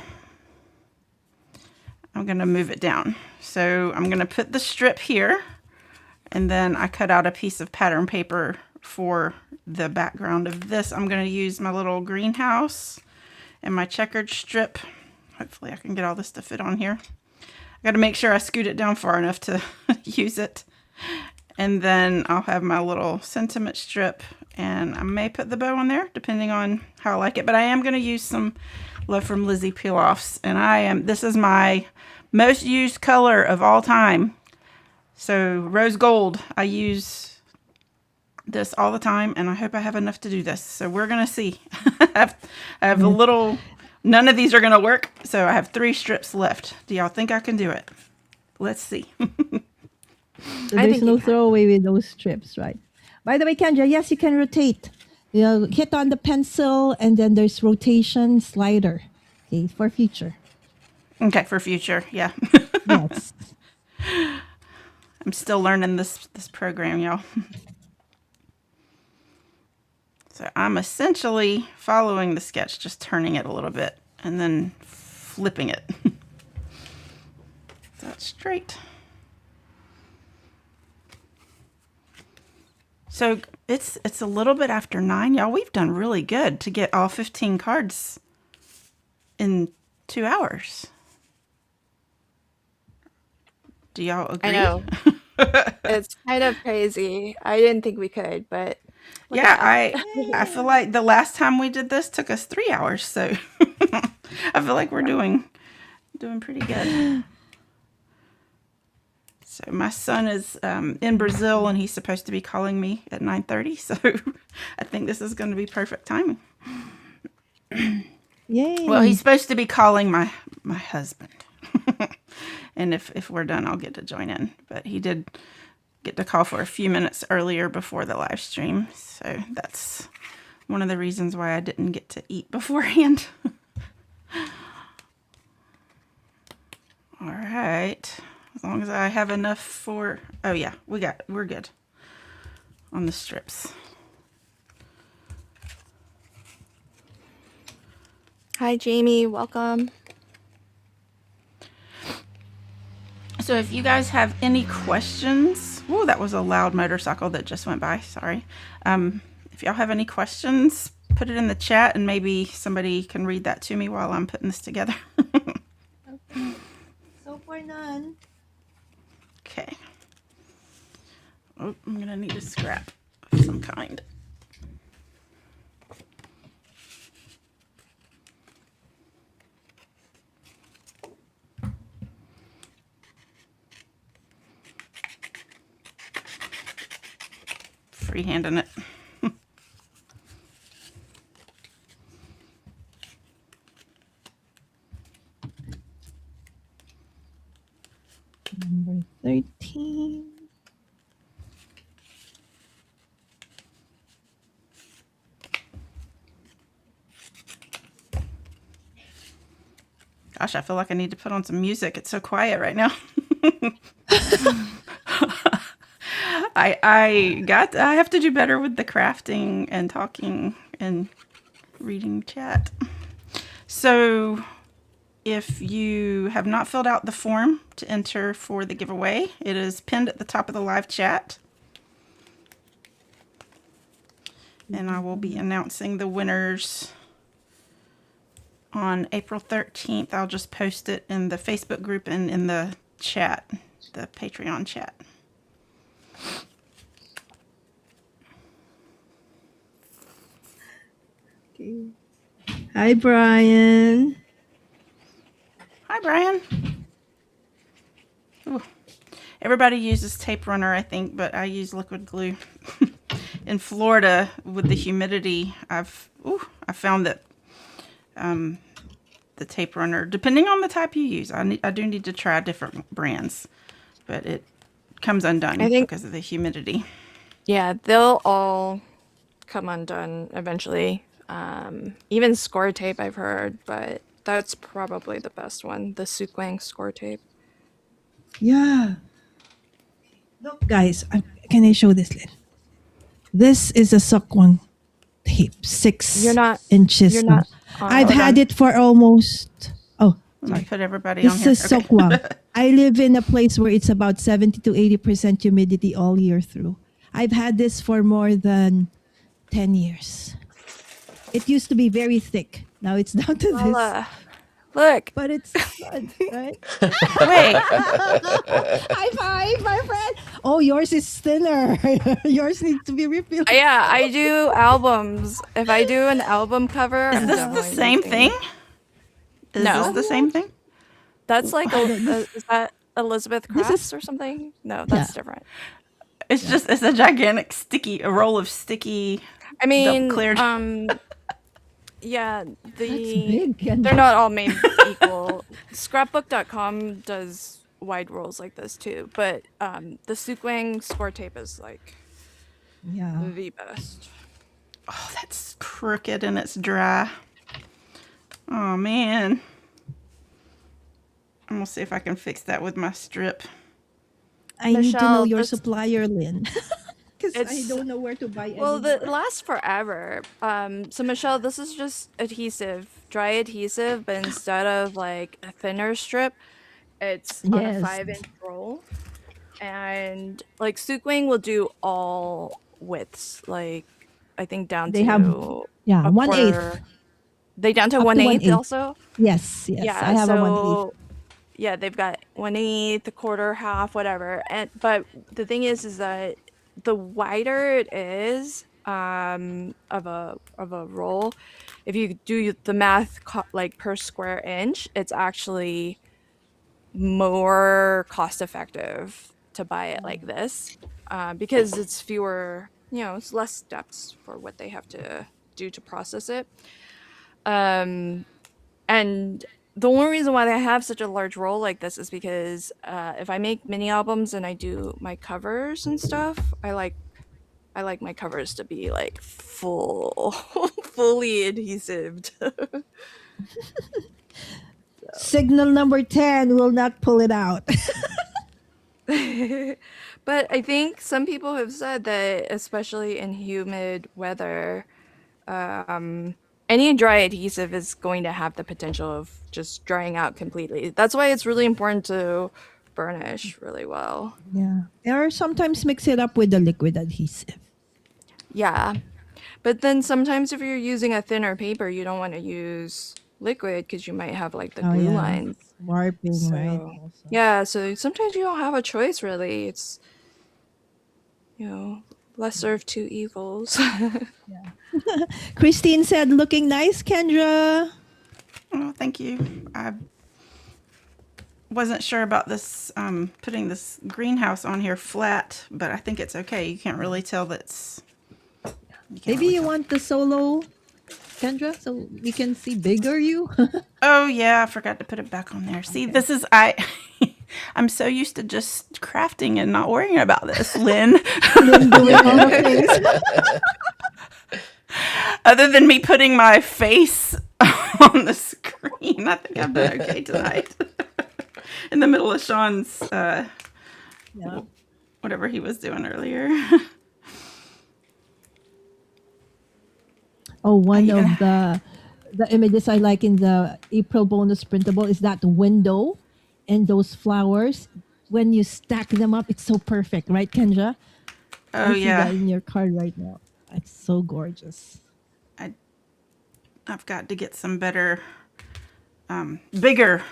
I'm going to move it down. So I'm going to put the strip here, and then I cut out a piece of pattern paper for the background of this. I'm going to use my little greenhouse and my checkered strip. Hopefully I can get all this to fit on here. I got to make sure I scoot it down far enough to use it. And then I'll have my little sentiment strip, and I may put the bow on there depending on how I like it. But I am going to use some Love from Lizzie peel-offs, and this is my most used color of all time. So rose gold, I use this all the time, and I hope I have enough to do this. So we're going to see. I have a little, none of these are going to work. So I have 3 strips left. Do y'all think I can do it? Let's see. So I there's think no you can. throwaway with those strips, right? By the way, Kendra, yes, you can rotate. Hit on the pencil, and then there's rotation slider. Okay, for future. Okay, for future, yeah. Yes. I'm still learning this program, y'all. So I'm essentially following the sketch, just turning it a little bit and then flipping it. That's straight. So it's a little bit after 9, y'all. We've done really good to get all 15 cards in 2 hours. Do y'all agree? I know. It's kind of crazy. I didn't think we could, but look Yeah, at that. I feel like the last time we did this took us 3 hours, so I feel like we're doing pretty good. So my son is in Brazil, and he's supposed to be calling me at 9:30. So I think this is going to be perfect timing. Yay. Well, he's supposed to be calling my husband, and if we're done, I'll get to join in. But he did get to call for a few minutes earlier before the live stream, so that's one of the reasons why I didn't get to eat beforehand. All right. As long as I have enough for... Oh, yeah. We're good on the strips. Hi, Jamie. Welcome. So if you guys have any questions... Whoa, that was a loud motorcycle that just went by. Sorry. If y'all have any questions, put it in the chat, and maybe somebody can read that to me while I'm putting this together. Okay. So far, none. Okay. Oh, I'm going to need a scrap of some kind. Freehanding it. Number 13. Gosh, I feel like I need to put on some music. It's so quiet right now. I have to do better with the crafting and talking and reading chat. So if you have not filled out the form to enter for the giveaway, it is pinned at the top of the live chat. And I will be announcing the winners on April 13th. I'll just post it in the Facebook group and in the chat, the Patreon chat. Okay. Hi, Brian. Hi, Brian. Ooh. Everybody uses tape runner, I think, but I use liquid glue. In Florida, with the humidity, I found that the tape runner, depending on the type you use, I do need to try different brands, but it comes undone I think, because of the humidity. yeah, they'll all come undone eventually. Even score tape, I've heard, but that's probably the best one, the Sukwang score tape. Yeah. Look, guys, can I show this? This is a Sokwang tape, 6 You're not inches. on. I've Hold had on. it for almost... Oh, Let me sorry. put everybody on This here. is Sokwang. I live in a place where it's about 70 to 80% humidity all year through. I've had this for more than 10 years. It used to be very thick. Now it's down to this. Lala, look. But it's good, right? Wait, High five, my friend. Oh, yours is thinner. Yours needs to be refilled. Yeah, I do albums. If I do an album cover, is I'm this the definitely same using- thing? Is No. this the same thing? That's like this- is that Elizabeth This is- Crafts or something? No, that's different. It's just, it's a gigantic a roll of sticky. I mean, cleared. yeah, That's big. And they're not all made equal. Scrapbook.com does wide rolls like this too, but the Sukwang score tape is like yeah. the best. Oh, that's crooked and it's dry. Oh, man. I'm going to see if I can fix that with my strip. I need to know Michelle, your this- supplier, Lynn. Because I It's- don't know where to buy Well, anymore. it lasts forever. So Michelle, this is just adhesive, dry adhesive, but instead of like a thinner strip, it's on a Yes. 5-inch roll. And like Sukwing will do all widths, like I think down They have, to yeah, a 1/8, quarter. They down to up to 1/8 1/8. also. Yes, yes. I Yeah, have a 1/8. so yeah, they've got 1/8, a quarter, half, whatever. And but the thing is that the wider it is of a roll, if you do the math like per square inch, it's actually more cost effective to buy it like this, because it's fewer, it's less steps for what they have to do to process it. Um, and the only reason why they have such a large roll like this is because if I make mini albums and I do my covers and stuff, I like my covers to be like fully adhesive. Signal number 10 will not pull it out. But I think some people have said that, especially in humid weather, any dry adhesive is going to have the potential of just drying out completely. That's why it's really important to burnish really well. Yeah. Or sometimes mix it up with the liquid adhesive. Yeah. But then sometimes if you're using a thinner paper, you don't want to use liquid because you might have like the Oh, glue yeah. lines. Warping, right? So, Also. yeah, so sometimes you don't have a choice really. It's, lesser of two evils. Christine said, looking nice, Kendra. Oh, thank you. I wasn't sure about this, putting this greenhouse on here flat, but I think it's okay. You can't really tell that's. Maybe you want the solo, Kendra, so we can see bigger you. Oh yeah, I forgot to put it back on there. See, this is I'm so used to just crafting and not worrying about this, Lynn. Lynn doing all the things. Other than me putting my face on the screen, I think I've been okay tonight. In the middle of Sean's Yeah. whatever he was doing earlier. Oh, one of the images I like in the April bonus printable is that window and those flowers. When you stack them up, it's so perfect, right, Kendra? Oh I see yeah, that in your card right now. It's so gorgeous. I've got to get some better, bigger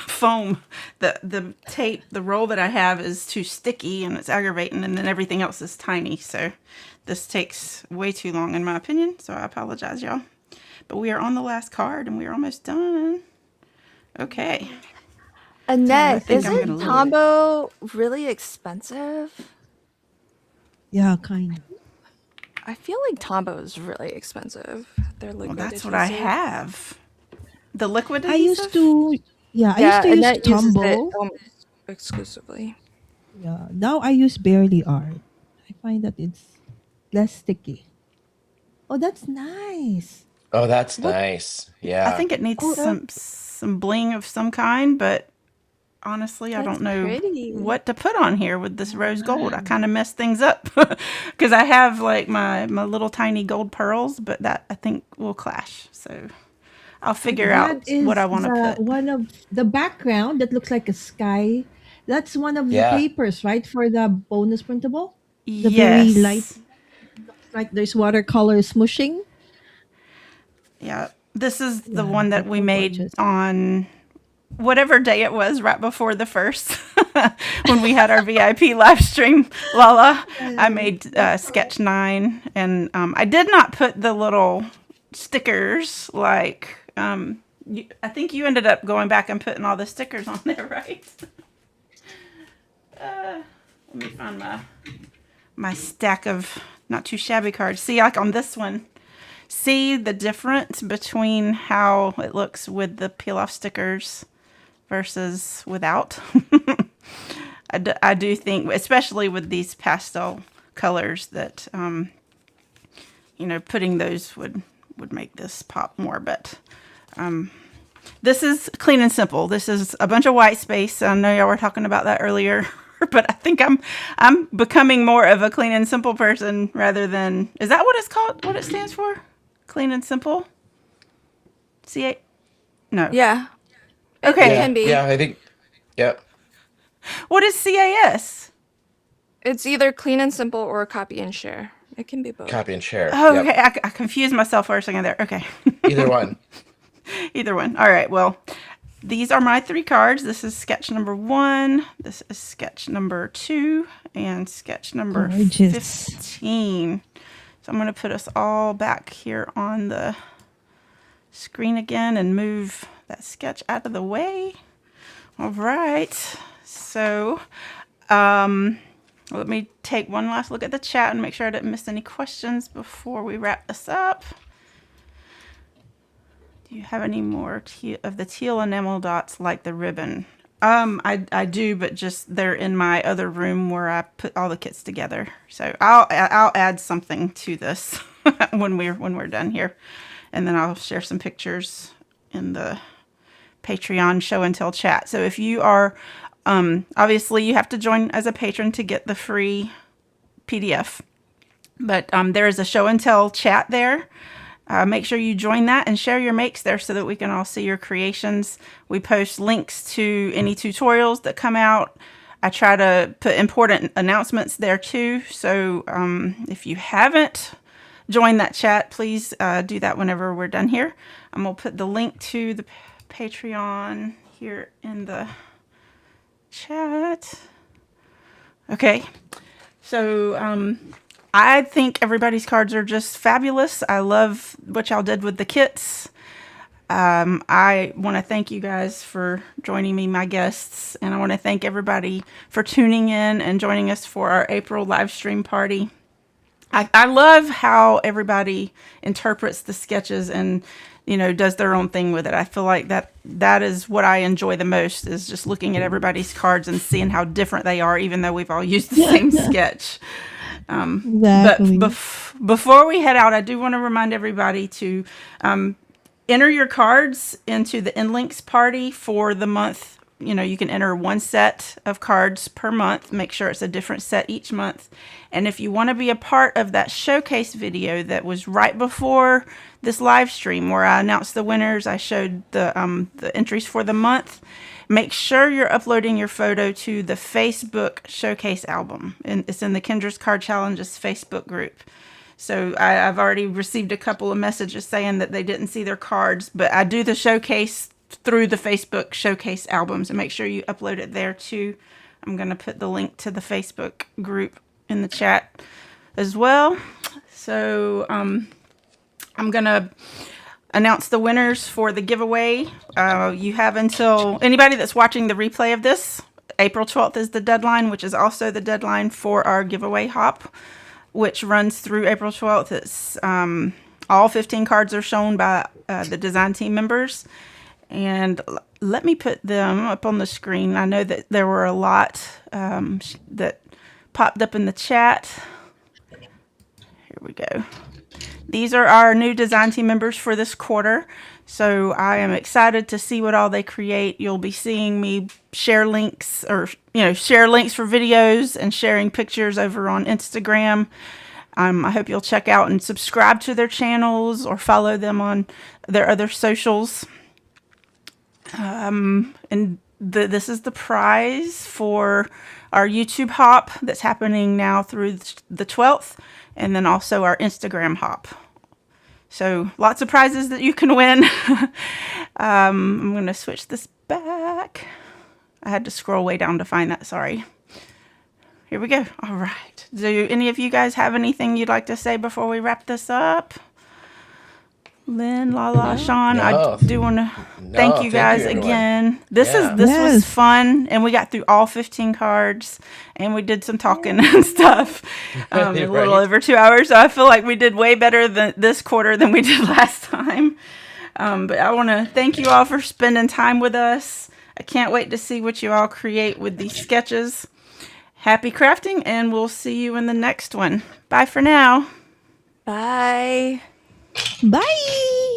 foam. The tape, the roll that I have is too sticky and it's aggravating, and then everything else is tiny. So this takes way too long in my opinion. So I apologize, y'all. But we are on the last card and we are almost done. Okay. Annette, think I'm isn't gonna leave it. Tombow really expensive? Yeah, kind of. I feel like Tombow is really expensive. Their Well, liquid that's what I adhesive. have. The liquid I adhesive? used to, yeah, I Yeah, used to use Annette uses it Tombow. almost exclusively. Yeah, now I use Barely Art. I find that it's less sticky. Oh, that's nice. Oh, that's What? nice. I Yeah. think it needs Oh, some bling of some kind, but honestly, I That's don't know pretty. what to put on here with this rose gold. I kind of messed things up because I have like my little tiny gold pearls, but that I think will clash. So I'll figure out that is what I want to the put. one of the background that looks like a sky. That's one of the Yeah. papers, right, for the bonus printable. The very light, Yes. like there's watercolor smooshing. Yeah. This is the Yeah, one that that's we so made gorgeous. on whatever day it was right before the first when we had our VIP live stream. Lala, I made sketch 9 and I did not put the little stickers like I think you ended up going back and putting all the stickers on there, right? Let me find my stack of not too shabby cards. See, like on this one, see the difference between how it looks with the peel off stickers versus without. I do think, especially with these pastel colors, that putting those would make this pop more. But this is clean and simple. This is a bunch of white space. I know y'all were talking about that earlier, but I think I'm becoming more of a clean and simple person rather than, is that what it's called? What it stands for? Clean and simple? C-A? No. Yeah, it Okay. can be. Yeah, I think. Yep. What is CAS? It's either clean and simple or copy and share. It can be both. Copy and share. Oh, Yep. okay. I confused myself for a second there. Okay. Either one. Either one. All right. Well, these are my 3 cards. This is sketch number 1. This is sketch number 2, and sketch number Gorgeous. 15. So I'm going to put us all back here on the screen again and move that sketch out of the way. All right. So, let me take one last look at the chat and make sure I didn't miss any questions before we wrap this up. Do you have any more of the teal enamel dots like the ribbon? I do, but just they're in my other room where I put all the kits together. So I'll add something to this when we're done here, and then I'll share some pictures in the Patreon show and tell chat. So if you are, obviously you have to join as a patron to get the free PDF, but there is a show and tell chat there. Make sure you join that and share your makes there so that we can all see your creations. We post links to any tutorials that come out. I try to put important announcements there too. So if you haven't joined that chat, please do that whenever we're done here. I'm going to put the link to the Patreon here in the chat. Okay. So I think everybody's cards are just fabulous. I love what y'all did with the kits. I want to thank you guys for joining me, my guests, and I want to thank everybody for tuning in and joining us for our April live stream party. I love how everybody interprets the sketches and, you know, does their own thing with it. I feel like that is what I enjoy the most, is just looking at everybody's cards and seeing how different they are, even though we've all used the same sketch. Exactly. But before we head out, I do want to remind everybody to enter your cards into the InLinks party for the month. You know, you can enter 1 set of cards per month. Make sure it's a different set each month. And if you want to be a part of that showcase video that was right before this live stream where I announced the winners, I showed the entries for the month. Make sure you're uploading your photo to the Facebook showcase album. And it's in the Kendra's Card Challenges Facebook group. So I've already received a couple of messages saying that they didn't see their cards, but I do the showcase through the Facebook showcase album. So make sure you upload it there too. I'm going to put the link to the Facebook group in the chat as well. So I'm going to announce the winners for the giveaway. You have until, anybody that's watching the replay of this, April 12th is the deadline, which is also the deadline for our giveaway hop, which runs through April 12th. It's all 15 cards are shown by the design team members. And let me put them up on the screen. I know that there were a lot that popped up in the chat. Here we go. These are our new design team members for this quarter. So I am excited to see what all they create. You'll be seeing me share links, or share links for videos and sharing pictures over on Instagram. I hope you'll check out and subscribe to their channels or follow them on their other socials. And this is the prize for our YouTube hop that's happening now through the 12th, and then also our Instagram hop. So lots of prizes that you can win. I'm going to switch this back. I had to scroll way down to find that. Sorry. Here we go. All right. Do any of you guys have anything you'd like to say before we wrap this up? Lynn, Lala, Sean, No. I do want to thank you guys everyone. again. This Yeah. was Yes. fun, and we got through all 15 cards, and we did some talking and stuff. A little Right. over 2 hours, so I feel like we did way better this quarter than we did last time. But I want to thank you all for spending time with us. I can't wait to see what you all create with these sketches. Happy crafting, and we'll see you in the next one. Bye for now. Bye. Bye.